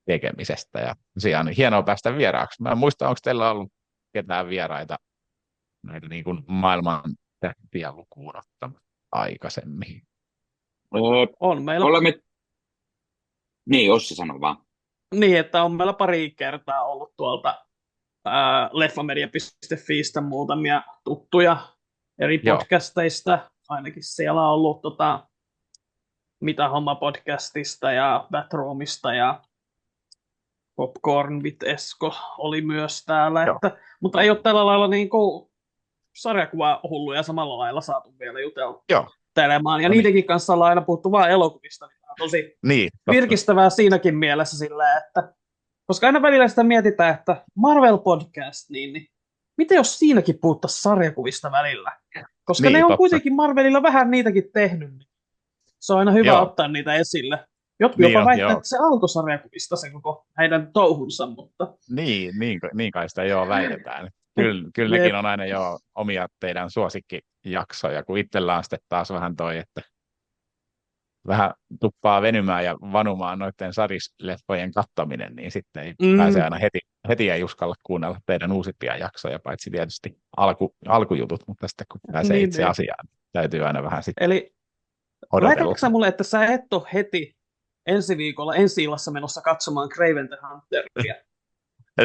tekemisestä. Ja tosiaan hienoa päästä vieraaksi. Mä en muista, onko teillä ollut ketään vieraita näitä niin kuin maailman tähtiä lukuun ottamatta aikaisemmin. On meillä. Niin, Ossi sanoi vaan. Niin, että on meillä pari kertaa ollut tuolta leffamedia.fiistä muutamia tuttuja eri podcasteista. Ainakin siellä on ollut Mitä homma podcastista ja Batroomista ja Popcorn with Esko oli myös täällä. Mutta ei ole tällä lailla niin kuin sarjakuva-hulluja samalla lailla saatu vielä jutelemaan. Ja niidenkin kanssa ollaan aina puhuttu vain elokuvista. Niin on tosi virkistävää siinäkin mielessä sillä, että koska aina välillä sitä mietitään, että Marvel podcast, niin miten jos siinäkin puhuttaisiin sarjakuvista välillä? Koska ne on kuitenkin Marvelilla vähän niitäkin tehnyt. Niin se on aina hyvä ottaa niitä esille. Jotkut jopa väittää, että se alkoi sarjakuvista se koko heidän touhunsa, mutta Niin kai sitä väitetään. Kyllä nekin on aina omia teidän suosikkijaksoja, kun itsellä on sitten taas vähän että vähän tuppaa venymään ja vanumaan noiden sarisleffojen kattaminen, niin sitten ei pääse aina heti ei uskalla kuunnella teidän uusimpia jaksoja, paitsi tietysti alkujutut, mutta sitten kun pääsee itse asiaan, täytyy aina vähän sitten odotella. Väitätkö sä mulle, että sä et ole heti ensi viikolla ensi-illassa menossa katsomaan Kraven the Hunteria?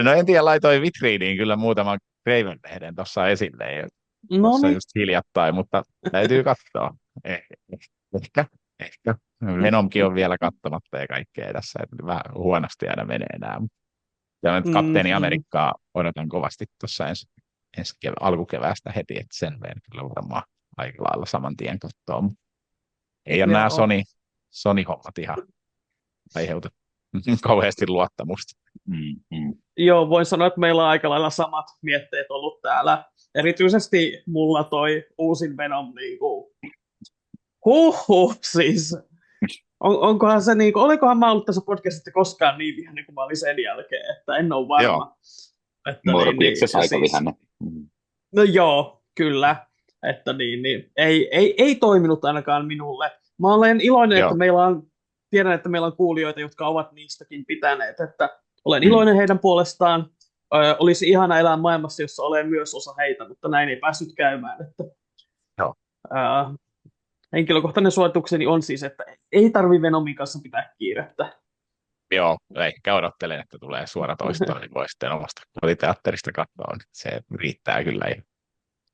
No en tiedä, laitoin vitriiniin kyllä muutaman Kraven-lehden tuossa esille tuossa just hiljattain, mutta täytyy katsoa. Ehkä. Venomkin on vielä katsomatta ja kaikkea tässä, että vähän huonosti aina menee nämä. Ja nyt Kapteeni Amerikkaa odotan kovasti tuossa ensi alkukeväästä heti, että sen veen kyllä varmaan aika lailla saman tien katsoa. Ei ole nämä Sony-hommat ihan aiheuta kauheasti luottamusta. Joo, voin sanoa, että meillä on aika lailla samat mietteet ollut täällä. Erityisesti mulla toi uusin Venom niinku siis. Onkohan se niinku, olikohan mä ollut tässä podcastissa koskaan niin vihainen kuin mä olin sen jälkeen, että en ole varma. Morbiuksessa aika vihainen. No joo, kyllä. Että ei toiminut ainakaan minulle. Mä olen iloinen, että tiedän, että meillä on kuulijoita, jotka ovat niistäkin pitäneet, että olen iloinen heidän puolestaan. Olisi ihana elää maailmassa, jossa olen myös osa heitä, mutta näin ei päässyt käymään. Että, henkilökohtainen suositukseni on siis, että ei tarvitse Venomin kanssa pitää kiirettä. Joo, ehkä odottelen, että tulee suora toisto, niin voi sitten omasta kotiteatterista katsoa. Niin se riittää kyllä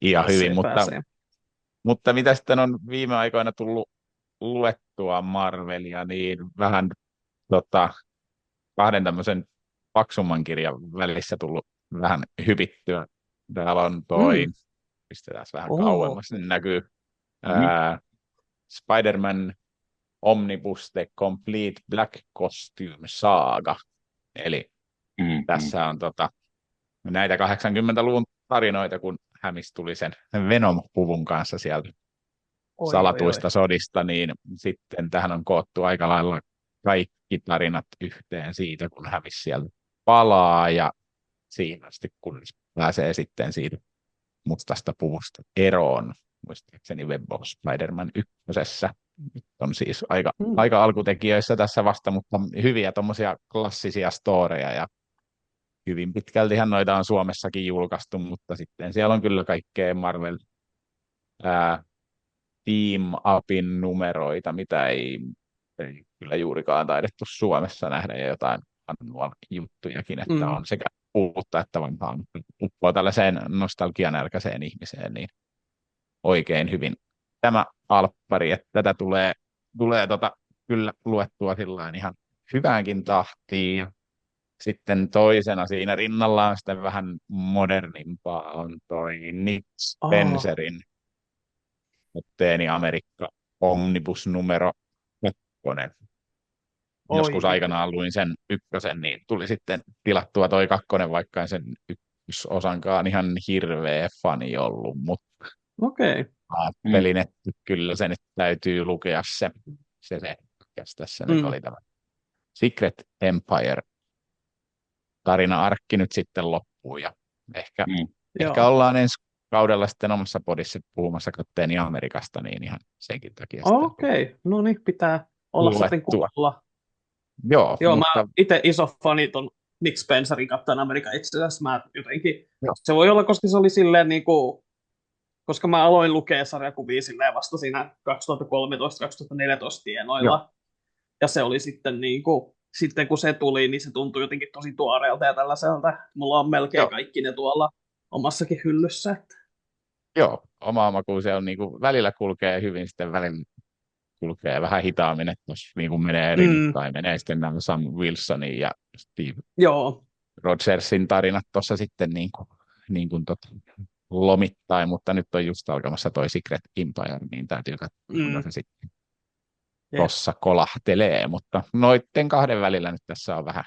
ihan hyvin, Pääsee, pääsee. mutta mitä sitten on viime aikoina tullut luettua Marvelia, niin vähän kahden tämmöisen paksumman kirjan välissä tullut vähän hypittyä. Täällä on Mm. pistetään vähän Oo. kauemmas, niin näkyy Mhm. Spider-Man Omnibus The Complete Black Costume Saga. Eli tässä on näitä 80-luvun tarinoita, kun Hämis tuli sen Venom-puvun kanssa sieltä Oi, salatuista sodista, niin sitten tähän on koottu aika lailla kaikki tarinat yhteen siitä, kun Hämis sieltä palaa ja siinä asti, kun pääsee sitten siitä mustasta puvusta eroon. Muistaakseni Web of Spider-Man 1. Nyt on siis aika alkutekijöissä tässä vasta, mutta hyviä tuommoisia klassisia storeja ja hyvin pitkältihän noita on Suomessakin julkaistu, mutta sitten siellä on kyllä kaikkea Marvel Team Upin numeroita, mitä ei kyllä juurikaan taidettu Suomessa nähdä ja jotain juttujakin, että on sekä uutta että vanhaa, mutta uppoo tällaiseen nostalgianälkäiseen ihmiseen niin oikein hyvin tämä alppari, että tätä tulee kyllä luettua sillain ihan hyväänkin tahtiin. Sitten toisena siinä rinnallaan sitten vähän modernimpaa on toi Nick Spencerin Kapteeni Amerikka Omnibus numero 1. Joskus aikanaan luin sen 1, niin tuli sitten tilattua toi 2, vaikka en sen ykkösosankaan ihan hirveä fani ollut, mutta ajattelin, että kyllä se nyt täytyy lukea se tässä nyt oli tämä Secret Empire tarina-arkki nyt sitten loppuu ja ehkä ollaan ensi kaudella sitten omassa podissa puhumassa Kapteeni Amerikasta, niin ihan senkin takia. Okei, no niin, pitää olla sitten kuulla. Joo, mutta mä itse iso fani ton Nick Spencerin Captain America itse asiassa. Mä jotenkin, se voi olla, koska se oli silleen niinku, koska mä aloin lukea sarjakuvia silleen vasta siinä 2013-2014 tienoilla. Ja se oli sitten niinku, sitten kun se tuli, niin se tuntui jotenkin tosi tuoreelta ja tällaiselta. Mulla on melkein kaikki ne tuolla omassakin hyllyssä. Että. Joo, oma maku se on niinku, välillä kulkee hyvin, sitten välillä kulkee vähän hitaammin, että jos niinku menee rinnittain, menee sitten nämä Sam Wilsonin ja Steve Rogersin tarinat tuossa sitten niin kuin lomittain, mutta nyt on just alkamassa toi Secret Empire, niin täytyy katsoa, kuinka se sitten tuossa kolahtelee, mutta noitten kahden välillä nyt tässä on vähän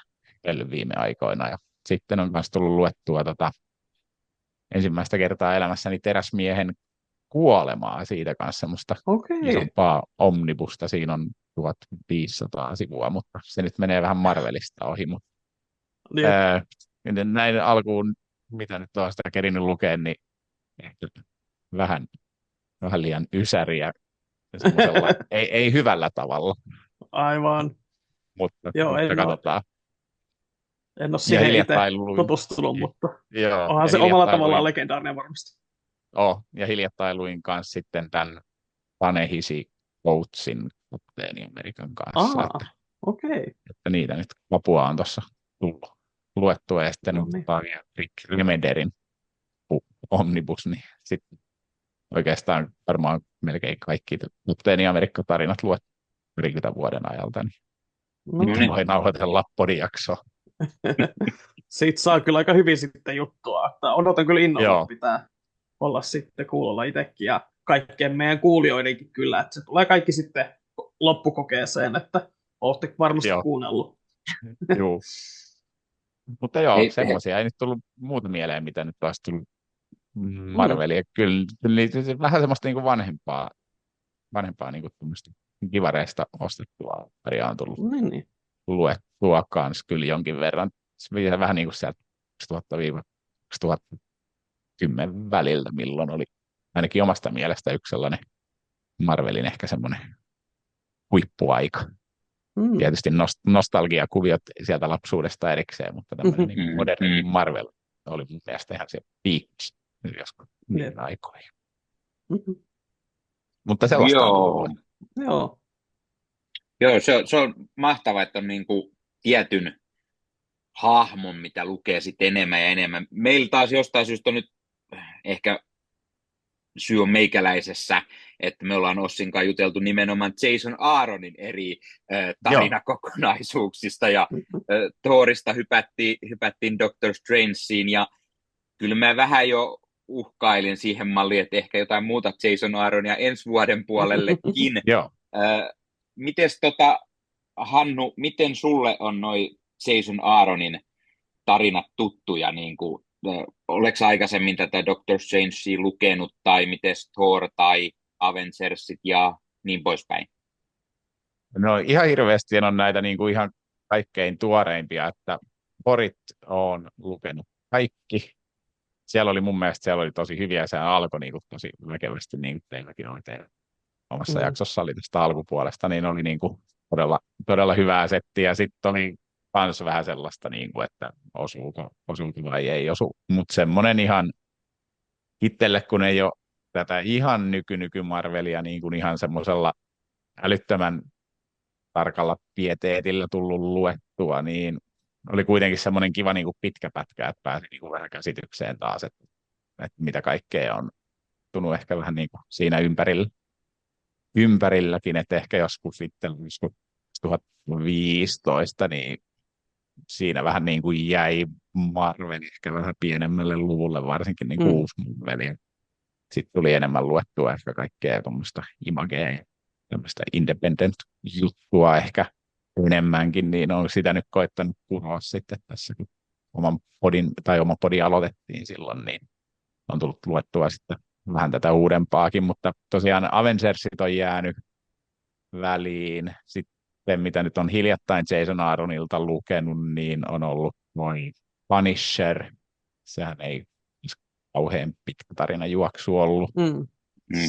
viime aikoina, ja sitten on myös tullut luettua ensimmäistä kertaa elämässäni Teräsmiehen kuolemaa, siitä kanssa semmoista isompaa omnibusta, siinä on 1500 sivua, mutta se nyt menee vähän Marvelista ohi, mutta näin alkuun, mitä nyt on sitä kerinyt lukea, niin ehkä vähän liian ysäriä, ei hyvällä tavalla. Aivan. Mutta katsotaan. En ole siihen itse tutustunut, mutta onhan se omalla tavallaan legendaarinen varmasti. Ja hiljattain luin kanssa sitten tämän Panehisi Coatsin Kapteeni Amerikan kanssa. Että niitä nyt Papua on tuossa tullut luettua ja sitten Rick Remederin Omnibus, niin sitten oikeastaan varmaan melkein kaikki Kapteeni Amerikka-tarinat luettu 40 vuoden ajalta, niin voi nauhoitella podijaksoa. Siitä saa kyllä aika hyvin sitten juttua, että odotan kyllä innolla, pitää olla sitten kuulolla itsekin ja kaikkien meidän kuulijoidenkin kyllä, että se tulee kaikki sitten loppukokeeseen, että olette varmasti kuunnellut. Joo. Mutta semmoisia ei nyt tullut muuta mieleen, mitä nyt olisi tullut Marvelia. Kyllä vähän semmoista niin kuin vanhempaa niin kuin kivareista ostettua paria on tullut luettua kanssa kyllä jonkin verran. Vähän niin kuin sieltä 2000-2010 välillä, milloin oli ainakin omasta mielestä yksi sellainen Marvelin ehkä semmoinen huippuaika. Tietysti nostalgiakuviot sieltä lapsuudesta erikseen, mutta tämmöinen niin moderni Marvel oli mun mielestä ihan se piikki joskus niin aikoihin. Mutta sellaista on tullut. Joo, se on mahtavaa, että on niin kuin tietyn hahmon, mitä lukee sitten enemmän ja enemmän. Meillä taas jostain syystä on nyt ehkä syy on meikäläisessä, että me ollaan Ossin kanssa juteltu nimenomaan Jason Aaronin eri tarinakokonaisuuksista, ja Thorista hypättiin Doctor Strangeen, ja kyllä mä vähän jo uhkailin siihen malliin, että ehkä jotain muuta Jason Aaronia ensi vuoden puolellekin. Mites Hannu, miten sulle on noi Jason Aaronin tarinat tuttuja? Niin kuin, oletko aikaisemmin tätä Doctor Strangea lukenut, tai miten Thor tai Avengersit ja niin poispäin? No ihan hirveästi on näitä niin kuin ihan kaikkein tuoreimpia, että Thorit on lukenut kaikki. Siellä oli mun mielestä tosi hyviä, se alkoi niin kuin tosi väkevästi, niin kuin teilläkin oli teidän omassa jaksossa oli tästä alkupuolesta, niin oli niin kuin todella hyvää settiä. Sitten oli kans vähän sellaista, niin kuin, että osuuko vai ei osu. Mutta semmoinen ihan itselle, kun ei ole tätä ihan nyky Marvelia niin kuin ihan semmoisella älyttömän tarkalla pieteetillä tullut luettua, niin oli kuitenkin semmoinen kiva niin kuin pitkä pätkä, että pääsi niin kuin vähän käsitykseen taas, että mitä kaikkea on tullut ehkä vähän niin kuin siinä ympärilläkin, että ehkä joskus sitten 2015, niin siinä vähän niin kuin jäi Marvel ehkä vähän pienemmälle luvulle, varsinkin niin kuin uusi Marvel. Sitten tuli enemmän luettua ehkä kaikkea tuommoista imagea, tämmöistä independent-juttua ehkä enemmänkin, niin on sitä nyt koittanut puhua sitten tässä, kun oma podi aloitettiin silloin, niin on tullut luettua sitten vähän tätä uudempaakin, mutta tosiaan Avengersit on jäänyt väliin. Sitten mitä nyt on hiljattain Jason Aaronilta lukenut, niin on ollut noin Punisher. Sehän ei kauhean pitkä tarina juoksu ollut.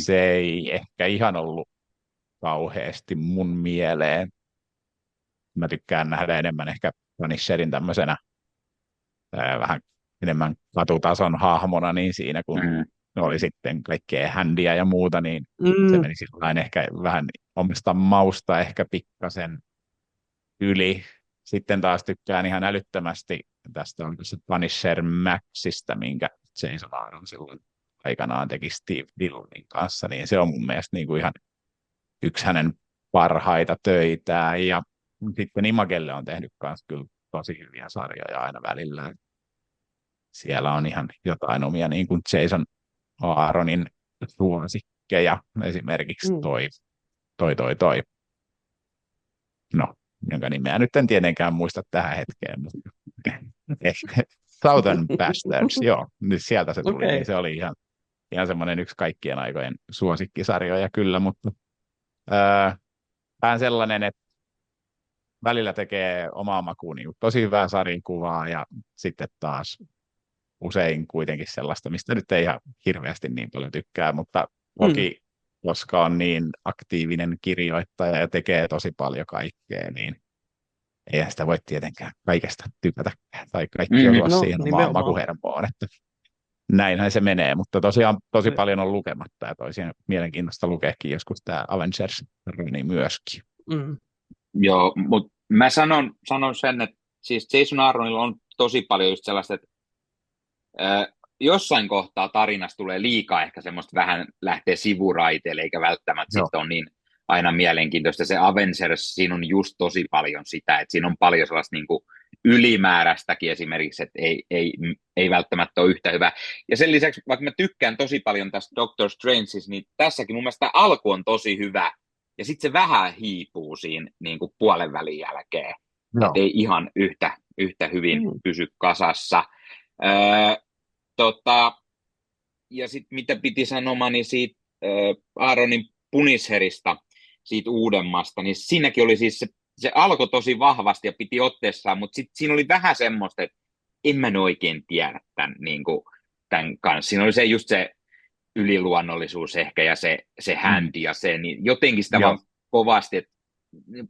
Se ei ehkä ihan ollut kauheasti mun mieleen. Mä tykkään nähdä enemmän ehkä Punisherin tämmöisenä vähän enemmän katutason hahmona, niin siinä kun oli sitten kaikkea händiä ja muuta, niin se meni sillain ehkä vähän omista mausta ehkä pikkasen yli. Sitten taas tykkään ihan älyttömästi tästä on se Punisher Maxista, minkä Jason Aaron silloin aikanaan teki Steve Dillonin kanssa, niin se on mun mielestä niin kuin ihan yksi hänen parhaita töitään. Ja sitten Imagelle on tehnyt myös kyllä tosi hyviä sarjoja aina välillä. Siellä on ihan jotain omia niin kuin Jason Aaronin suosikkeja, esimerkiksi toi. No, jonka nimeä nyt en tietenkään muista tähän hetkeen, mutta Southern Bastards, joo, nyt sieltä se tuli, niin se oli ihan semmoinen yksi kaikkien aikojen suosikkisarjoja kyllä, mutta vähän sellainen, että välillä tekee omaa makuun niin tosi hyvää sarjakuvaa ja sitten taas usein kuitenkin sellaista, mistä nyt ei ihan hirveästi niin paljon tykkää, mutta toki, koska on niin aktiivinen kirjoittaja ja tekee tosi paljon kaikkea, niin eihän sitä voi tietenkään kaikesta tykätä tai kaikki osua siihen omaan makuhermoon, että näinhän se menee, mutta tosiaan tosi paljon on lukematta ja toisiaan mielenkiintoista lukeekin joskus tämä Avengers-runi myöskin. Joo, mutta mä sanon sen, että siis Jason Aaronilla on tosi paljon just sellaista, että jossain kohtaa tarinasta tulee liikaa ehkä semmoista vähän lähtee sivuraiteille, eikä välttämättä sitten ole niin aina mielenkiintoista. Se Avengers, siinä on just tosi paljon sitä, että siinä on paljon sellaista niin kuin ylimääräistäkin esimerkiksi, että ei välttämättä ole yhtä hyvä. Ja sen lisäksi, vaikka mä tykkään tosi paljon tästä Doctor Strangeista, niin tässäkin mun mielestä alku on tosi hyvä, ja sitten se vähän hiipuu siinä niin kuin puolen välin jälkeen, että ei ihan yhtä hyvin pysy kasassa. Ja sitten mitä piti sanomani siitä Aaronin Punisherista, siitä uudemmasta, niin siinäkin oli siis se alkoi tosi vahvasti ja piti otteessaan, mutta sitten siinä oli vähän semmoista, että en mä oikein tiedä tämän kanssa. Siinä oli just se yliluonnollisuus ehkä ja se hänti ja se, niin jotenkin sitä vaan kovasti, että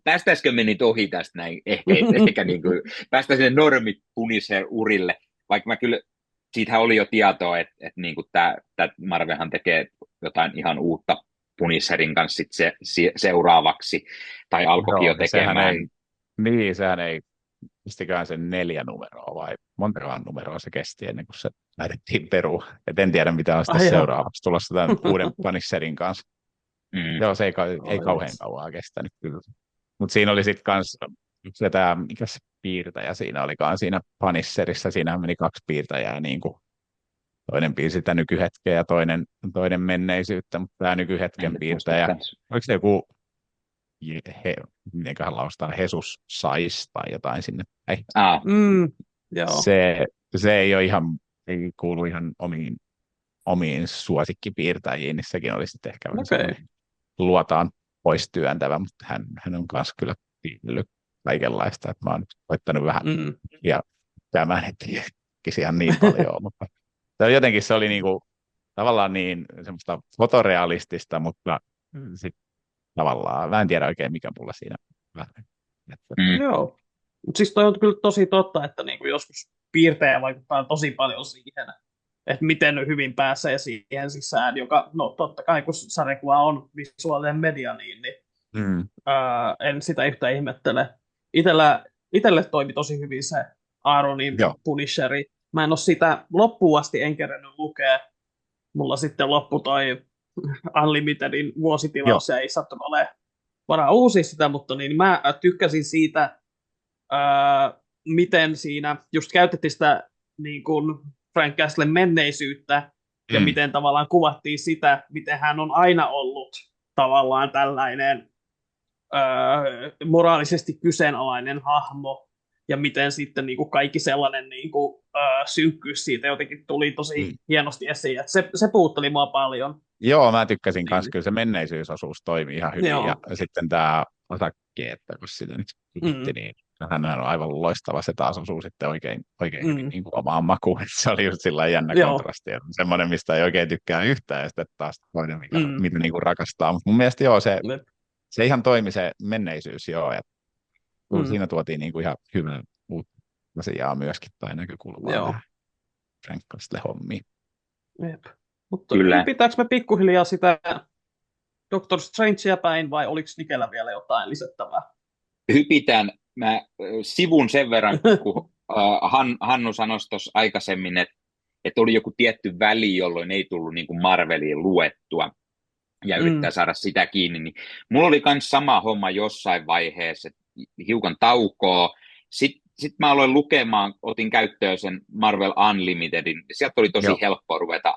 päästäisikö me nyt ohi tästä näin, ehkä niin kuin, päästään sinne normit Punisher-urille, vaikka mä kyllä, siitähän oli jo tietoa, että niin kuin tämä Marvelhan tekee jotain ihan uutta Punisherin kanssa sit seuraavaksi, tai alkoikin jo tekemään. Sehän ei kestiköhän sen 4 numeroa vai montakaan numeroa se kesti ennen kuin se lähdettiin peruun. Et en tiedä, mitä on sitten Ai joo. seuraavaksi tulossa tämän uuden Punisherin kanssa. Joo, se ei kauhean yes. kauan kestänyt kyllä. Mutta siinä oli sitten kans se tämä, mikä se piirtäjä siinä olikaan siinä Punisherissa. Siinä meni 2 piirtäjää, niin kuin toinen piirsi sitä nykyhetkeä ja toinen menneisyyttä, mutta tämä nykyhetken piirtäjä, oliko se joku, mitenköhän laustaa, Jesus Sais tai jotain sinne päin. Joo. Se ei ole ihan, ei kuulu ihan omiin suosikkipiirtäjiin, niin sekin olisi sitten ehkä luotaan pois työntävä, mutta hän on myös kyllä piirrellyt kaikenlaista, että mä oon koittanut vähän ja käymään, että ihan niin paljon, mutta jotenkin se oli niinku, tavallaan niin semmoista fotorealistista, mutta sitten tavallaan, mä en tiedä oikein mikä mulla siinä. Joo, mutta siis toi on kyllä tosi totta, että niinku joskus piirtäjä vaikuttaa tosi paljon siihen, että miten hyvin pääsee siihen sisään, joka, no totta kai kun sarjakuva on visuaalinen media, niin en sitä yhtä ihmettele. Itelle toimi tosi hyvin se Aaronin Punisheri. Mä en ole sitä loppuun asti en kerännyt lukea. Mulla sitten loppui toi Unlimitedin vuositilaus ja ei sattunut ole varaa uusia sitä, mutta niin mä tykkäsin siitä, miten siinä just käytettiin sitä niin kuin Frank Castlen menneisyyttä ja miten tavallaan kuvattiin sitä, miten hän on aina ollut tavallaan tällainen moraalisesti kyseenalainen hahmo ja miten sitten niin kuin kaikki sellainen niin kuin, synkkyys siitä jotenkin tuli tosi hienosti esiin. Se puutteli mua paljon. Joo, mä tykkäsin kanssa, kyllä se menneisyysosuus toimi ihan hyvin. Joo. Ja sitten tämä osakkeet, kun sitä nyt kiitti, niin hän on aivan loistava. Se taas osuu sitten oikein niin kuin omaan makuun. Se oli just sillä jännä kontrasti. Semmoinen, mistä ei oikein tykkää yhtään, ja sitten taas toinen, mitä niin kuin rakastaa. Mutta mun mielestä joo, se ihan toimi se menneisyys, joo. Siinä tuotiin niin kuin ihan hyvän uutta asiaa myöskin, tai näkökulmaa Frank Castle hommiin. Jep. Mutta pitääkö me pikkuhiljaa sitä Doctor Strangea päin, vai oliko Nikellä vielä jotain lisättävää? Hypitään. Mä sivun sen verran, kun Hannu sanoi tuossa aikaisemmin, että oli joku tietty väli, jolloin ei tullut niin kuin Marveliin luettua, ja yrittää saada sitä kiinni. Niin mulla oli myös sama homma jossain vaiheessa, hiukan taukoa. Sitten mä aloin lukemaan, otin käyttöön sen Marvel Unlimitedin. Sieltä oli tosi helppo ruveta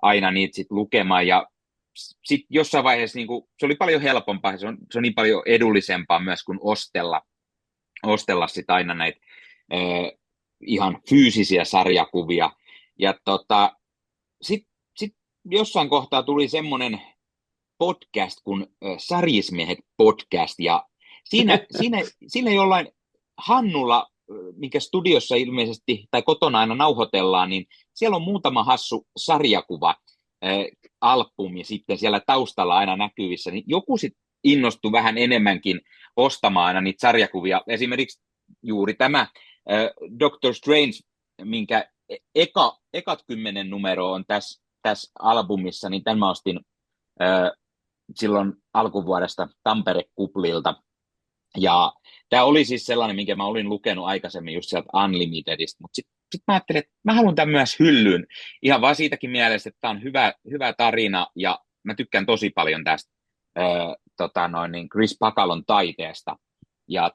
aina niitä sit lukemaan. Ja sitten jossain vaiheessa se oli paljon helpompaa. Se on niin paljon edullisempaa myös kuin ostella sit aina näitä ihan fyysisiä sarjakuvia. Ja sitten jossain kohtaa tuli semmoinen podcast kuin Sarjismiehet podcast. Ja siinä jollain Hannulla, mikä studiossa ilmeisesti tai kotona aina nauhoitellaan, niin siellä on muutama hassu sarjakuva albumi sitten siellä taustalla aina näkyvissä, niin joku sitten innostui vähän enemmänkin ostamaan aina niitä sarjakuvia. Esimerkiksi juuri tämä Doctor Strange, minkä ekat 10 numeroa on tässä albumissa, niin tämän mä ostin silloin alkuvuodesta Tampere-kuplilta. Ja tämä oli siis sellainen, minkä mä olin lukenut aikaisemmin just sieltä Unlimitedista, mutta sitten mä ajattelin, että mä haluan tämän myös hyllyyn. Ihan vaan siitäkin mielestä, että tämä on hyvä tarina, ja mä tykkään tosi paljon tästä Chris Bacalon taiteesta. Ja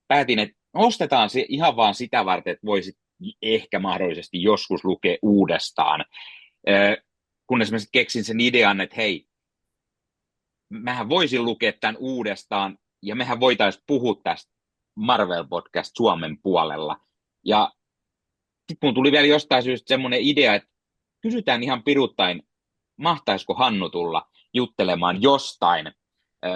päätin, että ostetaan se ihan vaan sitä varten, että voisit ehkä mahdollisesti joskus lukea uudestaan. Kunnes mä sitten keksin sen idean, että hei, mähän voisin lukea tämän uudestaan, ja mehän voitaisiin puhua tästä Marvel Podcast Suomen puolella. Ja sitten mun tuli vielä jostain syystä semmoinen idea, että kysytään ihan piruttain, mahtaisiko Hannu tulla juttelemaan jostain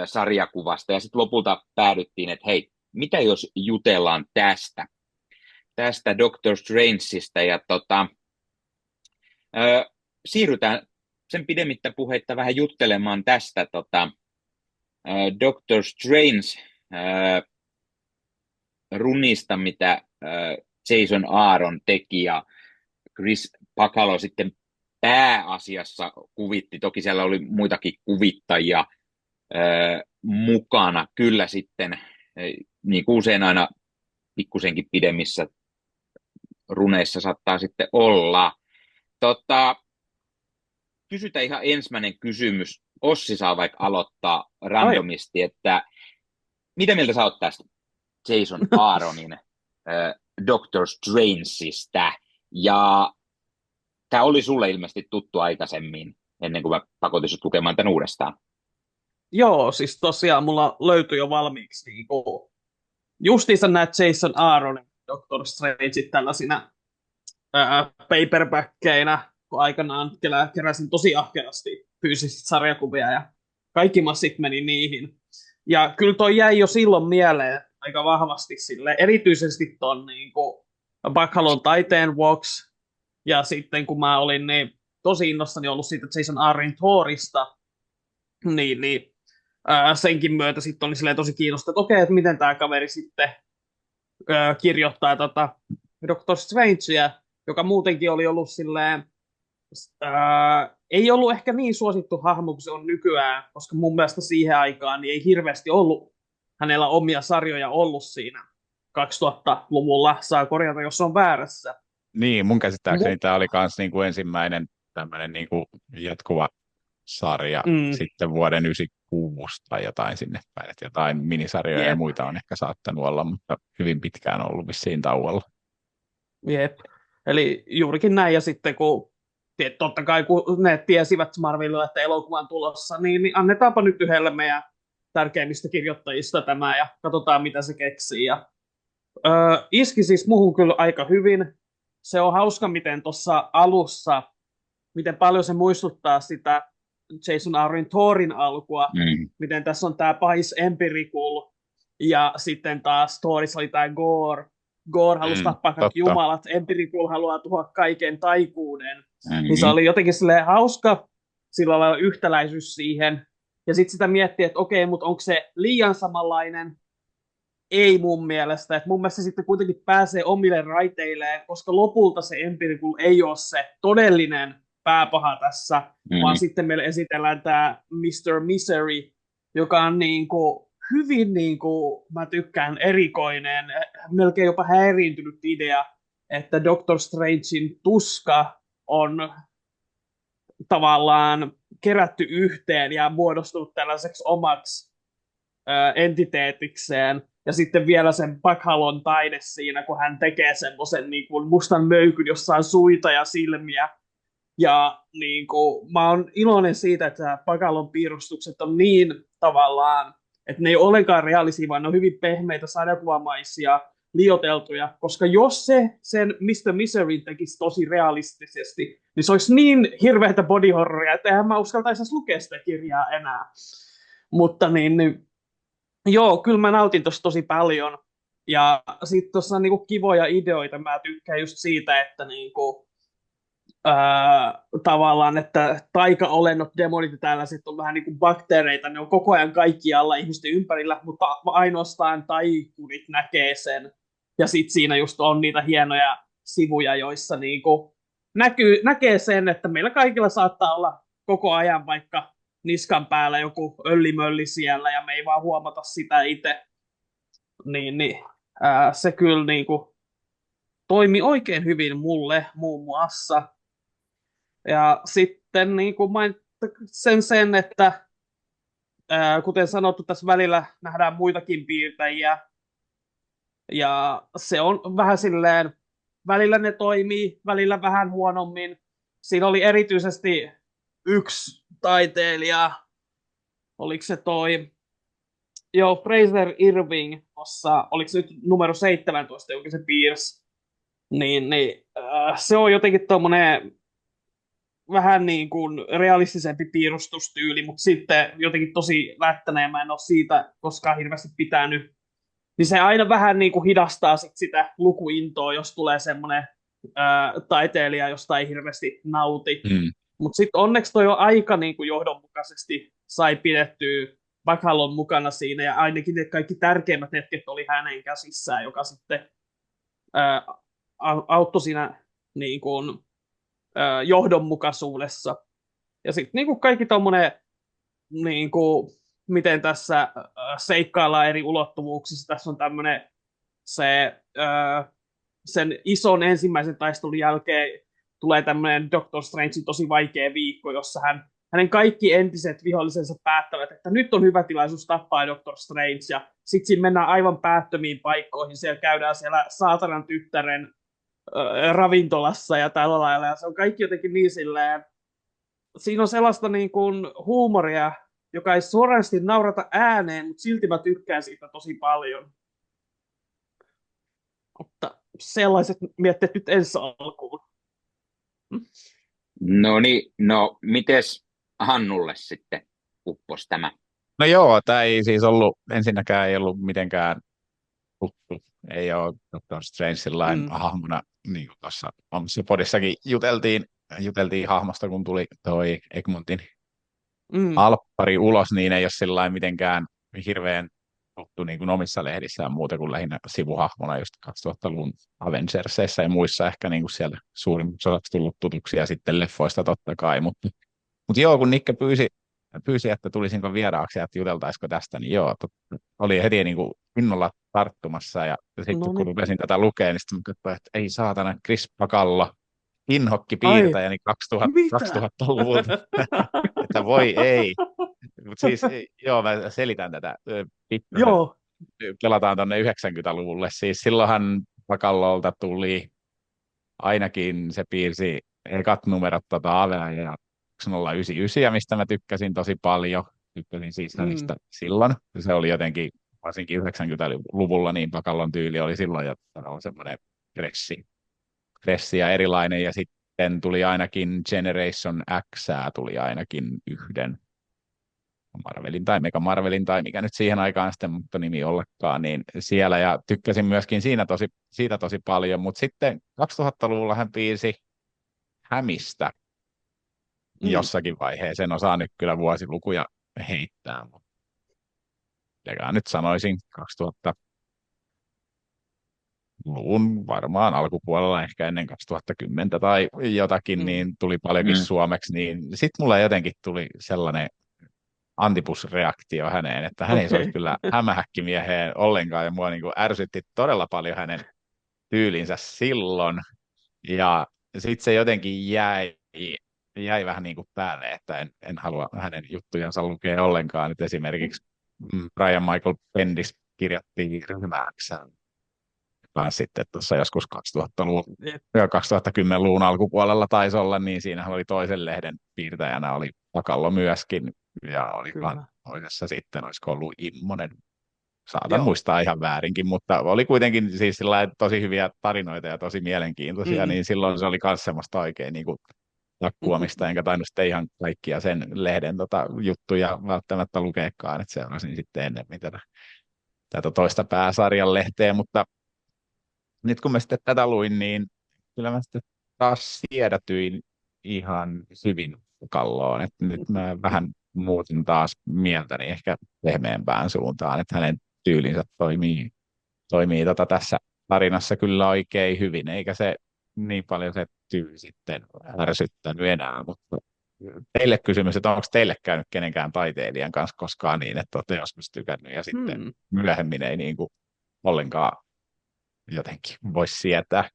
sarjakuvasta. Ja sitten lopulta päädyttiin, että hei, mitä jos jutellaan tästä Doctor Strangeista. Ja siirrytään sen pidemmittä puheitta vähän juttelemaan tästä Doctor Strange runista, mitä Jason Aaron teki, ja Chris Bacalo sitten pääasiassa kuvitti. Toki siellä oli muitakin kuvittajia mukana. Kyllä sitten, niin kuin usein aina pikkusenkin pidemmissä runeissa saattaa sitten olla. Tota, kysytään ihan ensimmäinen kysymys. Ossi saa vaikka aloittaa randomisti, että mitä mieltä sä oot tästä Jason Aaronin Doctor Strangeista? Ja tämä oli sulle ilmeisesti tuttu aikaisemmin, ennen kuin mä pakotin sut lukemaan tämän uudestaan. Joo, siis tosiaan mulla löytyi jo valmiiksi niinku, justiinsa nämä Jason Aaronin Doctor Strangeit tällaisina paperbackkeinä, kun aikanaan keräsin tosi ahkerasti fyysisesti sarjakuvia ja kaikki massit meni niihin. Ja kyllä toi jäi jo silloin mieleen aika vahvasti sille, erityisesti ton niinku Bacalon taiteen vuoksi. Ja sitten kun mä olin niin tosi innossani ollut siitä Jason Aaronin Thorista, niin senkin myötä sitten oli silleen tosi kiinnostunut, että okei, että miten tämä kaveri sitten kirjoittaa Doctor Strangea, joka muutenkin oli ollut silleen, ei ollut ehkä niin suosittu hahmo kuin se on nykyään, koska mun mielestä siihen aikaan niin ei hirveästi ollut hänellä omia sarjoja ollut siinä 2000-luvulla, saa korjata, jos on väärässä. Niin, mun käsittääkseni tämä oli myös niinku ensimmäinen tämmöinen niinku jatkuva sarja sitten vuoden 96 tai jotain sinne päin. Että jotain minisarjoja ja muita on ehkä saattanut olla, mutta hyvin pitkään ollut vissiin tauolla. Jep. Eli juurikin näin, ja sitten kun totta kai kun ne tiesivät Marvelilla, että elokuva on tulossa, niin annetaanpa nyt yhdelle meidän tärkeimmistä kirjoittajista tämä ja katsotaan mitä se keksii. Ja, iski siis muhun kyllä aika hyvin. Se on hauska, miten tuossa alussa, miten paljon se muistuttaa sitä Jason Aaronin Thorin alkua, miten tässä on tämä pahis Empiricul, ja sitten taas Thorissa oli tämä Gore. Gore halusi tappaa kaikki jumalat, Empiricul haluaa tuhoa kaiken taikuuden. Niin se oli jotenkin silleen hauska, sillä lailla yhtäläisyys siihen. Ja sitten sitä miettii, että okei, mutta onko se liian samanlainen? Ei mun mielestä. Et mun mielestä se sitten kuitenkin pääsee omille raiteilleen, koska lopulta se Empiricul ei ole se todellinen pääpaha tässä, vaan sitten meille esitellään tämä Mr. Misery, joka on niinku hyvin, niinku, mä tykkään, erikoinen, melkein jopa häiriintynyt idea, että Doctor Strangein tuska on tavallaan kerätty yhteen ja muodostunut tällaiseksi omaksi entiteetikseen. Ja sitten vielä sen Bacalon taide siinä, kun hän tekee semmoisen niin kuin mustan möykyn, jossa on suita ja silmiä. Ja niin kuin, mä oon iloinen siitä, että Bacalon piirustukset on niin tavallaan, että ne ei ole ollenkaan realisia, vaan ne on hyvin pehmeitä, sarjakuvamaisia, liioteltuja. Koska jos se sen Mr. Misery tekisi tosi realistisesti, niin se olisi niin hirveätä body horroria, että eihän mä uskaltaisi edes lukea sitä kirjaa enää. Mutta niin joo, kyllä mä nautin tosta tosi paljon. Ja sitten tuossa on niinku kivoja ideoita. Mä tykkään just siitä, että niinku, tavallaan, että taikaolennot, demonit ja tällaiset on vähän niin kuin bakteereita. Ne on koko ajan kaikkialla ihmisten ympärillä, mutta ainoastaan taikurit näkee sen. Ja sitten siinä just on niitä hienoja sivuja, joissa niinku näkee sen, että meillä kaikilla saattaa olla koko ajan vaikka niskan päällä joku öllimölli siellä ja me ei vaan huomata sitä itse. Se kyllä niinku toimi oikein hyvin mulle muun muassa. Ja sitten niinku sen, että kuten sanottu, tässä välillä nähdään muitakin piirtäjiä. Ja se on vähän silleen, välillä ne toimii, välillä vähän huonommin. Siinä oli erityisesti yksi taiteilija, oliko se Fraser Irving, oliko se nyt numero 17, jonka se piirsi, se on jotenkin tommonen vähän niin kuin realistisempi piirustustyyli, mutta sitten jotenkin tosi lättäneen, mä en ole siitä koskaan hirveästi pitänyt. Niin se aina vähän niin kuin hidastaa sitä lukuintoa, jos tulee semmoinen taiteilija, josta ei hirveästi nauti. Mutta sitten onneksi toi on aika niin kuin johdonmukaisesti sai pidettyä Bacalon mukana siinä, ja ainakin ne kaikki tärkeimmät hetket oli hänen käsissään, joka sitten auttoi siinä niin kuin, johdonmukaisuudessa. Ja sitten niin kuin kaikki tommonen, niin kuin, miten tässä seikkaillaan eri ulottuvuuksissa. Tässä on tämmöinen sen ison ensimmäisen taistelun jälkeen tulee tämmöinen Doctor Strangein tosi vaikea viikko, jossa hänen kaikki entiset vihollisensa päättävät, että nyt on hyvä tilaisuus tappaa Doctor Strange, ja sitten siinä mennään aivan päättömiin paikkoihin, siellä käydään siellä saatanan tyttären ravintolassa ja tällä lailla, ja se on kaikki jotenkin niin silleen, siinä on sellaista niin kuin huumoria, joka ei suorasti naurata ääneen, mutta silti mä tykkään siitä tosi paljon. Mutta sellaiset mietteet nyt ensi alkuun. No mites Hannulle sitten uppos tämä? No joo, tämä ei siis ollut, ensinnäkään ei ollut mitenkään tuttu. Ei ole Doctor Strange sillain hahmona, niin kuin tuossa omassa podissakin juteltiin hahmosta, kun tuli toi Egmontin alppari ulos, niin ei ole sillain mitenkään hirveän tuttu niin kuin omissa lehdissään muuta kuin lähinnä sivuhahmona just 2000-luvun Avengersissa ja muissa ehkä niin kuin siellä suurimmaksi osaksi tullut tutuksi ja sitten leffoista totta kai, mutta joo, kun Nikke pyysi, että tulisinko vieraaksi ja että juteltaisiko tästä, niin joo, oli heti niin kuin innolla tarttumassa ja sitten kun rupesin tätä lukemaan, niin sitten katsoin, että ei saatana, Chris Pakallo, inhokkipiirtäjäni 2000-luvulta, että voi ei. Mutta siis, joo, mä selitän tätä. Joo. Pelataan tuonne 90-luvulle. Siis silloinhan Pakallolta tuli, ainakin se piirsi ekat numerot Avea ja 099, mistä mä tykkäsin tosi paljon. Tykkäsin siis niistä silloin. Se oli jotenkin, varsinkin 90-luvulla, niin Pakallon tyyli oli silloin jo semmoinen fressi ja erilainen. Ja sitten tuli ainakin Generation X, tuli ainakin yhden Marvelin tai Mega Marvelin tai mikä nyt siihen aikaan sitten mutta nimi ollenkaan, niin siellä ja tykkäsin myöskin siitä tosi paljon, mutta sitten 2000-luvulla hän piirsi Hämistä jossakin vaiheessa, en osaa nyt kyllä vuosilukuja heittää, mutta nyt sanoisin 2000-luvun varmaan alkupuolella, ehkä ennen 2010 tai jotakin, niin tuli paljonkin suomeksi, niin sitten mulla jotenkin tuli sellainen antipusreaktio häneen, että hän ei soisi kyllä hämähäkkimieheen ollenkaan, ja mua niin kuin ärsytti todella paljon hänen tyylinsä silloin, ja sitten se jotenkin jäi vähän niin kuin päälle, että en halua hänen juttujansa lukea ollenkaan, nyt esimerkiksi Brian Michael Bendis kirjoitti ryhmääksään sitten tuossa joskus 2000-luvun, 2010-luvun alkupuolella taisi olla, niin siinähän oli toisen lehden piirtäjänä, oli Pakallo myöskin, ja oli toisessa sitten, olisiko ollut Immonen, saatan muistaa ihan väärinkin, mutta oli kuitenkin siis tosi hyviä tarinoita ja tosi mielenkiintoisia, niin silloin se oli myös semmoista oikein niin kuin takkuamista, enkä tainnut sitten ihan kaikkia sen lehden juttuja välttämättä lukeekaan, että seurasin sitten ennemmin tätä toista pääsarjan lehteä, mutta nyt kun mä sitten tätä luin, niin kyllä mä sitten taas siedätyin ihan hyvin Kalloon, että nyt mä vähän muutin taas mieltäni ehkä pehmeämpään suuntaan, että hänen tyylinsä toimii tässä tarinassa kyllä oikein hyvin, eikä se niin paljon se tyyli sitten ärsyttänyt enää, mutta teille kysymys, että onko teille käynyt kenenkään taiteilijan kanssa koskaan niin, että olette joskus tykännyt ja sitten myöhemmin ei niin kuin ollenkaan jotenkin voisi sietää.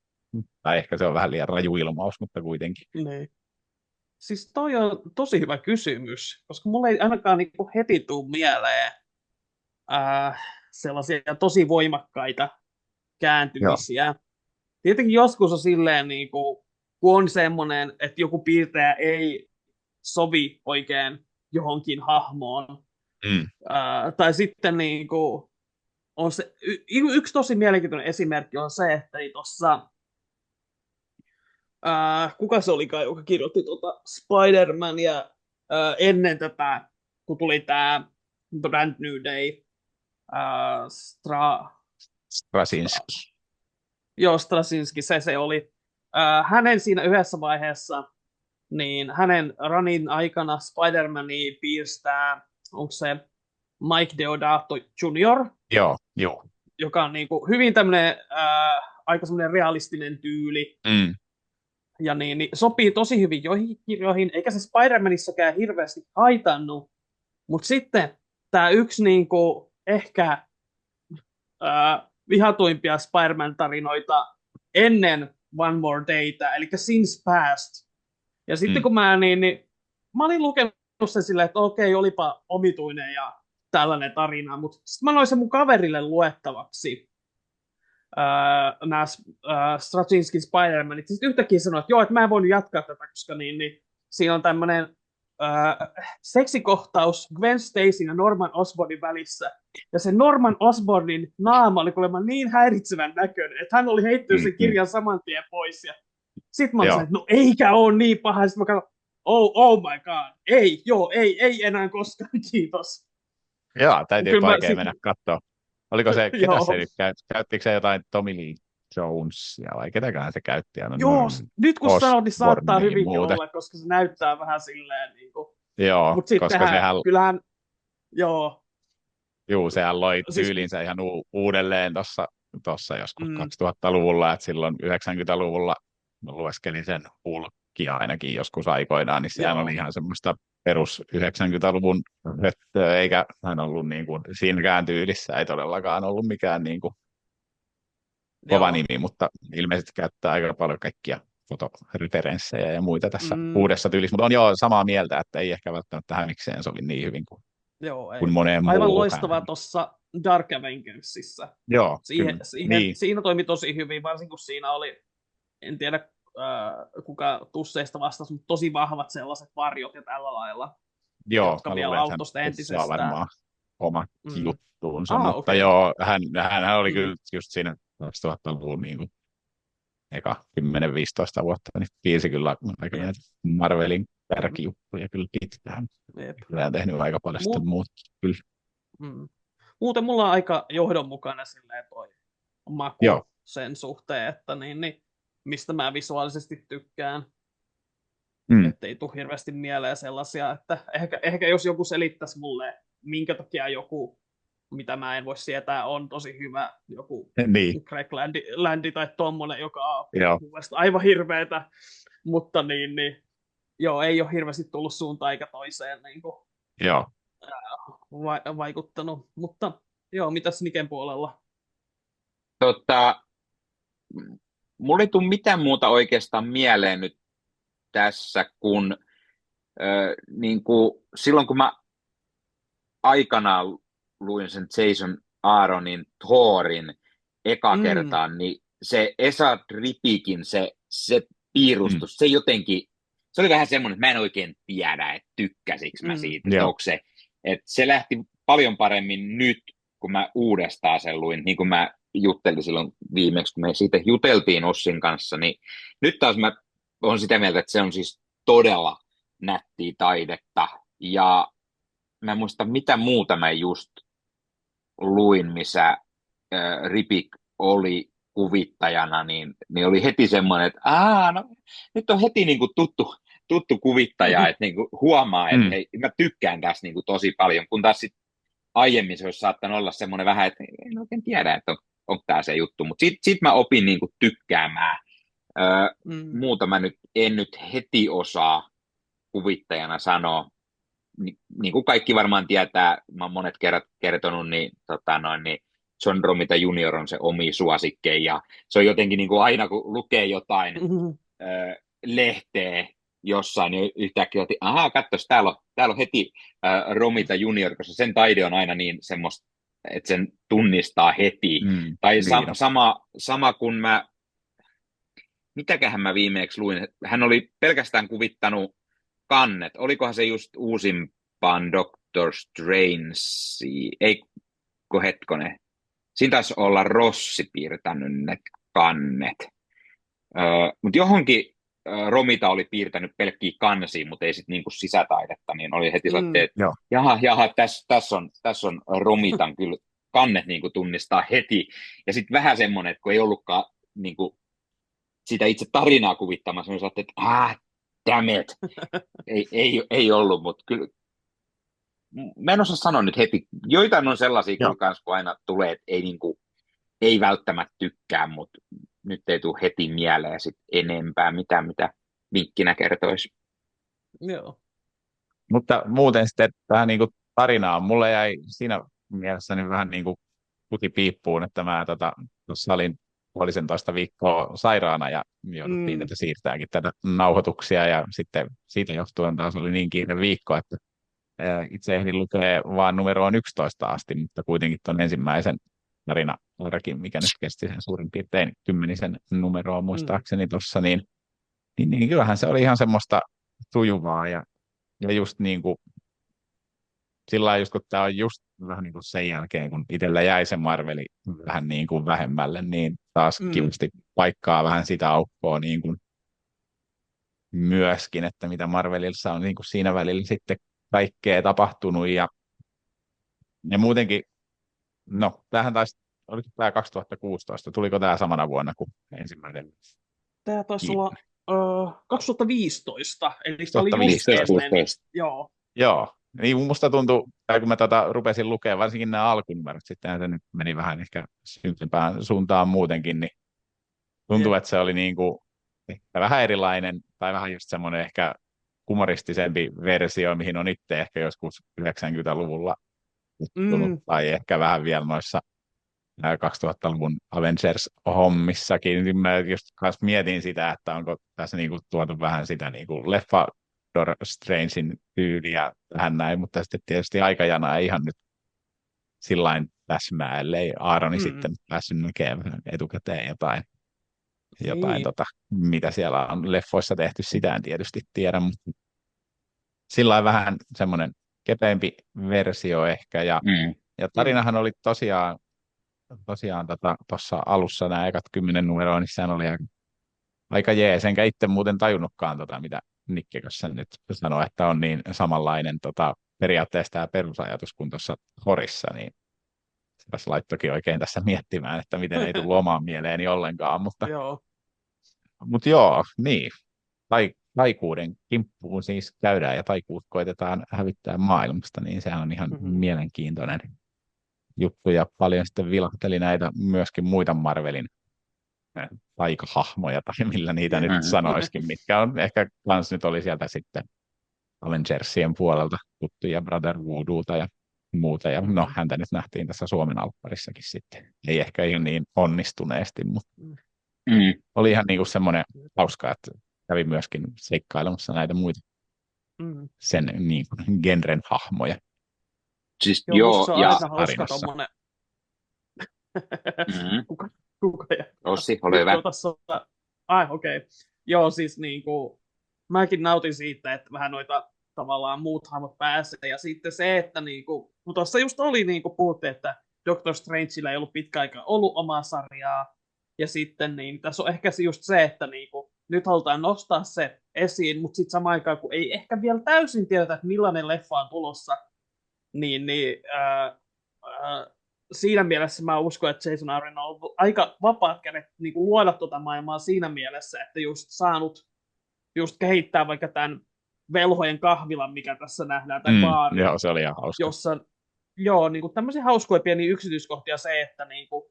Tai ehkä se on vähän liian raju ilmaus, mutta kuitenkin. Niin. Siis toi on tosi hyvä kysymys, koska mulla ei ainakaan niinku heti tule mieleen sellaisia tosi voimakkaita kääntymisiä. Joo. Tietenkin joskus on silleen, niinku, kun on semmoinen, että joku piirtäjä ei sovi oikein johonkin hahmoon. Tai sitten niinku, on se, yksi tosi mielenkiintoinen esimerkki on se, että tuossa kuka se olikaan, joka kirjoitti Spider-Mania ennen tätä, kun tuli tämä Brand New Day. Straczynski. Joo, Straczynski, se oli. Hänen siinä yhdessä vaiheessa, niin hänen runin aikana Spider-Mania piirstää, onko se Mike Deodato Jr. Joo. Joka on niinku hyvin tämmöinen aika semmoinen realistinen tyyli. Ja niin sopii tosi hyvin joihin kirjoihin, eikä se Spider-Manissäkään hirveästi haitannut. Mutta sitten tämä yksi niinku ehkä vihatuimpia Spider-Man-tarinoita ennen One More Dayta, eli Since Past. Ja sitten kun mä olin lukenut sen silleen, että okei, olipa omituinen ja tällainen tarina, mutta sitten mä annoin sen mun kaverille luettavaksi nämä Straczynski Spider-Manit. Sitten yhtäkkiä sanoin, että joo, että mä en voinut jatkaa tätä, koska siinä on tämmöinen seksikohtaus Gwen Stacyn ja Norman Osbornin välissä. Ja se Norman Osbornin naama oli kuulemma niin häiritsevän näköinen, että hän oli heittänyt sen kirjan saman tien pois. Ja sitten mä olin että no eikä ole niin paha. Sitten mä katsoin, oh my god, ei enää koskaan, kiitos. Joo, täytyy oikein mennä katsoa. Oliko se, ketä se nyt käyttikö se jotain Tommy Lee Jonesia vai ketäkään se käytti? Joo, nyt kun sanot, niin saattaa hyvinkin olla, koska se näyttää vähän silleen niin kuin. Joo, koska sehän... Kyllähän, joo. Juu, sehän loi tyylinsä ihan uudelleen tuossa joskus 2000-luvulla, että silloin 90-luvulla mä lueskelin sen Hulkia ainakin joskus aikoinaan, niin sehän oli ihan semmoista perus 90-luvun höttöä, eikä hän ollut niin kuin, siinäkään tyylissä ei todellakaan ollut mikään niin kuin kova nimi, mutta ilmeisesti käyttää aika paljon kaikkia fotoreferenssejä ja muita tässä uudessa tyylissä, mutta on jo samaa mieltä, että ei ehkä välttämättä hänikseen sovi niin hyvin kuin moneen muuhun. Aivan loistavaa tuossa Dark Avengersissa. Joo, siinä toimi tosi hyvin, varsinkin kun siinä oli, en tiedä kuka tusseista vastasi, mutta tosi vahvat sellaiset varjot ja tällä lailla. Joo, jotka vielä autosta entisestään. Varmaan oma juttuunsa, mutta joo, hän oli kyllä just siinä 2000-luvun niin kuin eka 10-15 vuotta, niin piirsi kyllä aika näitä Marvelin kärkijuttuja kyllä pitkään. Kyllä on tehnyt aika paljon sitten muuta. Kyllä. Muuten mulla on aika johdonmukainen silleen toi maku sen suhteen, että mistä mä visuaalisesti tykkään. Ettei tule hirveästi mieleen sellaisia, että ehkä jos joku selittäisi mulle, minkä takia joku, mitä mä en voi sietää, on tosi hyvä, joku Greg Landi tai tommonen, joka on mun mielestä aivan hirveetä, mutta joo, ei ole hirveästi tullut suuntaan eikä toiseen vaikuttanut, mutta joo, mitäs Niken puolella? Mulla ei tule mitään muuta oikeastaan mieleen nyt tässä, kun silloin kun mä aikanaan luin sen Jason Aaronin Thorin eka kertaan, niin se Esa Ripikin, se piirustus, se jotenkin, se oli vähän semmoinen, että mä en oikein tiedä, että tykkäsikö mä siitä, että se lähti paljon paremmin nyt, kun mä uudestaan sen luin, niin kuin mä juttelin silloin viimeksi, kun me siitä juteltiin Ossin kanssa, niin nyt taas mä olen sitä mieltä, että se on siis todella nättiä taidetta, ja mä en muista, mitä muuta mä just luin, missä Ripik oli kuvittajana, niin oli heti semmoinen, että nyt on heti niin kuin tuttu kuvittaja, että niin kuin huomaa, että hei, mä tykkään tässä niin kuin tosi paljon, kun taas sit aiemmin se olisi saattanut olla semmoinen vähän, että en oikein tiedä, että onko tämä se juttu, mutta sit mä opin niin kuin tykkäämään. Muuta mä en nyt heti osaa kuvittajana sanoa. Niin kuin kaikki varmaan tietää, mä oon monet kerrat kertonut, niin John Romita Junior on se omi suosikkeen, ja se on jotenkin niin kuin aina, kun lukee jotain lehteä jossain, niin yhtäkkiä otin, katsos, täällä on heti Romita Junior, koska sen taide on aina niin semmoista, että sen tunnistaa heti. Tai sama kun mitäköhän mä viimeksi luin, hän oli pelkästään kuvittanut kannet, olikohan se just uusimpaan Doctor Strange, eikö hetkonen, siinä taisi olla Rossi piirtänyt ne kannet, mutta johonkin Romita oli piirtänyt pelkkiä kansia, mutta ei sitten niinku sisätaidetta, niin oli heti sellainen, että jaha, tässä on Romitan kyllä kannet niinku tunnistaa heti, ja sitten vähän semmoinen, että kun ei ollutkaan niinku sitä itse tarinaa kuvittamassa, niin sanoin, että damn it, ei ollut, mutta kyllä mä en osaa sanoa nyt heti, joitain on sellaisia kyllä kans, kun aina tulee, että ei välttämättä tykkää, mutta nyt ei tule heti mieleen sit enempää, mitä vinkkinä kertoisi. Joo. Mutta muuten sitten vähän niin kuin tarinaa, mulle jäi siinä mielessä niin vähän niin kuin puki piippuun, että mä tuossa olin puolisentoista viikkoa sairaana ja jouduttiin Mm. tätä siirtääkin tätä nauhoituksia ja sitten siitä johtuen taas oli niin kiire viikko, että itse ehdin lukea vaan numeroon 11 asti, mutta kuitenkin tuon ensimmäisen tarina-arkin, mikä nyt kesti sen suurin piirtein 10 numeroa muistaakseni tuossa, niin kyllähän se oli ihan semmoista sujuvaa ja just niin kuin sillä lailla, just kun tämä on just vähän niin kuin sen jälkeen, kun itsellä jäi se Marveli vähän niin kuin vähemmälle, niin taas kivasti paikkaa vähän sitä aukkoa niin kuin myöskin, että mitä Marvelissa on niin kuin siinä välillä sitten kaikkea tapahtunut ja muutenkin, no tämähän taisi, oliko tämä 2016, tuliko tämä samana vuonna kuin ensimmäinen? Tämä taisi olla 2015, eli se oli just 2015. ennen. Joo. Joo, niin musta tuntuu, tai kun mä rupesin lukemaan, varsinkin nämä alkunumerot, sittenhän se nyt meni vähän ehkä synkempään suuntaan muutenkin, niin tuntuu, että se oli niin kuin ehkä vähän erilainen, tai vähän just semmoinen ehkä humoristisempi versio, mihin on itse ehkä joskus 90-luvulla tuttunut, tai ehkä vähän vielä noissa 2000-luvun Avengers-hommissakin, niin mä just kanssa mietin sitä, että onko tässä niinku tuotu vähän sitä niinku leffa Doctor Strangein tyyliä tähän näin, mutta sitten tietysti aikajana ei ihan nyt sillain täsmää, ellei Aaroni sitten päässyt näkemään etukäteen jotain mitä siellä on leffoissa tehty, sitä en tietysti tiedä, mutta sillain vähän semmoinen kepeämpi versio ehkä, ja tarinahan oli tosiaan tuossa alussa nämä ekat 10 numeroa, niin sehän oli aika jees, enkä itse muuten tajunnutkaan mitä Nikke kanssa nyt sanoi, että on niin samanlainen periaatteessa tämä perusajatus kuin tuossa Horissa, niin se tässä laittokin oikein tässä miettimään, että miten ei tullut omaan mieleeni ollenkaan, mutta joo, niin, taikuuden kimppuun siis käydään ja taikuut koitetaan hävittää maailmasta, niin se on ihan mielenkiintoinen juttu, ja paljon sitten vilahteli näitä myöskin muita Marvelin taikahahmoja, tai millä niitä nyt sanoisikin, mitkä on ehkä kans nyt oli sieltä sitten Avengersien puolelta tuttuja Brotherhoodulta ja muuta, ja no häntä nyt nähtiin tässä Suomen alpparissakin sitten, ei ehkä ihan niin onnistuneesti, mutta oli ihan niin kuin semmoinen hauska, että kävi myöskin seikkailemassa näitä muita sen niin kuin genren hahmoja. Siis joo, se on aina hauska tommonen. Kuka Ossi, ole hyvä. Okei. Joo, siis niinku, mäkin nautin siitä, että vähän noita tavallaan muut hahmot pääsee, ja sitten se, että niinku, kun tuossa just oli niinku puhuttiin, että Doctor Strangeillä ei ollut pitkä aika ollut omaa sarjaa, ja sitten niin tässä on ehkä just se, että niinku, nyt halutaan nostaa se esiin, mutta sitten samaan aikaan, kun ei ehkä vielä täysin tiedetä, että millainen leffa on tulossa, siinä mielessä mä uskon, että Jason Aaron on ollut aika vapaat kädet niin kuin luoda tuota maailmaa siinä mielessä, että just saanut just kehittää vaikka tämän velhojen kahvilan, mikä tässä nähdään, tai baari. Joo, se oli ihan hauska. Jossa, niin kuin tämmöisiä hauskoja pieniä yksityiskohtia se, että niin kuin,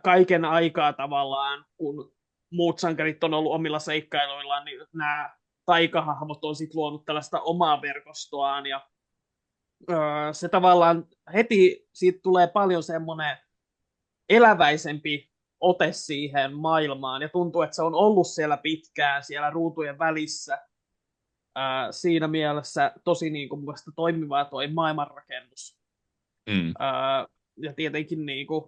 kaiken aikaa tavallaan, kun muut sankarit on ollut omilla seikkailuillaan, niin nämä taikahahmot on sitten luonut tällaista omaa verkostoaan, ja se tavallaan heti siitä tulee paljon semmoinen eläväisempi ote siihen maailmaan, ja tuntuu, että se on ollut siellä pitkään, siellä ruutujen välissä. Siinä mielessä tosi niin kuin mielestäni toimivaa toi maailmanrakennus. Ja tietenkin niin kuin,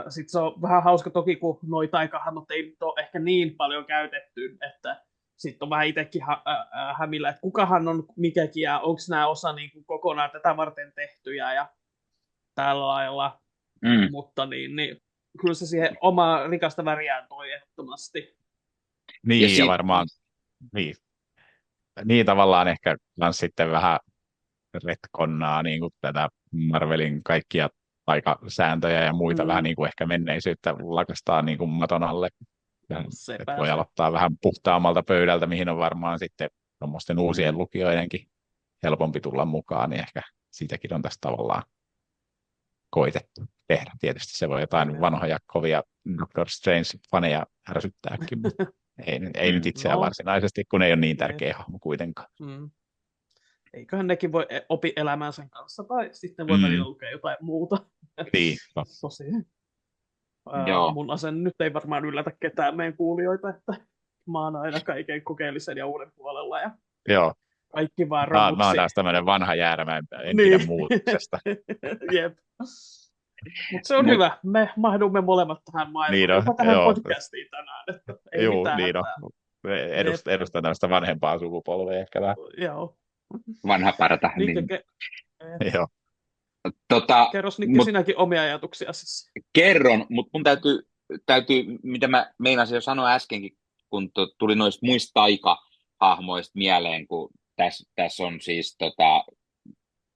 sit se on vähän hauska toki, kun noi taikahahmot ei ole ehkä niin paljon käytetty, että sitten on vähän itsekin hämillä, että kukahan on mikäkin ja onko nämä osa niin kuin kokonaan tätä varten tehtyjä ja tällä lailla. Mutta niin, kyllä se siihen omaa rikasta väriään toi ehdottomasti. Niin, ja varmaan niin tavallaan ehkä kans sitten vähän retkonnaa niin kuin tätä Marvelin kaikkia taikasääntöjä ja muita vähän niin kuin ehkä menneisyyttä lakastaa niin kuin maton alle. Että voi aloittaa vähän puhtaammalta pöydältä, mihin on varmaan sitten tuommoisten uusien lukijoidenkin helpompi tulla mukaan, niin ehkä siitäkin on tässä tavallaan koitettu tehdä. Tietysti se voi jotain vanhoja kovia Doctor Strange-faneja ärsyttääkin, mutta ei nyt itseään varsinaisesti, kun ei ole niin tärkeä hahmo kuitenkaan. Eiköhän nekin voi opi elämään sen kanssa, tai sitten voi välillä lukea jotain muuta. Niin, no, Tosi. Joo. Mun asenne nyt ei varmaan yllätä ketään meidän kuulijoita, että mä oon aina kaiken kokeellisen ja uuden puolella ja joo. kaikki vaan Mä oon romuksi. taas tämmöinen vanha jäärä, en pidä Niin. muutoksesta. Jep. Mutta se on Mut- hyvä. Me mahdumme molemmat tähän maailmaan, Niin on, jopa tähän joo. podcastiin tänään. Että ei Joo, mitään niin on. hätää. Edustan tämmöistä vanhempaa sukupolvea ehkä vähän. Joo. Vanha parta. Niinkä, Niin. Joo. kerros Nikki Mut sinäkin omia ajatuksia siis. kerron, mutta mun täytyy, mitä mä meinasin jo sanoa äskenkin, kun tuli noista muista taikahahmoista mieleen, kun tässä on siis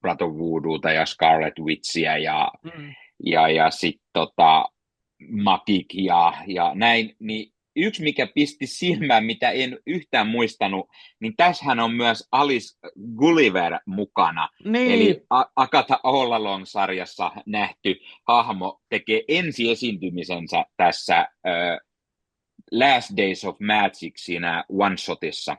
Blood of Voodoota ja Scarlet Witchiä ja sitten Magik ja näin, niin yksi, mikä pisti silmään, mitä en yhtään muistanut, niin tässähän on myös Alice Gulliver mukana. Niin. Eli Agatha All Along-sarjassa nähty hahmo tekee ensiesiintymisensä tässä Last Days of Magic siinä one-shotissa.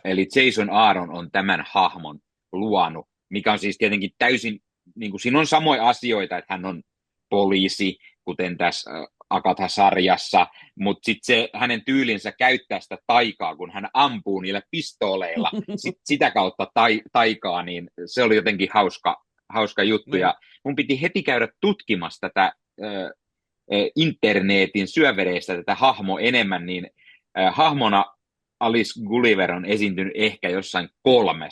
Eli Jason Aaron on tämän hahmon luonut, mikä on siis tietenkin täysin, niin kuin siinä on samoja asioita, että hän on poliisi, kuten tässä Agatha-sarjassa, mutta sitten se hänen tyylinsä käyttää sitä taikaa, kun hän ampuu niillä pistooleilla sitä kautta taikaa, niin se oli jotenkin hauska juttu. Ja mun piti heti käydä tutkimassa tätä internetin syövereistä tätä hahmoa enemmän, niin hahmona Alice Gulliver on esiintynyt ehkä jossain 3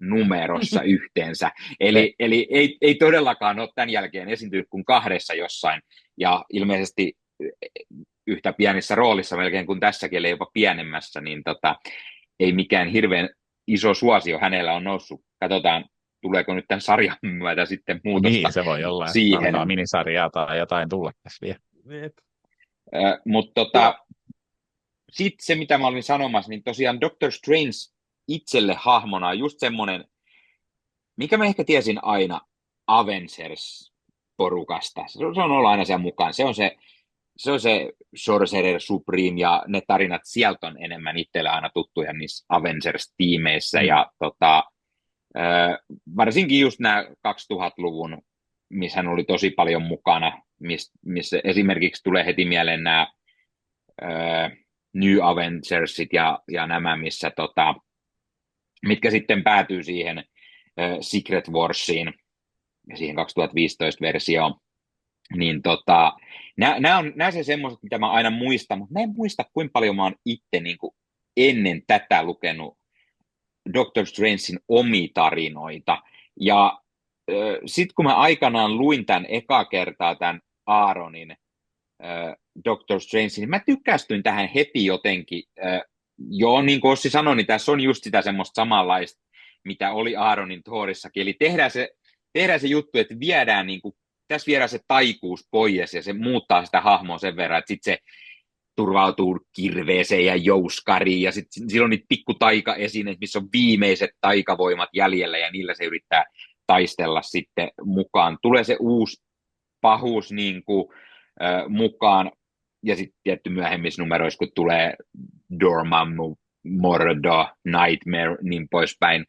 numerossa yhteensä. Eli ei todellakaan ole tämän jälkeen esiintynyt kuin 2 jossain, ja ilmeisesti yhtä pienissä roolissa melkein kuin tässäkin, eli jopa pienemmässä, niin ei mikään hirveän iso suosio hänellä on noussut. Katsotaan, tuleeko nyt tämän sarjan myötä sitten muutosta Niin, se voi olla. siihen. Minisarjaa tai jotain tulla tässä vielä. Mutta sitten se, mitä mä olin sanomassa, niin tosiaan Doctor Strange itselle hahmona on just semmoinen, mikä mä ehkä tiesin aina Avengers-porukasta. Se on ollut aina siellä mukaan. Se on se Sorcerer Supreme, ja ne tarinat sieltä on enemmän itselle aina tuttuja niissä Avengers-tiimeissä. Ja varsinkin just nämä 2000-luvun, missä hän oli tosi paljon mukana, missä esimerkiksi tulee heti mieleen nämä New Avengersit ja nämä, missä mitkä sitten päätyy siihen Secret Warsiin ja siihen 2015-versioon, niin nämä on se semmoiset, mitä mä aina muistan, mutta mä en muista, kuinka paljon mä oon itse niin kuin ennen tätä lukenut Doctor Strangein omia tarinoita, ja sitten kun mä aikanaan luin tämän eka kertaa tämän Aaronin Doctor Strange, niin mä tykkästyin tähän heti jotenkin. Joo, niin kuin Ossi sanoi, niin tässä on just sitä semmoista samanlaista, mitä oli Aaronin Thorissakin. Eli tehdään se juttu, että tässä viedään se taikuus pois, ja se muuttaa sitä hahmoa sen verran, että sitten se turvautuu kirveeseen ja jouskariin, ja sitten sillä on niitä pikku taikaesineet, missä on viimeiset taikavoimat jäljellä, ja niillä se yrittää taistella sitten mukaan. Tulee se uusi pahuus niin kuin mukaan, ja sitten tietty myöhemmissä numeroissa, kun tulee Dormammu, Mordo, Nightmare, niin poispäin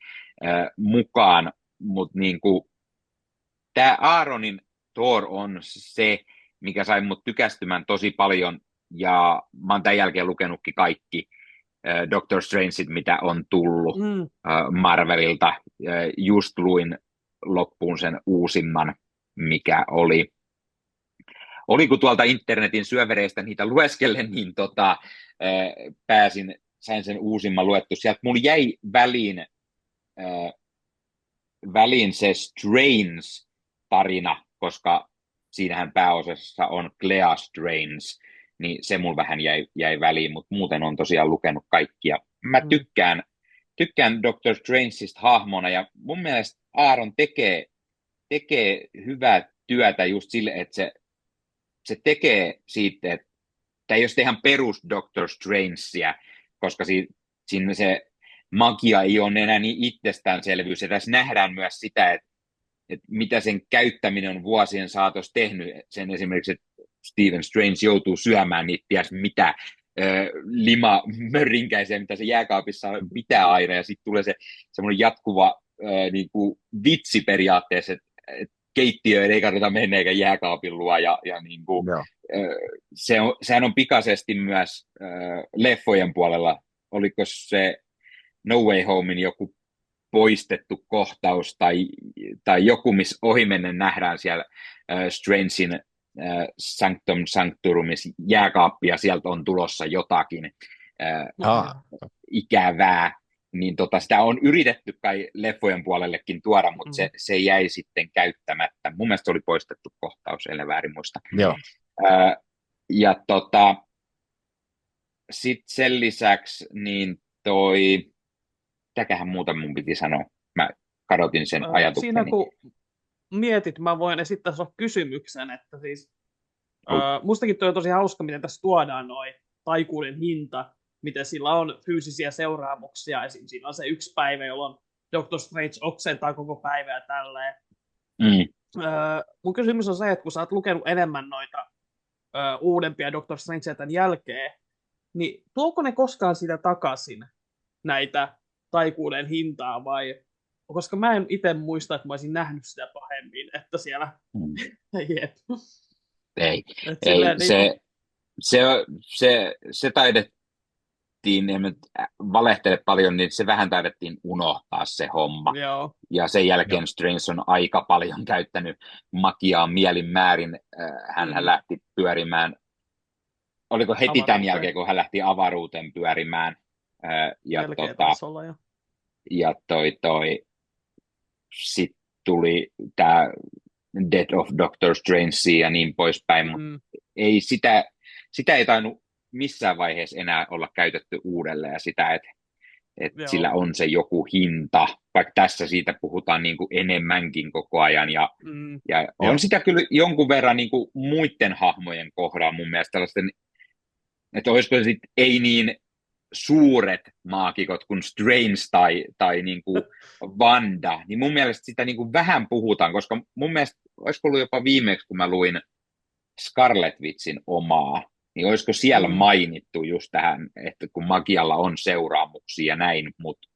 mukaan, mutta niinku, tämä Aaronin Thor on se, mikä sai mut tykästymään tosi paljon, ja mä oon tämän jälkeen lukenutkin kaikki Doctor Strangeit, mitä on tullut Marvelilta. Just luin loppuun sen uusimman, mikä oli kun tuolta internetin syövereistä niitä lueskellen, niin sain sen uusimman luettu. Sieltä mulla jäi väliin se Strange-tarina, koska siinähän pääosassa on Clea Strange, niin se mulla vähän jäi väliin, mutta muuten on tosiaan lukenut kaikkia. Mä tykkään Doctor Strangeista hahmona, ja mun mielestä Aaron tekee hyvää työtä just sille, että se tekee siitä, että tämä ei ole ihan perus Doctor Strangea, koska siinä se magia ei ole enää niin itsestäänselvyys. Ja tässä nähdään myös sitä, että mitä sen käyttäminen on vuosien saatossa tehnyt. Sen esimerkiksi, että Stephen Strange joutuu syömään niitä ties mitä limamörrinkäisiä, mitä se jääkaapissa pitää aina. Ja sitten tulee se semmoinen jatkuva niin kuin vitsi periaatteessa, että keittiöön ei kannata mennä eikä jääkaapin luo. Ja niin kuin, Joo. sehän on pikaisesti myös leffojen puolella. Oliko se No Way Homein joku poistettu kohtaus tai joku, missä ohimennen nähdään siellä Strangein Sanctum Sanctorumis jääkaappi ja sieltä on tulossa jotakin ikävää, niin sitä on yritetty kai leffojen puolellekin tuoda, mutta se jäi sitten käyttämättä. Mun mielestä se oli poistettu kohtaus, ellei väärin muista. Joo. Ja sitten sen lisäksi niin mitäköhän muuta mun piti sanoa? Mä kadotin sen ajatukseni. Siinä kun mietit, mä voin esittää sinulle kysymyksen, että siis mustakin toi on tosi hauska, miten tässä tuodaan noi taikuuden hinta, miten sillä on fyysisiä seuraamuksia. Esimerkiksi siinä on se yksi päivä, jolloin Doctor Strange oksentaa koko päivää ja tälleen. Mun kysymys on se, että kun sä oot lukenut enemmän noita uudempia Doctor Strangeja tämän jälkeen, niin tuoko ne koskaan sitä takaisin, näitä taikuuden hintaa, vai koska mä en itse muista, että mä olisin nähnyt sitä pahemmin, että siellä Ei. Se taidettiin, en valehtele paljon, niin se vähän taidettiin unohtaa se homma. Joo. Ja sen jälkeen Strange on aika paljon käyttänyt magiaa mielin määrin. Hän lähti pyörimään, oliko heti tämän jälkeen, kun hän lähti avaruuteen pyörimään. Sitten tuli tämä Death of Doctor Strange ja niin poispäin, mutta ei sitä ei tainnut missään vaiheessa enää olla käytetty uudelleen sitä, että sillä on se joku hinta, vaikka tässä siitä puhutaan niin kuin enemmänkin koko ajan, ja on sitä kyllä jonkun verran niin kuin muiden hahmojen kohdalla mun mielestä tällaisten, että olisiko se sitten ei niin suuret maagikot kuin Strange tai niin kuin Wanda, niin mun mielestä sitä niin kuin vähän puhutaan, koska mun mielestä olisiko ollut jopa viimeksi, kun mä luin Scarlet Witchin omaa, niin olisiko siellä mainittu just tähän, että kun magialla on seuraamuksia ja näin, mutta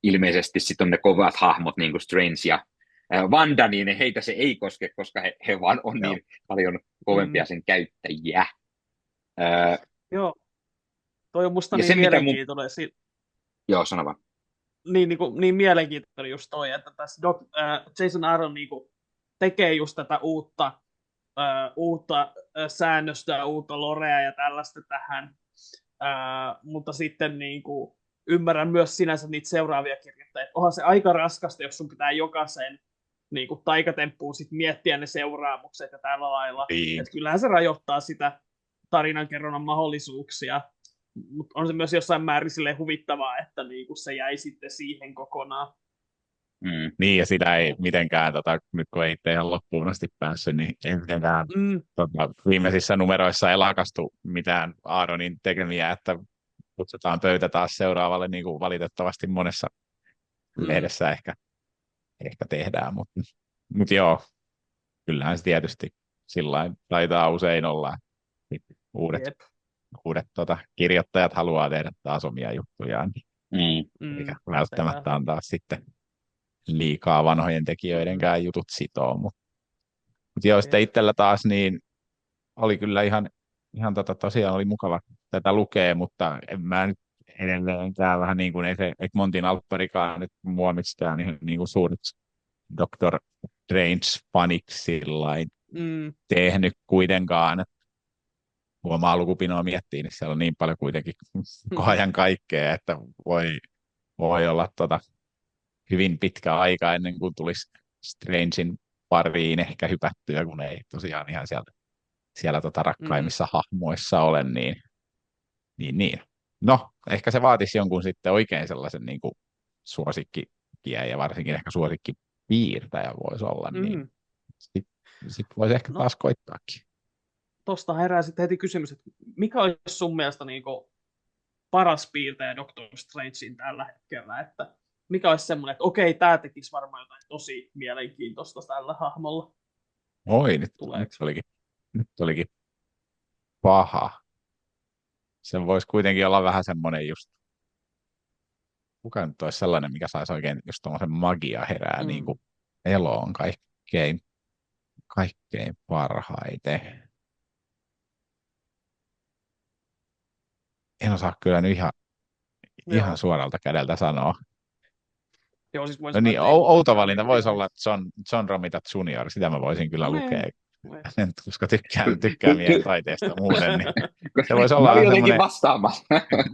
ilmeisesti sitten on ne kovat hahmot, niin kuin Strange ja Wanda, niin heitä se ei koske, koska he vaan on niin paljon kovempia sen käyttäjiä. Joo. Toi on musta niin mielenkiintoinen. Joo, sano vaan. Niin mielenkiintoinen just toi, että tässä Jason Aaron niinku tekee just tätä uutta säännöstöä, uutta lorea ja tällaista tähän, mutta sitten niinku ymmärrän myös sinänsä niitä seuraavia kirjoittajia, että onhan se aika raskasta, jos sun pitää jokaisen niinku taikatemppuun sit miettiä ne seuraamukset ja tällä lailla. Että kyllähän se rajoittaa sitä tarinankerronnan mahdollisuuksia. Mutta on se myös jossain määrin silleen huvittavaa, että niinku se jäi sitten siihen kokonaan. Niin, ja sitä ei mitenkään, nyt kun ei itse ihan loppuun asti päässyt, niin ei mitenkään viimeisissä numeroissa ei lakastu mitään Aaronin tekemiä, että kutsutaan pöytä taas seuraavalle, niin kuin valitettavasti monessa lehdessä ehkä tehdään, mutta joo, kyllähän se tietysti sillain taitaa usein olla, uudet kirjoittajat haluaa tehdä taas omia juttujaan, eikä välttämättä antaa sitten liikaa vanhojen tekijöidenkään jutut sitoo. Mutta joo, sitten itsellä taas niin oli kyllä ihan tosiaan oli mukava tätä lukea, mutta en mä nyt edelleenkään vähän niin kuin ei se Egmontin Alpparikaan nyt mua mistään niin kuin suuret Doctor Strange-faniksi sillain tehnyt kuitenkaan. Huomaa lukupinoa miettii, niin siellä on niin paljon kuitenkin ajan kaikkea, että voi olla hyvin pitkä aika ennen kuin tulisi Strangein pariin ehkä hypättyä, kun ei tosiaan ihan siellä rakkaimmissa hahmoissa ole, niin. No, ehkä se vaatisi jonkun sitten oikein sellaisen niin kuin suosikkiä ja varsinkin ehkä suosikkipiirtäjä voisi olla, niin sitten voisi ehkä taas koittaakin. Tuosta herää sitten heti kysymys, että mikä olisi sun mielestä niin kuin paras piirtäjä Doctor Strangein tällä hetkellä, että mikä olisi semmoinen, että okei, tämä tekisi varmaan jotain tosi mielenkiintoista tällä hahmolla. Oi, nyt olikin paha. Se voisi kuitenkin olla vähän semmoinen just, kuka nyt olisi sellainen, mikä saisi oikein just tommoisen magia herää niin kuin eloon kaikkein kaikkein parhaiten? En osaa kyllä nyt ihan Joo. suoralta kädeltä sanoa. Joo, siis voin No sanoa, niin, että ei mulla outo kyllä valinta niin voisi mitään. olla John Romita Jr. Sitä mä voisin kyllä No lukea, niin. koska tykkään miehen taiteesta muuten. Niin se voisi Mä olin olla jotenkin semmoinen, vastaamassa.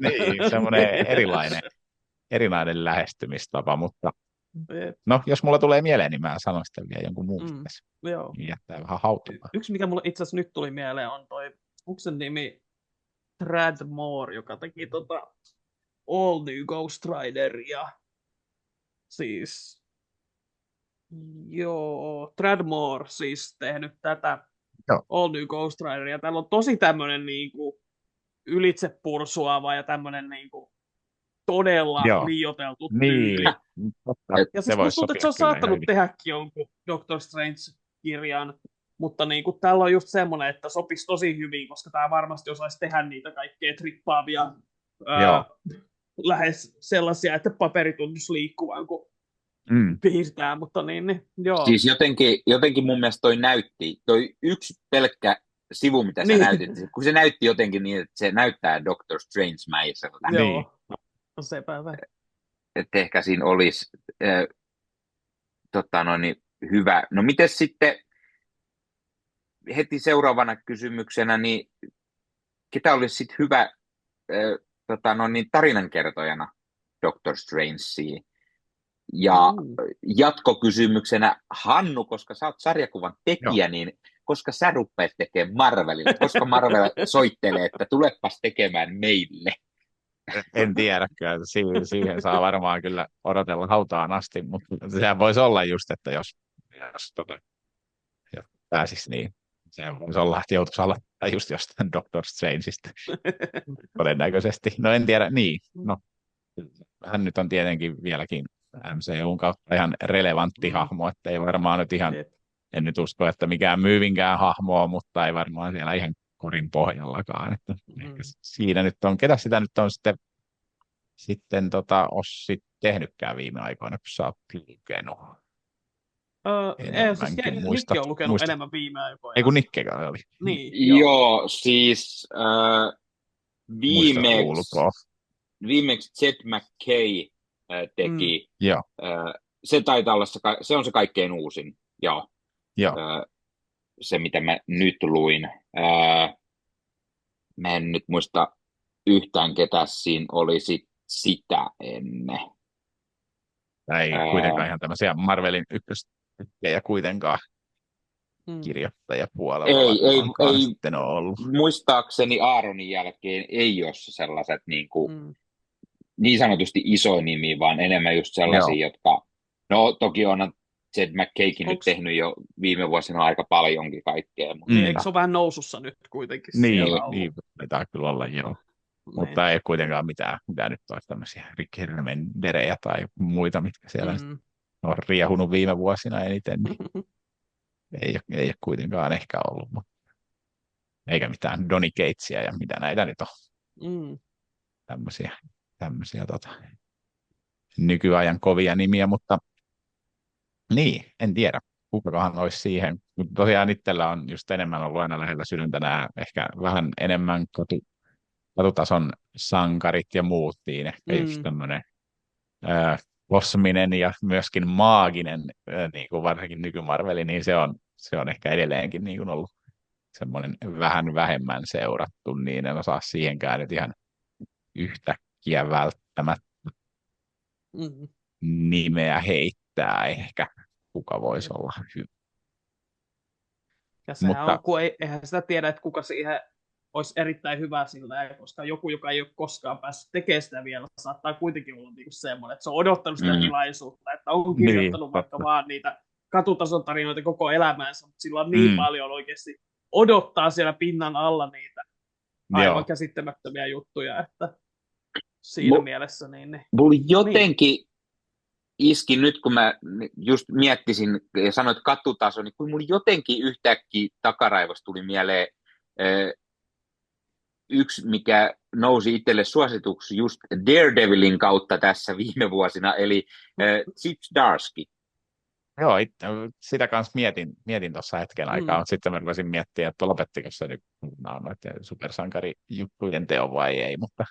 niin, semmoinen erilainen lähestymistapa, mutta Jep. no, jos mulla tulee mieleen, niin mä sanon sitten vielä jonkun muun Mm. tässä. Joo. Niin jättää vähän hautumaan. Yksi, mikä mulle itse asiassa nyt tuli mieleen, on onko sen nimi Brad Moore, joka teki All New Ghost Rideria. Siis, joo, Brad Moore siis tehnyt tätä Joo. All New Ghost Rideria. Täällä on tosi tämmönen niinku ylitsepursuava ja tämmönen niinku todella Joo. liioiteltu Niin, tyyli. totta. Ja Se siis voisi musta tuntuu, että se sopia on kyllä ihan saattanut hyvin. tehdäkin jonkun Doctor Strange-kirjan, mutta niin kuin, täällä on just semmoinen, että sopisi tosi hyvin, koska tämä varmasti osaisi tehdä niitä kaikkein trippaavia, Joo. lähes sellaisia, että paperi tuntuisi liikkuvan, kun Mm. piirtää, mutta niin, joo. Siis jotenkin mun mielestä toi yksi pelkkä sivu, mitä sä Niin. näytit, kun se näytti jotenkin niin, että se näyttää Doctor Strange-mäiseltä. Niin. Joo, no sepä se. Että ehkä siinä olisi hyvä. No miten sitten heti seuraavana kysymyksenä, niin ketä olisi sitten hyvä tarinankertojana Doctor Strangeen? Ja jatkokysymyksenä, Hannu, koska sä oot sarjakuvan tekijä, niin koska sä rupeat tekemään Marvelille? Koska Marvel soittelee, että tulepas tekemään meille? En tiedä, kyllä siihen saa varmaan kyllä odotella hautaan asti, mutta sehän voisi olla just, että jos pääsisi niin, sehän voisi olla, että joutuisi aloittaa just jostain Doctor Strangeista todennäköisesti. No en tiedä, niin, no hän nyt on tietenkin vieläkin MCUn kautta ihan relevantti hahmo, että ei varmaan nyt ihan, en nyt usko, että mikään myyvinkään hahmoa, mutta ei varmaan siellä ihan korin pohjallakaan, että ehkä siinä nyt on, ketä sitä nyt on sitten Ossi tehnytkään viime aikoina, kun sä oot lukenut. Nikke on lukenut enemmän viime aikoina. Ei kun Nikkekään oli. Niin, joo, siis viimeksi Jed McKay teki. Se taitaa olla se on se kaikkein uusin. Joo. Se, mitä mä nyt luin. Mä en nyt muista yhtään, ketä siinä oli sitä ennen. Ei kuitenkaan ihan tämmöisiä Marvelin ykköstejä kuitenkaan kirjoittajapuolella ei sitten ole ollut. Muistaakseni Aaronin jälkeen ei ole sellaiset niin sanotusti iso nimi, vaan enemmän just sellaisia, jotka, no toki on Jed McKaykin nyt tehnyt jo viime vuosina aika paljonkin kaikkea. Mutta eikö se ole vähän nousussa nyt kuitenkin? Niin pitää kyllä olla, joo. Mutta ei kuitenkaan mitään nyt olisi tämmöisiä Rick Remenderejä tai muita, mitkä siellä on riehunut viime vuosina eniten, niin ei ole kuitenkaan ehkä ollut. Eikä mitään Donny Catesia ja mitä näitä nyt on. Tämmöisiä nykyajan kovia nimiä, mutta niin, en tiedä, kukakohan olisi siihen. Mutta tosiaan itsellä on just enemmän ollut aina lähellä sydäntä nämä ehkä vähän enemmän katutason sankarit ja muut, niin ehkä just tämmöinen kosminen ja myöskin maaginen, niin kuin varsinkin nykymarveli, niin se on ehkä edelleenkin niin kuin ollut semmoinen vähän vähemmän seurattu, niin en osaa siihenkään nyt ihan yhtäkkiä välttämättä nimeä heittää ehkä, kuka voisi olla hyvä. Ja sehän on, kun eihän sitä tiedä, että kuka siihen olisi erittäin hyvä sillä, koska joku, joka ei ole koskaan päässyt tekemään sitä vielä, saattaa kuitenkin olla niinku semmoinen, että se on odottanut sitä tilaisuutta, että on kirjoittanut vaikka vaan niitä katutason tarinoita koko elämäänsä, mutta sillä on niin paljon oikeasti odottaa siellä pinnan alla niitä aivan käsittämättömiä juttuja, että siinä mielessä niin. Mulla jotenkin iski nyt, kun mä just miettisin ja sanoin, että katutaso, niin kun mulla jotenkin yhtäkkiä takaraivossa tuli mieleen yksi, mikä nousi itselle suosituksi just Daredevilin kautta tässä viime vuosina, eli Chip Zdarsky. Joo, sitä kanssa mietin tuossa hetken aikaa, Mm. mutta sitten mä rupesin miettimään, että lopettiko se nyt noiden supersankarijuttujen teon vai ei, mutta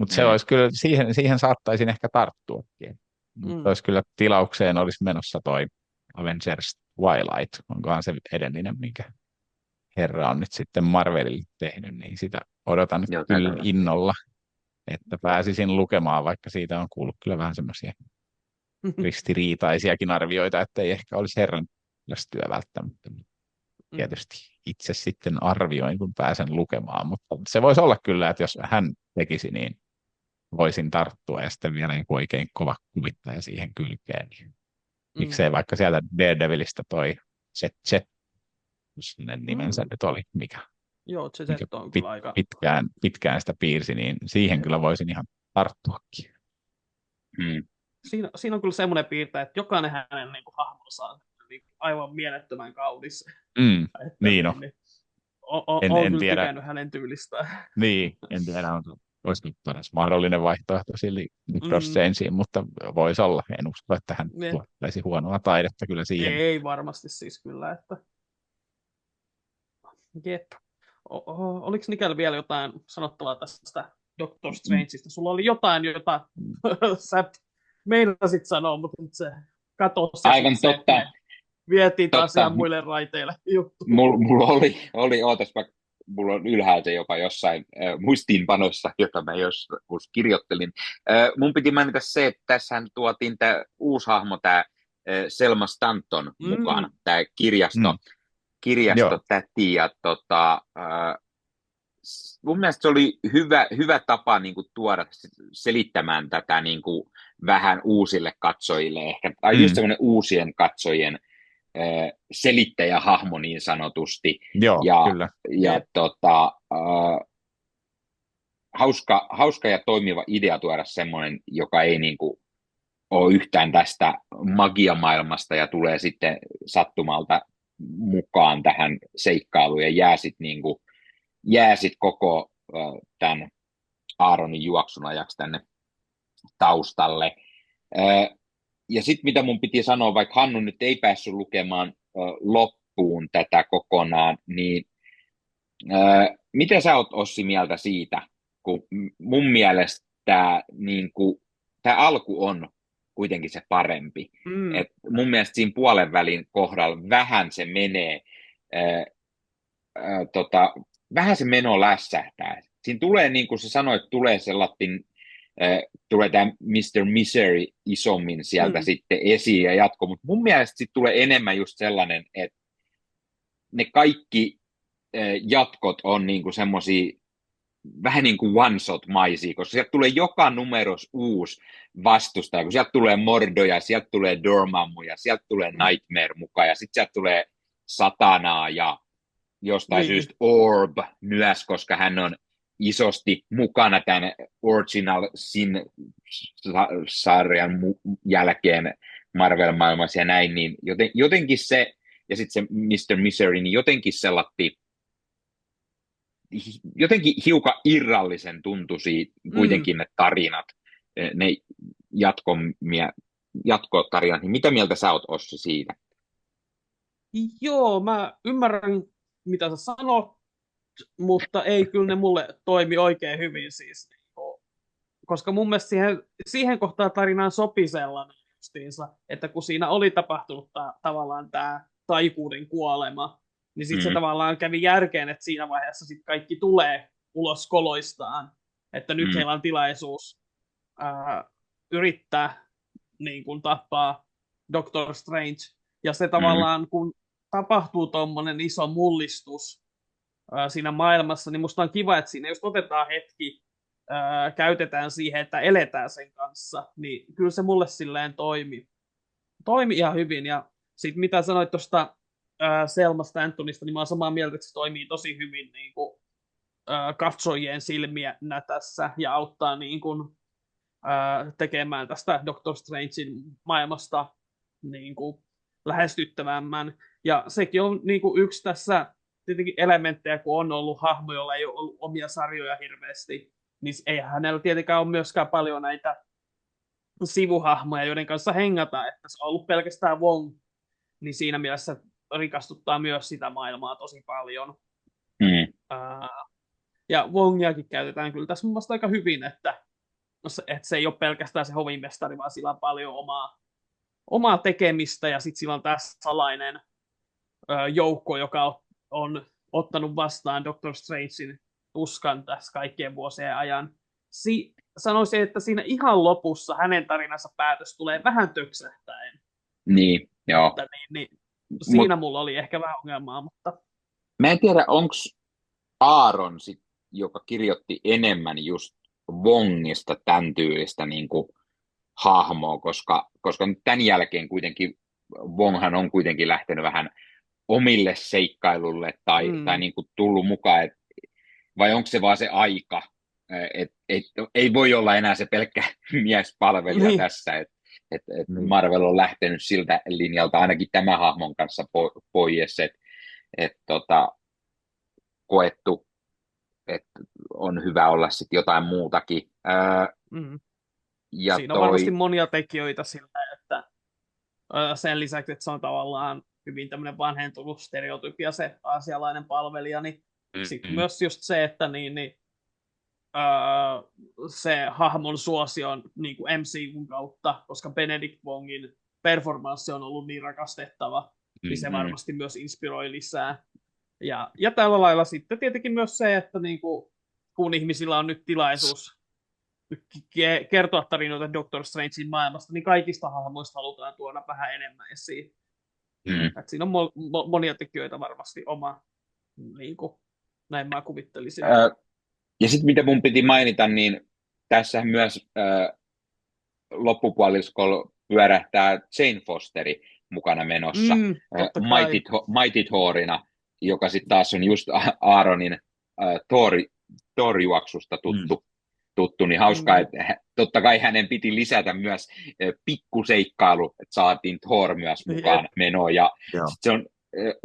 se Mm. olisi kyllä, siihen saattaisin ehkä tarttuakin. Mutta Mm. olisi kyllä tilaukseen olisi menossa toi Avengers Twilight, onkohan se edellinen, minkä herra on nyt sitten Marvelille tehnyt, niin sitä odotan Joo, kyllä taitaa olla. innolla, että pääsisin lukemaan, vaikka siitä on kuullut kyllä vähän semmoisia ristiriitaisiakin arvioita, että ei ehkä olisi herran työ välttämättä. Tietysti itse sitten arvioin, kun pääsen lukemaan, mutta se voisi olla kyllä, että jos hän tekisi, niin voisin tarttua ja sitten vielä joku oikein kova kuvittaja siihen kylkeen. Niin miksei vaikka sieltä Daredevilistä toi Jet, jos hänen nimensä nyt oli, mikä Joo, se mikä on kyllä aika... pitkään sitä piirsi, niin siihen kyllä voisin ihan tarttuakin. Mm. Siinä on kyllä semmoinen piirte, että jokainen hänen niin kuin, hahmonsa on niin kuin, aivan mielettömän kaunis. Että, Niin on. Olen En kyllä tiedä. tykännyt hänen tyylistään. Niin, en tiedä, olisi nyt paras mahdollinen vaihtoehto sille Doctor Strangeen, mutta voisi olla. En usko, että hän tuottaisi huonoa taidetta kyllä siihen. Ei varmasti siis kyllä, että... Jep. Oliko Nikel vielä jotain sanottavaa tästä Doctor Strangeista? Sulla oli jotain, jota sä meinasit sanoa, mutta nyt se katosi. Aivan totta. Vietiin taas ihan muille raiteille juttu. Mulla oli ootaspa, mulla on ylhäältä jopa jossain muistiinpanoissa, jota mä joskus kirjoittelin. Mun piti mainita se, että tässähän tuotiin tämä uusi hahmo, tämä Selma Stanton mukaan, tämä kirjastotäti. Ja mun mielestä se oli hyvä tapa niin kuin, tuoda selittämään tätä niin kuin, vähän uusille katsojille, ehkä, tai just semmoinen uusien katsojien selittäjähahmo niin sanotusti. Joo, kyllä. Ja hauska ja toimiva idea tuoda semmoinen, joka ei niin kuin, ole yhtään tästä magiamaailmasta ja tulee sitten sattumalta mukaan tähän seikkailuun ja jää sit koko tämän Aaronin juoksun ajaksi tänne taustalle. Ja sitten mitä mun piti sanoa, vaikka Hannu nyt ei päässyt lukemaan loppuun tätä kokonaan, niin mitä sä oot, Ossi, mieltä siitä, kun mun mielestä tämä alku on kuitenkin se parempi. Et mun mielestä siinä puolen välin kohdalla vähän se menee, vähän se meno lässähtää. Siinä tulee, niin kuin sä sanoit, tulee tulee tämä Mr. Misery isommin sieltä sitten esiin ja jatko, mutta mun mielestä sitten tulee enemmän just sellainen, että ne kaikki jatkot on niinku semmosia vähän niin kuin one-shot-maisia, koska sieltä tulee joka numeros uusi vastustaja, kun sieltä tulee Mordoja, sieltä tulee Dormammuja, sieltä tulee Nightmare mukaan, ja sitten sieltä tulee Satanaa ja jostain syystä Orb myös, koska hän on isosti mukana tämän Original Sin-sarjan jälkeen Marvel-maailmassa ja näin, niin jotenkin se, ja sitten se Mr. Misery, niin jotenkin hiukan irrallisen tuntuisi kuitenkin ne tarinat, ne jatkotarinat, niin mitä mieltä sä oot, Ossi, siitä? Joo, mä ymmärrän, mitä sä sanot, mutta ei kyllä ne mulle toimi oikein hyvin siis. Koska mun mielestä siihen kohtaan tarinaan sopi sellainen justiinsa, että kun siinä oli tapahtunut tavallaan tämä taikuuden kuolema, niin sitten se tavallaan kävi järkeen, että siinä vaiheessa sitten kaikki tulee ulos koloistaan, että nyt heillä on tilaisuus yrittää niin kuin tappaa Doctor Strange. Ja se tavallaan, kun tapahtuu tuommoinen iso mullistus siinä maailmassa, niin musta on kiva, että siinä just otetaan hetki, käytetään siihen, että eletään sen kanssa, niin kyllä se mulle silleen toimi ihan hyvin. Ja sitten mitä sanoit tuosta Selma Stantonista, niin mä oon samaa mieltä, että se toimii tosi hyvin niin kuin, katsojien silmiä tässä ja auttaa niin kuin, tekemään tästä Doctor Strangein maailmasta niin kuin, lähestyttävämmän. Ja sekin on niin kuin, yksi tässä tietenkin elementtejä, kun on ollut hahmo, jolla ei ole ollut omia sarjoja hirveästi, niin ei hänellä tietenkään ole myöskään paljon näitä sivuhahmoja, joiden kanssa hengata, että se on ollut pelkästään Wong, niin siinä mielessä rikastuttaa myös sitä maailmaa tosi paljon. Mm. Ja Wongiakin käytetään kyllä tässä mun mielestä aika hyvin, että se ei ole pelkästään se hovimestari, vaan sillä on paljon omaa tekemistä, ja sitten sillä on tässä salainen joukko, joka on ottanut vastaan Doctor Strangein tuskan tässä kaikkien vuosien ajan. Sanoisin, että siinä ihan lopussa hänen tarinansa päätös tulee vähän töksähtäen. Niin, joo. Mutta siinä mulla oli ehkä vähän ongelmaa, mutta... Mä en tiedä, onko Aaron, joka kirjoitti enemmän just Wongista tämän tyylistä niin kuin hahmoa, koska tämän jälkeen kuitenkin Wonghan on kuitenkin lähtenyt vähän omille seikkailulle tai niin kuin tullut mukaan, vai onko se vaan se aika, että ei voi olla enää se pelkkä miespalvelija tässä, että Marvel on lähtenyt siltä linjalta ainakin tämän hahmon kanssa pois, että koettu, että on hyvä olla sitten jotain muutakin. Ja siinä on varmasti monia tekijöitä sillä, että sen lisäksi, että se on tavallaan hyvin tämmöinen vanhentunut stereotypia, se aasialainen palvelija, niin sitten myös just se, että se hahmon suosio on niin kuin MCUn kautta, koska Benedict Wongin performanssi on ollut niin rakastettava, niin se varmasti myös inspiroi lisää. Ja tällä lailla sitten tietenkin myös se, että niinku, kun ihmisillä on nyt tilaisuus kertoa tarinoita Doctor Strangein maailmasta, niin kaikista hahmoista halutaan tuoda vähän enemmän esiin. Et siinä on monia tekijöitä varmasti oma, niin kuin, näin mä kuvittelisin. Ja sitten mitä mun piti mainita, niin tässä myös loppupuoliskolla pyörähtää Jane Fosteri mukana menossa Mighty Thorina, joka sitten taas on just Aaronin Thor-juoksusta tuttu, niin hauskaa, että totta kai hänen piti lisätä myös pikkuseikkailu, että saatiin Thor myös mukaan menoon, ja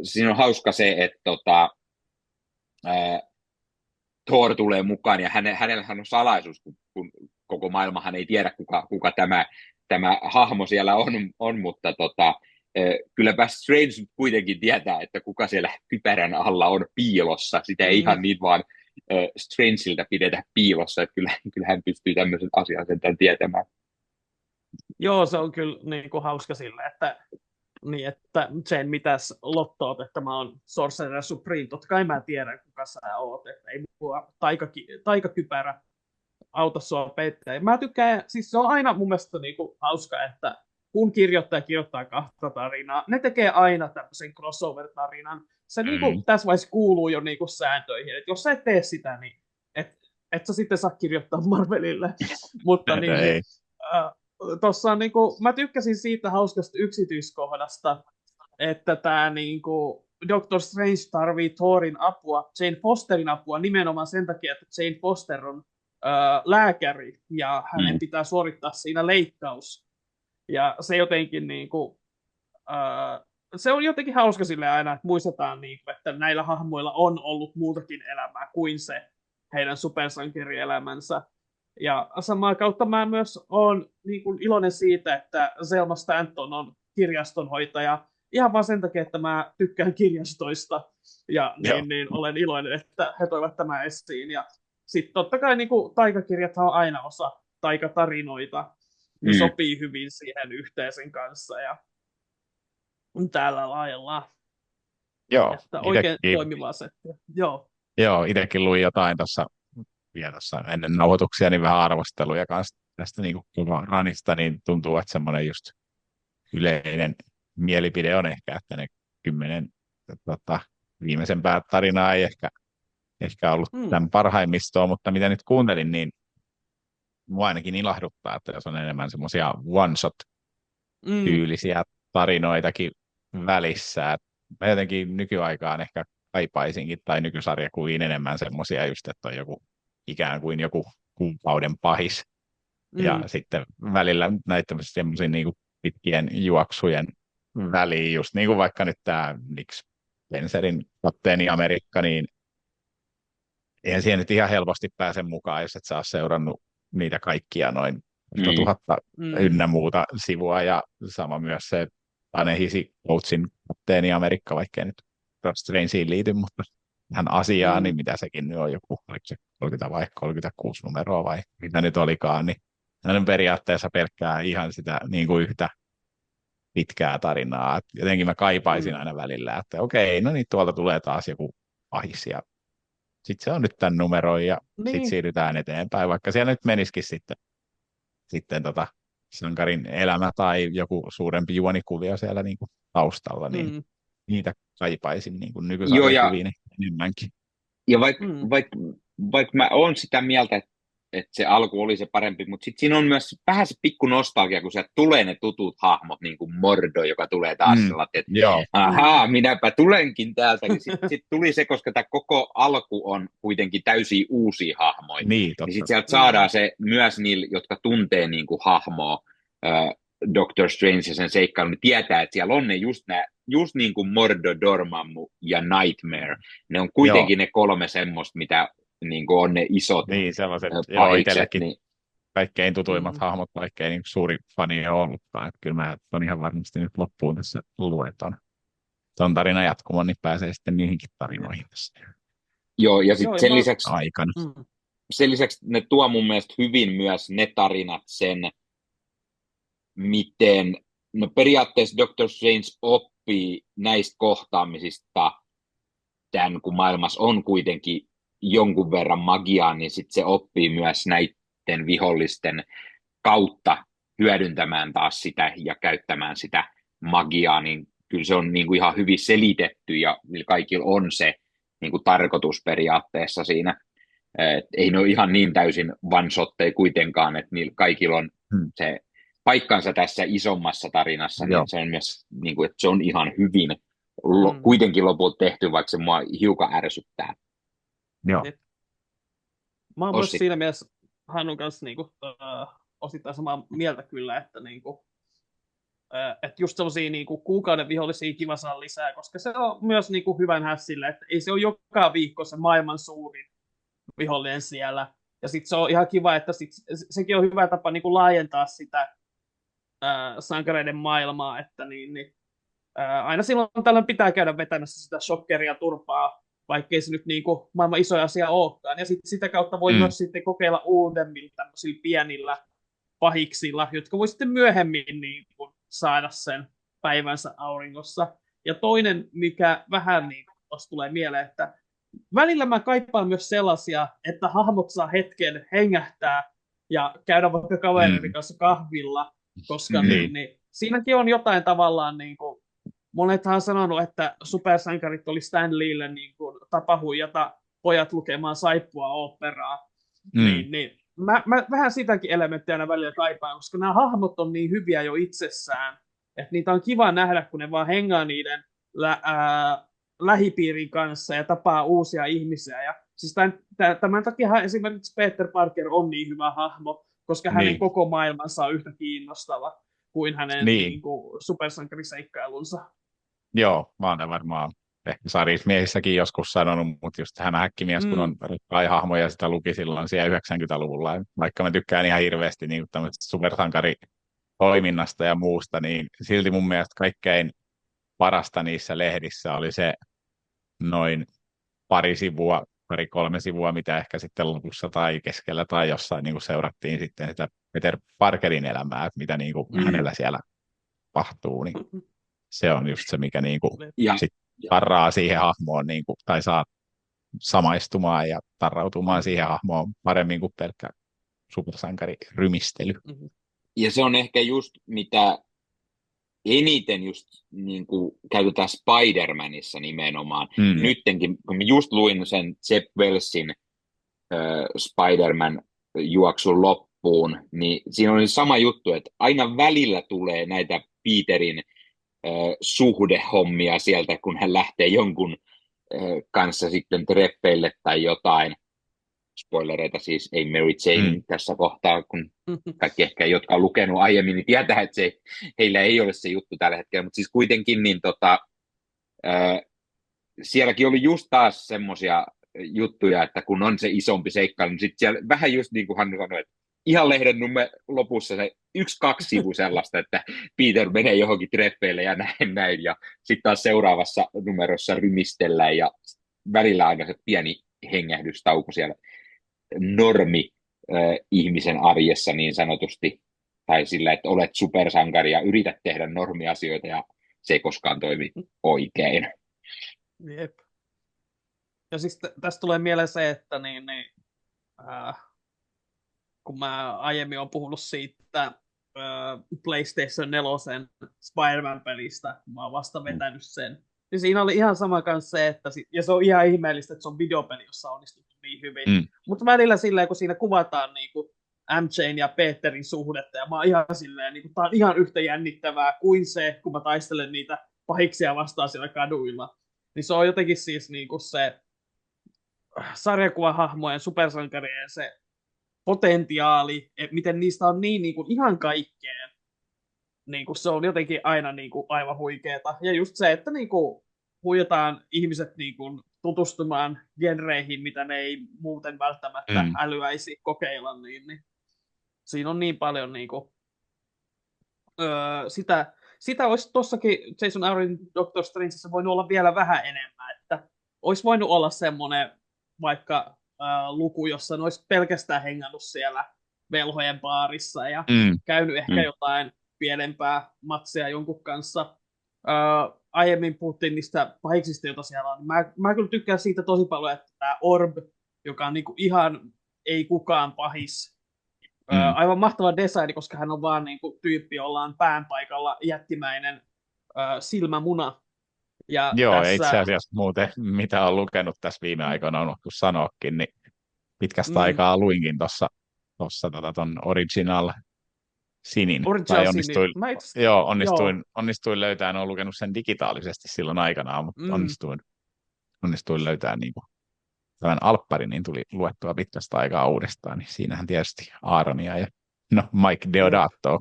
siinä on hauska se, että Thor tulee mukaan, ja hänellähän on salaisuus, kun koko maailmahan ei tiedä, kuka tämä hahmo siellä on, mutta kylläpä Strange kuitenkin tietää, että kuka siellä kypärän alla on piilossa. Sitä ei ihan niin vaan Strangeilta pidetä piilossa, että kyllä hän pystyy tämmöisen asian sen tietämään. Joo, se on kyllä niin kuin hauska sillä, että Jane, mitäs lottoot, että mä oon Sorcerer Supreme, totta kai mä tiedän, kuka sä oot, että ei mua taikakypärä auta sua peittää. Mä tykkään, siis se on aina mun mielestä niin kuin hauska, että kun kirjoittaja kirjoittaa kahta tarinaa, ne tekee aina tämmöisen crossover-tarinan. Se niin tässä vaiheessa kuuluu jo niin kuin sääntöihin, että jos sä et tee sitä, niin et sä sitten saa kirjoittaa Marvelille. Mutta tossa on, niin kuin, mä tykkäsin siitä hauskasta yksityiskohdasta, että tämä niin kuin Doctor Strange tarvii Thorin apua, Jane Fosterin apua nimenomaan sen takia, että Jane Foster on lääkäri ja hänen pitää suorittaa siinä leikkaus. Ja se jotenkin niinku, se on jotenkin hauska sille aina, että muistetaan, niinku, että näillä hahmoilla on ollut muutakin elämää kuin se heidän supersankarielämänsä. Ja samaa kautta mä myös olen niinku iloinen siitä, että Selma Stanton on kirjastonhoitaja ihan vaan sen takia, että mä tykkään kirjastoista ja niin olen iloinen, että he toivat tämän esiin. Ja sitten totta kai niinku, taikakirjathan on aina osa taikatarinoita. Ne sopii hyvin siihen yhteisen kanssa ja tällä lailla. Joo. Että oikein toimivaa settiä. Joo, itsekin luin jotain tuossa ennen nauhoituksia, niin vähän arvosteluja kanssa tästä niin ranista, niin tuntuu, että semmoinen just yleinen mielipide on ehkä, että ne 10 viimeisen tarinaa ei ehkä ollut tämän parhaimmistoa, mutta mitä nyt kuuntelin, niin mua ainakin ilahduttaa, että jos on enemmän semmoisia one-shot-tyylisiä tarinoitakin välissä. Et mä jotenkin nykyaikaan ehkä kaipaisinkin, tai nykysarjakuviin enemmän semmoisia just, että on joku ikään kuin joku kuukauden pahis. Ja sitten välillä näitä semmoisia niin pitkien juoksujen väliin, just niin kuin vaikka nyt tämä Nick Spencerin Kapteeni Amerikka, niin eihän siihen nyt ihan helposti pääse mukaan, jos et saa seurannut niitä kaikkia noin tuhatta Mm. ynnä muuta sivua, ja sama myös se Tanehisi Coachin kapteeni Amerikka, vaikka ei nyt Strangeen liity, mutta tähän asiaan, niin mitä sekin nyt on joku, oliko se 30 vai 36 numeroa vai mitä nyt olikaan, niin hän periaatteessa pelkkää ihan sitä niin kuin yhtä pitkää tarinaa. Et jotenkin mä kaipaisin aina välillä, että okei, no niin, tuolta tulee taas joku pahis ja sitten se on nyt tämän numeron ja sitten Niin. siirrytään eteenpäin, vaikka siellä nyt menisikin sitten sankarin elämä tai joku suurempi juonikuvio siellä niin kuin taustalla, niin niitä kaipaisin niin kuin nykysarjakuviin enemmänkin. Ja vaikka mä oon sitä mieltä, että se alku oli se parempi, mutta sitten siinä on myös vähän se pikku nostalgia, kun sieltä tulee ne tutut hahmot, niin kuin Mordo, joka tulee taas että ahaa, minäpä tulenkin täältä. Niin sitten tuli se, koska tämä koko alku on kuitenkin täysin uusia hahmoja. Niin sitten sieltä saadaan se myös niille, jotka tuntee niin kuin hahmoa, Doctor Strange ja sen seikkailun, niin tietää, että siellä on ne just niin kuin Mordo, Dormammu ja Nightmare. Ne on kuitenkin ne 3 semmoista, mitä niin kuin on ne isot niin, sellaiset, pahikset. Niin. Kaikkein tutuimmat hahmot, vaikka ei niin suuri fani ole ollutkaan. Että kyllä mä on ihan varmasti nyt loppuun tässä lueton. Ton tarinan jatkumon, niin pääsee sitten niihinkin tarinoihin tässä. Joo, ja sitten sen lisäksi aikana. Sen lisäksi ne tuo mun mielestä hyvin myös ne tarinat sen, miten, no periaatteessa Doctor Strange oppii näistä kohtaamisista, tämän kun maailmassa on kuitenkin jonkun verran magiaa, niin sitten se oppii myös näiden vihollisten kautta hyödyntämään taas sitä ja käyttämään sitä magiaa, niin kyllä se on niin kuin ihan hyvin selitetty ja kaikilla on se niin kuin tarkoitus periaatteessa siinä. Ei ne ole ihan niin täysin one-shotteja kuitenkaan, että niillä kaikilla on se paikkansa tässä isommassa tarinassa, niin se on myös, niin kuin, että se on ihan hyvin kuitenkin lopulta tehty, vaikka se mua hiukan ärsyttää. Joo. Mä oon myös siinä mielessä Hannun kanssa niinku, osittain samaa mieltä kyllä, että niinku, että just sellaisia niinku, kuukauden vihollisia kiva saa lisää, koska se on myös niinku, hyvän hässille, että ei se ole joka viikko se maailman suurin vihollinen siellä. Ja sitten se on ihan kiva, että sekin on hyvä tapa niinku, laajentaa sitä sankareiden maailmaa, että aina silloin tällöin pitää käydä vetämässä sitä shokkeria turpaa, vaikkei se nyt niinku maailman isoja asia olekaan. Ja sitä kautta voi myös sitten kokeilla uudemmilla tämmöisillä pienillä pahiksilla, jotka voi sitten myöhemmin niinku saada sen päivänsä auringossa. Ja toinen, mikä vähän niin tuossa tulee mieleen, että välillä mä kaipaan myös sellaisia, että hahmot saa hetken hengähtää ja käydä vaikka kaverin kanssa kahvilla, koska niin siinäkin on jotain tavallaan niin kuin, monethan on sanonut, että supersankarit oli Stan Leelle niin kuin tapa huijata pojat lukemaan saippua oopperaa. Niin, mä vähän sitäkin elementtiä aina välillä kaipaan, koska nämä hahmot on niin hyviä jo itsessään, että niitä on kiva nähdä, kun ne vaan hengaa niiden lähipiirin kanssa ja tapaa uusia ihmisiä. Ja siis tämän takia esimerkiksi Peter Parker on niin hyvä hahmo, koska hänen koko maailmansa on yhtä kiinnostava kuin hänen niin kuin, supersankariseikkailunsa. Joo, mä oon varmaan ehkä sarjismiehissäkin joskus sanonut, mutta just hän häkkimies, kun on hahmoja ja sitä luki silloin siellä 90-luvulla. Vaikka mä tykkään ihan hirveästi niin tämmöisestä supersankaritoiminnasta ja muusta, niin silti mun mielestä kaikkein parasta niissä lehdissä oli se noin pari-kolme sivua, mitä ehkä sitten lopussa tai keskellä tai jossain niin kuin seurattiin sitten sitä Peter Parkerin elämää, että mitä niin kuin hänellä siellä tapahtuu, niin se on just se, mikä niin kuin sit tarraa siihen hahmoon niin kuin, tai saa samaistumaan ja tarrautumaan siihen hahmoon paremmin kuin pelkkä supersankarirymistely. Ja se on ehkä just mitä eniten just niin kuin käytetään Spider-Manissa nimenomaan. Nyttenkin, kun just luin sen Jeff Wellsin Spider-Man-juoksun loppuun, niin siinä oli sama juttu, että aina välillä tulee näitä Peterin suhdehommia sieltä, kun hän lähtee jonkun kanssa sitten treffeille tai jotain. Spoilereita siis, ei Mary Jane tässä kohtaa, kun kaikki ehkä, jotka on lukenut aiemmin, niin tietää, että heillä ei ole se juttu tällä hetkellä, mutta siis kuitenkin niin sielläkin oli just taas semmoisia juttuja, että kun on se isompi seikkailu, niin sitten siellä vähän just niin kuin Hannu sanoi, että ihan lehden lopussa se 1-2 sivu sellaista, että Peter menee johonkin treffeille ja näin. Ja sitten taas seuraavassa numerossa rymistellään ja välillä aina se pieni hengähdystauko siellä normi ihmisen arjessa niin sanotusti. Tai sillä, että olet supersankari ja yrität tehdä normiasioita ja se ei koskaan toimi oikein. Jep. Ja siis tästä tulee mieleen se, että kun mä aiemmin olen puhunut siitä PlayStation 4 Spider-Man-pelistä, kun mä oon vasta vetänyt sen, niin siinä oli ihan sama kanssa se, että ja se on ihan ihmeellistä, että se on videopeli, jossa on onnistuttu niin hyvin. Mutta välillä silleen, kun siinä kuvataan niinku MJ:n ja Peterin suhdetta, ja mä oon ihan silleen, niinku, tää on ihan yhtä jännittävää kuin se, kun mä taistelen niitä pahiksia vastaan siellä kaduilla. Niin se on jotenkin siis niinku se sarjakuvahahmojen, supersankarien se potentiaali, että miten niistä on niin kuin ihan kaikkeen. Niin kuin se on jotenkin aina niin kuin aivan huikeeta. Ja just se, että niin kuin huijataan ihmiset niin kuin tutustumaan genreihin, mitä ne ei muuten välttämättä älyäisi kokeilla, niin siinä on niin paljon niin kuin, sitä olisi tuossakin Jason Aaronin Doctor Strangeissa voinut olla vielä vähän enemmän, että olisi voinut olla semmoinen vaikka luku, jossa ne olisi pelkästään hengannut siellä velhojen baarissa ja käynyt ehkä jotain pienempää matseja jonkun kanssa. Aiemmin puhuttiin niistä pahiksista, joita siellä on. Mä kyllä tykkään siitä tosi paljon, että tämä Orb, joka on niinku ihan ei kukaan pahis. Aivan mahtava design, koska hän on vaan niinku tyyppi, jolla on pään paikalla jättimäinen silmämuna. Ja joo, tässä itse asiassa muuten, mitä on lukenut tässä viime aikoina, on unohtunut sanoakin, niin pitkästä aikaa luinkin tuossa ton Original Sinin. Tai onnistuin löytämään, olen lukenut sen digitaalisesti silloin aikanaan, mutta onnistuin löytämään niin kuin tämän alppari, niin tuli luettua pitkästä aikaa uudestaan, niin siinähän tietysti Aaronia ja Mike Deodato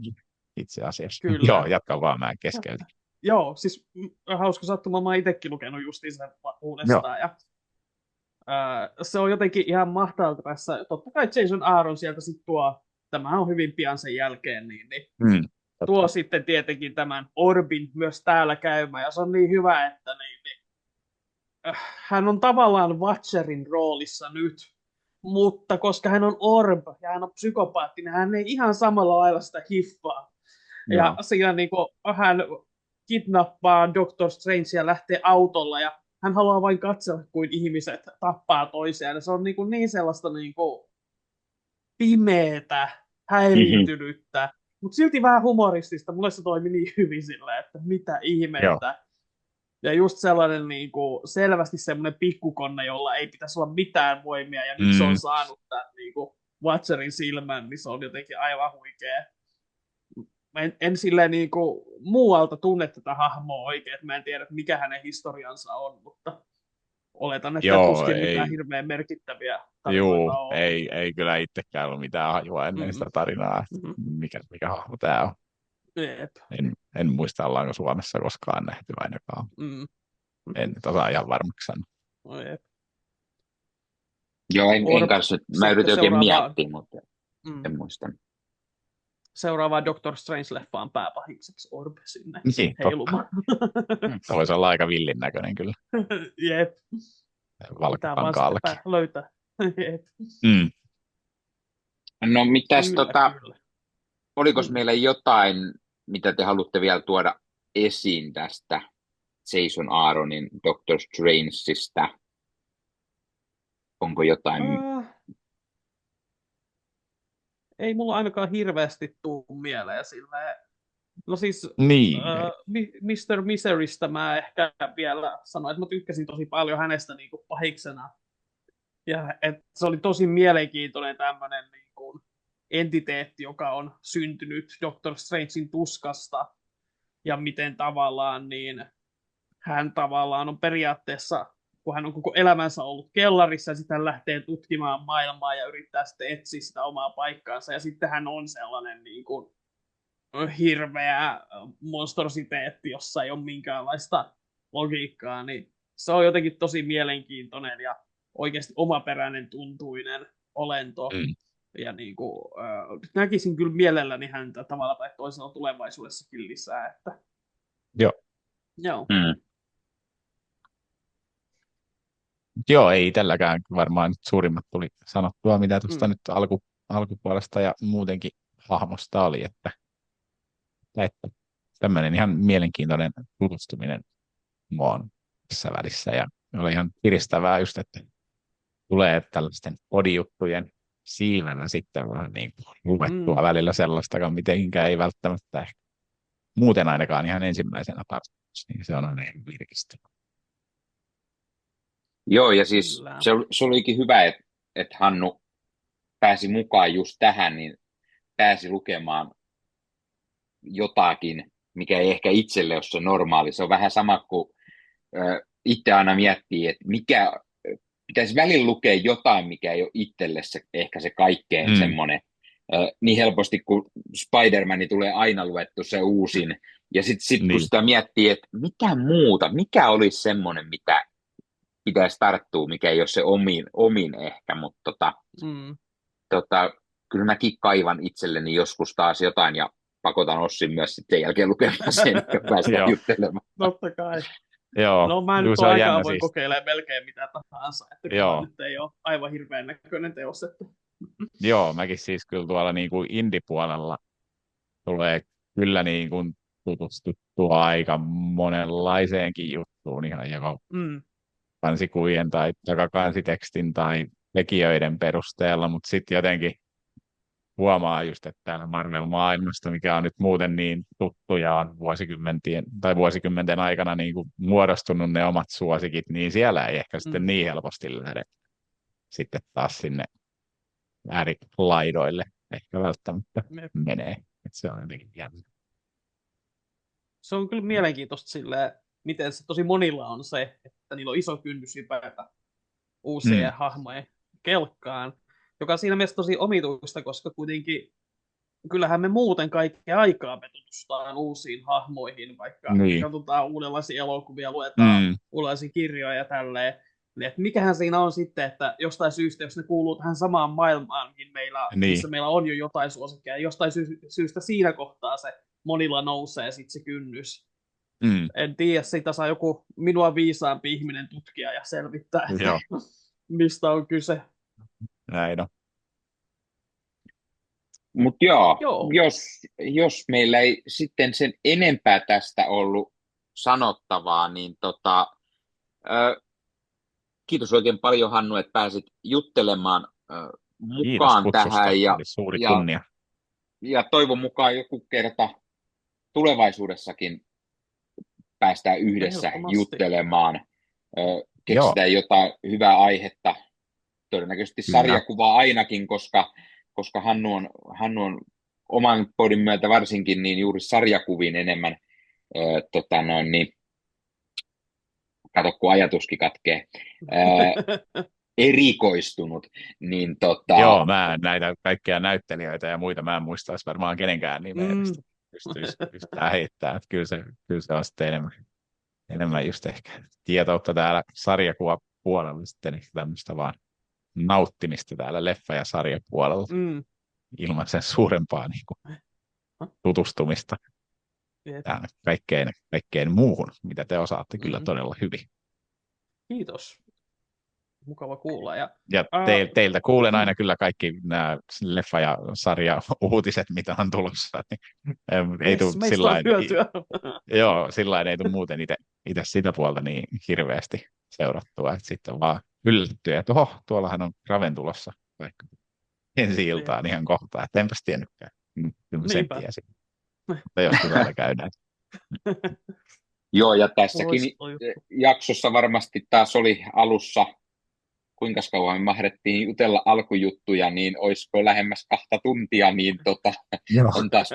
itse asiassa. Kyllä. Joo, jatka vaan, mä keskeytin. Joo, siis hauska sattuma, mä oon itsekin lukenut justiin sen uudestaan. Ja, se on jotenkin ihan mahtavalta tässä. Totta kai Jason Aaron sieltä sitten tuo, tämä on hyvin pian sen jälkeen, niin tuo sitten tietenkin tämän Orbin myös täällä käymään. Ja se on niin hyvä, että hän on tavallaan Watcherin roolissa nyt. Mutta koska hän on Orb ja hän on psykopaatti, niin hän ei ihan samalla lailla sitä hiffaa. Ja siinä niin kuin, hän kidnappaa Doctor Strange ja lähtee autolla ja hän haluaa vain katsella, kuin ihmiset tappaa toisiaan. Ja se on niin sellaista pimeätä, häiriintynyttä, mutta silti vähän humoristista. Mulle se toimi niin hyvin silleen, että mitä ihmettä. Joo. Ja just sellainen selvästi semmoinen pikkukonne, jolla ei pitäisi olla mitään voimia ja nyt se on saanut tämän Watcherin silmän, niin se on jotenkin aivan huikea. En silleen muualta tunne tätä hahmoa oikein, että mä en tiedä, mikä hänen historiansa on, mutta oletan, että tuskin mitään hirveän merkittäviä tarinoita on. Ei kyllä itsekään ollut mitään hajua ennen sitä tarinaa, mikä hahmo tämä on. En muista, ollaanko Suomessa koskaan nähty ainakaan. En nyt osaa ihan varmaksi sanoa. Joo, en kanssa. Mä yritin oikein miettiä, mutta en muista. Seuraavaan Doctor Strange-leffaan pääpahikseksi Orb sinne heilumaan. Se voisi olla aika villin näköinen kyllä. Jep. Valkokankaallakin. Löytää. Jep. No mitäs kyllä. Olikos meillä jotain, mitä te haluatte vielä tuoda esiin tästä Jason Aaronin Doctor Strangeista? Onko jotain? Ei mulla ainakaan hirveästi tuu mieleen silleen. No siis Mr. Miserystä mä ehkä vielä sanoin, että mä tykkäsin tosi paljon hänestä pahiksena. Ja se oli tosi mielenkiintoinen tämmöinen entiteetti, joka on syntynyt Doctor Strangein tuskasta. Ja miten tavallaan hän tavallaan on periaatteessa, kun hän on koko elämänsä ollut kellarissa ja sitten hän lähtee tutkimaan maailmaa ja yrittää sitten etsiä sitä omaa paikkaansa. Ja sitten hän on sellainen hirveä monstrositeetti, jossa ei ole minkäänlaista logiikkaa. Niin se on jotenkin tosi mielenkiintoinen ja oikeasti omaperäinen tuntuinen olento. Ja niin kuin, näkisin kyllä mielelläni häntä tavalla tai toisella tulevaisuudessakin lisää. Että, Joo. joo. Mm. Joo, ei tälläkään varmaan nyt suurimmat tuli sanottua, mitä tuosta Mm. nyt alkupuolesta ja muutenkin hahmosta oli, että tämmöinen ihan mielenkiintoinen tutustuminen on tässä välissä ja oli ihan piristävää just, että tulee tällaisten podijuttujen siivänä sitten vähän niin kuin luettua välillä sellaistakaan, mitenkään ei välttämättä ehkä muuten ainakaan ihan ensimmäisenä tarkoitus, niin se on aina virkistävä. Joo, ja siis Kyllä. se olikin hyvä, että Hannu pääsi mukaan just tähän, niin pääsi lukemaan jotakin, mikä ei ehkä itselle ole se normaali. Se on vähän sama kuin itse aina miettii, että pitäisi välillä lukea jotain, mikä ei ole itselle ehkä se kaikkein semmoinen. Niin helposti, kun Spider-Man tulee aina luettu se uusin, ja sitten kun sitä miettii, että mikä olisi semmoinen, mitä pitäisi tarttua, mikä ei ole se omin ehkä, mutta kyllä mäkin kaivan itselleni joskus taas jotain, ja pakotan Ossin myös sitten jälkeen lukemaan sen, ja päästään juttelemaan. Totta kai. Joo, no mä nyt aikaa voin kokeilemaan melkein mitä tahansa, että kyllä nyt ei ole aivan hirveän näköinen teos. Että... Joo, mäkin siis kyllä tuolla niin kuin indie-puolella tulee kyllä niin kuin tutustuttua aika monenlaiseenkin juttuun ihan joko kansikujen tai takakanssitekstin tai tekijöiden perusteella, mutta sitten jotenkin huomaa just, että täällä Marvel-maailmasta, mikä on nyt muuten niin tuttu ja on vuosikymmenten aikana niin kuin muodostunut ne omat suosikit, niin siellä ei ehkä sitten niin helposti lähde sitten taas sinne äärilaidoille ehkä välttämättä menee. Että se on jotenkin jännä. Se on kyllä mielenkiintoista silleen, miten se tosi monilla on se, että niillä on iso kynnys hypätä uusien hahmojen kelkkaan, joka on siinä mielessä tosi omituista, koska kuitenkin kyllähän me muuten kaikkea aikaa me tutustaan uusiin hahmoihin, vaikka katsotaan uudenlaisia elokuvia, luetaan uudenlaisia kirjoja ja tälleen. Että mikähän siinä on sitten, että jostain syystä, jos ne kuuluu tähän samaan maailmaan, missä meillä on jo jotain suosikkeja, jostain syystä siinä kohtaa se monilla nousee sitten se kynnys. En tiedä, siitä saa joku minua viisaampi ihminen tutkia ja selvittää, mistä on kyse. Näin on. Mutta joo. Jos meillä ei sitten sen enempää tästä ollut sanottavaa, niin kiitos oikein paljon, Hannu, että pääsit juttelemaan mukaan tähän. Suuri kunnia. Ja toivon mukaan joku kerta tulevaisuudessakin päästään yhdessä juttelemaan. Keksitään jotain hyvää aihetta. Todennäköisesti sarjakuvaa ainakin, koska Hannu on oman podin myötä varsinkin niin juuri sarjakuviin enemmän kato, kun ajatuskin katkee, erikoistunut. Niin, Joo, mä näitä kaikkia näyttelijöitä ja muita, mä en muistaisi varmaan kenenkään nimeä, mistä pystytään heittämään. Kyllä se on sitten enemmän just ehkä tietoutta täällä sarjakuvapuolella sitten tämmöistä vaan nauttimista täällä leffa- ja sarjapuolella ilman sen suurempaa niin kuin, tutustumista kaikkeen muuhun, mitä te osaatte kyllä todella hyvin. Kiitos. Mukava kuulla. Ja teiltä kuulen aina kyllä kaikki nämä leffa- ja sarja-uutiset, mitä on tulossa. Ei tule sillain, joo, sillain ei tule muuten itse sitä puolta niin hirveästi seurattua, että sitten vaan yllättyy, että tuollahan on Raven tulossa vaikka ensi iltaan ihan kohtaa, että enpäs tiennytkään. Kyllä sen tiesin. Mutta jos täällä käydään. Joo, ja tässäkin jaksossa varmasti taas oli alussa, kuinka kauan me mahdettiin jutella alkujuttuja, niin olisiko lähemmäs 2 tuntia, niin on taas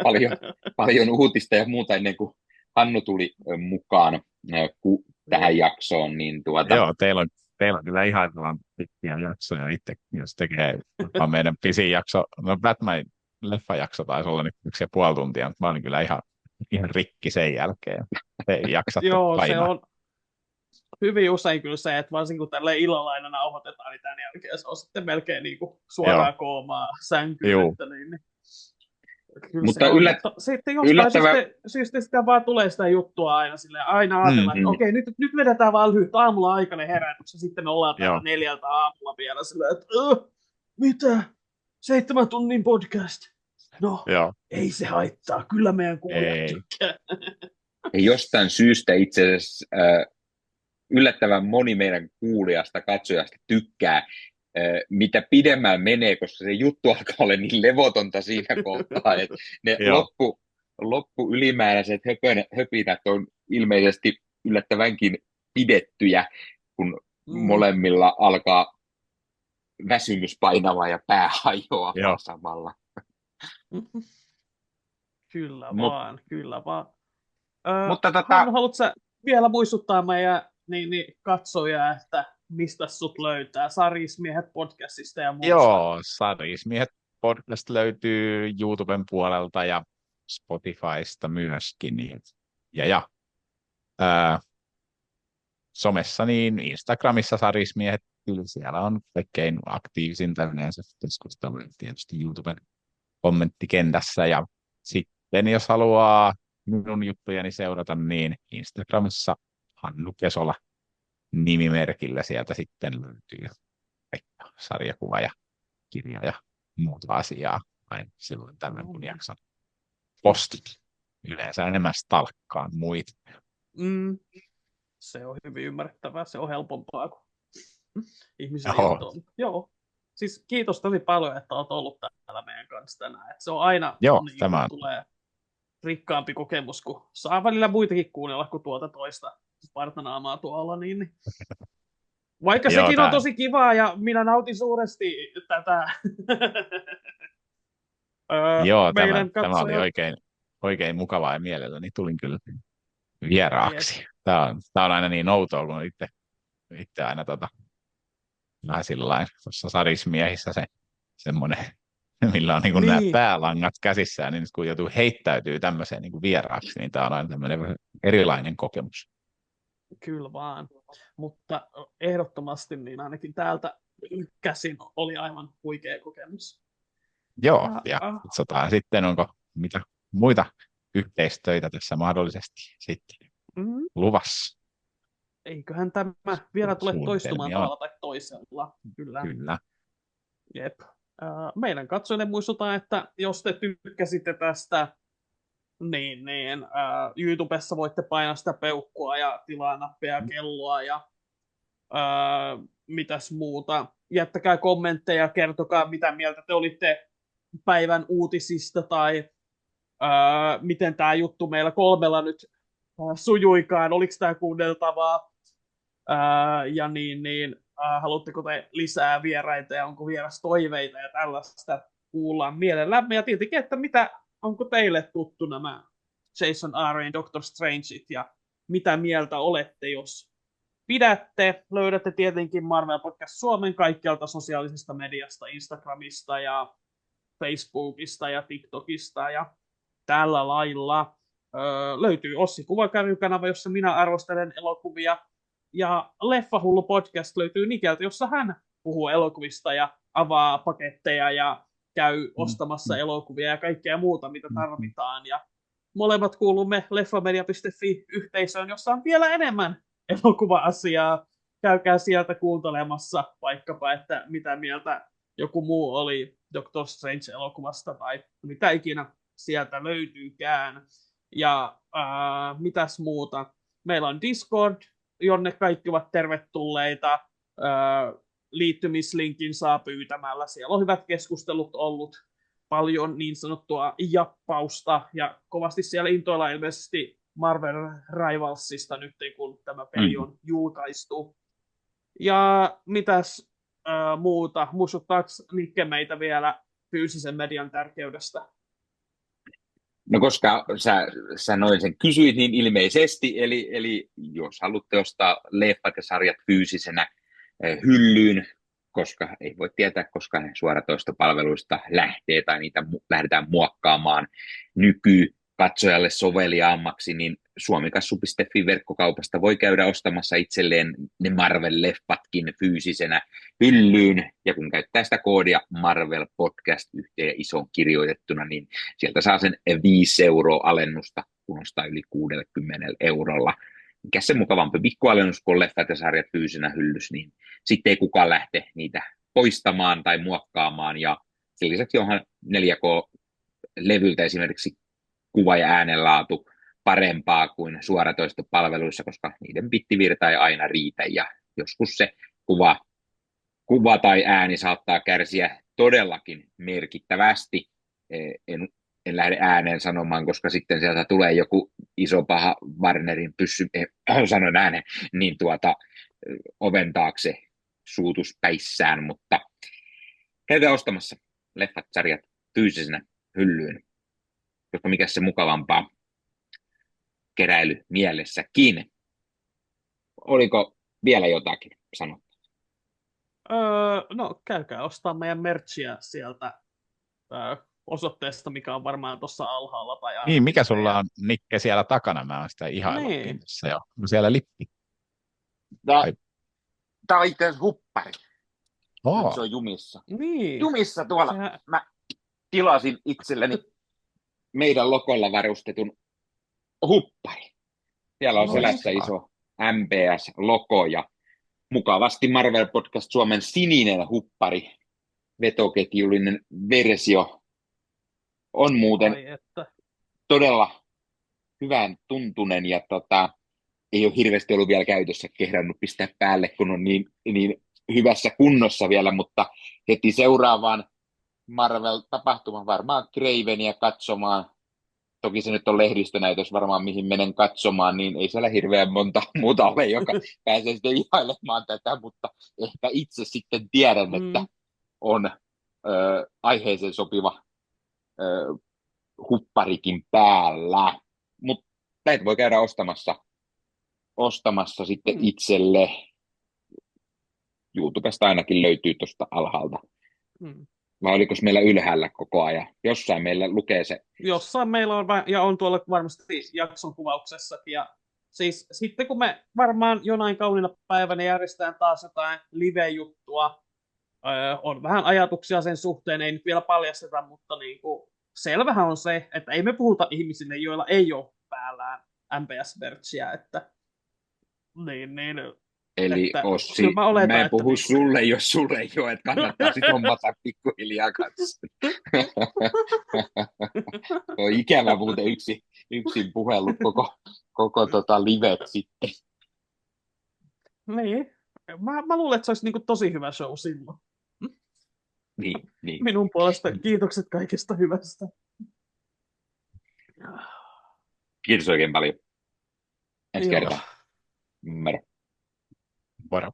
paljon uutista ja muuta ennen kuin Hannu tuli mukaan tähän jaksoon. Niin Joo, teillä on kyllä ihan pitkiä jaksoja itse, jos tekee meidän pisin jakso. No Batman-leffajakso taisi olla nyt 1,5 tuntia, mutta mä olin kyllä ihan rikki sen jälkeen. Te jaksatte joo, painaa. hyvin usein kyllä se, että varsinkin kun tälleen illalla aina nauhoitetaan, niin tämän jälkeen se on sitten melkein niin kuin Joo. suoraan koomaa sänkyyn. Juu. Että niin. Kyllä Mutta se on, mutta sitten jostain yllättävän... syystä sitä vaan tulee sitä juttua aina silleen, aina ajatellaan, että okei, nyt vedetään vaan lyhyt aamulla aikainen herätys, ja sitten me ollaan täällä Joo. 4 aamulla vielä silleen, että mitä? 7 tunnin podcast? No, Joo. ei se haittaa, kyllä meidän kuulijat Ei. tykkää. Ja jostain syystä itse asiassa yllättävän moni meidän kuulijasta, katsojasta tykkää, mitä pidemmän menee, koska se juttu alkaa olla niin levotonta siinä kohtaa, että ne Joo. loppu ylimääräiset höpinät on ilmeisesti yllättävänkin pidettyjä, kun molemmilla alkaa väsymys painava ja pää hajoaa Joo. samalla. Kyllä Mut- vaan, kyllä vaan. Mutta Hannu, haluatko sä vielä muistuttaa meidän katsojia, että mistä sut löytää Sarismiehet podcastista ja muusta? Joo, Sarismiehet podcast löytyy YouTuben puolelta ja Spotifysta myöskin. Ja somessa niin Instagramissa Sarismiehet, kyllä siellä on kaikkein aktiivisinta yleensä keskustelu tietysti YouTuben kommenttikentässä. Ja sitten jos haluaa minun juttujani seurata, niin Instagramissa Hannu Kesola nimimerkillä sieltä sitten löytyy sarjakuva ja kirja ja muuta asiaa. Aina silloin tämän kun jakson postit. Yleensä enemmän stalkkaan muita. Se on hyvin ymmärrettävää, se on helpompaa kuin ihmisen Joo. juttu. Joo. Siis kiitos tosi paljon, että olet ollut täällä meidän kanssa tänään. Et se on aina tämä on. Tulee rikkaampi kokemus, kun saa välillä muitakin kuunnella kuin tuota toista partanaamaa tuolla. Niin. Vaikka Joo, sekin on tosi kivaa ja minä nautin suuresti tätä. Joo, tämä oli oikein mukavaa ja mielelläni tulin kyllä vieraaksi. Tämä on aina niin outoa, kun itse aina vähän sillain tuossa Sarismiehissä semmoinen, millä on niin. Nämä päälangat käsissään, niin kun joutuu heittäytyy tämmöiseen niin vieraaksi, niin tämä on aina tämmöinen erilainen kokemus. Kyllä vaan, mutta ehdottomasti niin ainakin täältä käsin oli aivan huikea kokemus. Joo, ja katsotaan sitten, onko mitä muita yhteistöitä tässä mahdollisesti sitten luvassa. Eiköhän tämä vielä tule toistumaan tavalla tai toisella. Kyllä. Jep. Meidän katsojille muistutaan, että jos te tykkäsitte tästä, niin YouTubessa voitte painaa sitä peukkua ja tilaa nappia ja kelloa ja mitäs muuta. Jättäkää kommentteja, kertokaa mitä mieltä te olitte päivän uutisista tai miten tämä juttu meillä 3 nyt sujuikaan, oliko tämä kuunneltavaa ja haluatteko te lisää vieraita ja onko vierastoiveita ja tällaista kuullaan mielellämme ja tietenkin, että onko teille tuttu nämä Jason Aaronin Doctor Strangeit ja mitä mieltä olette, jos pidätte, löydätte tietenkin Marvel Podcast Suomen kaikkialta sosiaalisesta mediasta, Instagramista ja Facebookista ja TikTokista ja tällä lailla. Löytyy Ossi Kuvakarju-kanava, jossa minä arvostelen elokuvia, ja Leffahullu podcast löytyy Nikeltä, jossa hän puhuu elokuvista ja avaa paketteja ja käy ostamassa elokuvia ja kaikkea muuta, mitä tarvitaan. Ja molemmat kuulumme leffamedia.fi-yhteisöön, jossa on vielä enemmän elokuva-asiaa. Käykää sieltä kuuntelemassa vaikkapa, että mitä mieltä joku muu oli Doctor Strange-elokuvasta tai mitä ikinä sieltä löytyykään. Ja mitäs muuta? Meillä on Discord, jonne kaikki ovat tervetulleita. Liittymislinkin saa pyytämällä. Siellä on hyvät keskustelut ollut. Paljon niin sanottua jappausta. Ja kovasti siellä intoillaan ilmeisesti Marvel Rivalsista nyt, kun tämä peli on julkaistu. Ja mitäs muuta? Muistuttaako Nikke meitä vielä fyysisen median tärkeydestä? No koska sä noin sen kysyit niin ilmeisesti, eli jos haluatte ostaa leffat ja sarjat fyysisenä hyllyyn, koska ei voi tietää, koska ne suoratoistopalveluista lähtee tai niitä lähdetään muokkaamaan nykykatsojalle soveliaammaksi, niin suomikassu.fi-verkkokaupasta voi käydä ostamassa itselleen ne Marvel-leffatkin fyysisenä hyllyyn, ja kun käyttää sitä koodia Marvel Podcast yhteen ison kirjoitettuna, niin sieltä saa sen 5 euroa alennusta, kun ostaa yli 60 eurolla. Mikä se mukavampi pikkualennus, kun on leffat ja sarjat fyysisenä hyllys, niin sitten ei kukaan lähte niitä poistamaan tai muokkaamaan, ja sen lisäksi onhan 4K-levyltä esimerkiksi kuva- ja äänenlaatu parempaa kuin suoratoistopalveluissa, koska niiden bittivirta ei aina riitä, ja joskus se kuva tai ääni saattaa kärsiä todellakin merkittävästi. En lähde ääneen sanomaan, koska sitten sieltä tulee joku iso paha Warnerin pyssy, sanon ääneen, niin oven taakse suutuspäissään, mutta käydään ostamassa leffat, sarjat fyysisenä hyllyyn, koska mikä se mukavampaa keräily mielessäkin. Oliko vielä jotakin sanottu? No, käykää ostaa meidän merchia sieltä osoitteesta, mikä on varmaan tuossa alhaalla. Tai niin, mikä sulla on, Nikke, siellä takana? Mä oon sitä ihailutkin niin. tässä jo. On siellä lippi. Tämä on itse asiassa huppari. Oh. Se on jumissa. Niin. Jumissa tuolla. Mä tilasin itselleni meidän lokolla varustetun huppari. Siellä on selässä iso MPS-logo ja mukavasti Marvel Podcast Suomen sininen huppari, vetoketjullinen versio. On muuten todella hyvän tuntunen ja ei ole hirveästi ollut vielä käytössä, kehdannut pistää päälle, kun on niin hyvässä kunnossa vielä, mutta heti seuraavaan Marvel-tapahtuman varmaan Cravenia katsomaan. Toki se nyt on lehdistönäytös varmaan, mihin menen katsomaan, niin ei siellä hirveän monta muuta ole, joka pääsee sitten ihailemaan tätä, mutta ehkä itse sitten tiedän, että on aiheeseen sopiva hupparikin päällä. Mutta näitä voi käydä ostamassa sitten itselle. YouTubesta ainakin löytyy tuosta alhaalta. Vai oliko meillä ylhäällä koko ajan? Jossain meillä lukee se. Jossain meillä on, ja on tuolla varmasti jakson kuvauksessakin. Ja siis sitten kun me varmaan jonain kauniina päivänä järjestetään taas jotain live-juttua, on vähän ajatuksia sen suhteen, ei nyt vielä paljasteta, mutta niinku, selvähän on se, että ei me puhuta ihmisille, joilla ei ole päällään MPS-merchia, että niin. Eli Ossi, mä en puhu sulle, jos sulle ei ole, että kannattaa sitten hommata pikkuhiljaa kanssa. On ikävä muuten yksin puhellut koko livet sitten. Niin. Mä luulen, että se olisi niinku tosi hyvä show silloin. Niin. Minun puolesta kiitokset kaikesta hyvästä. Kiitos oikein paljon. Ensi kertaa. Moro.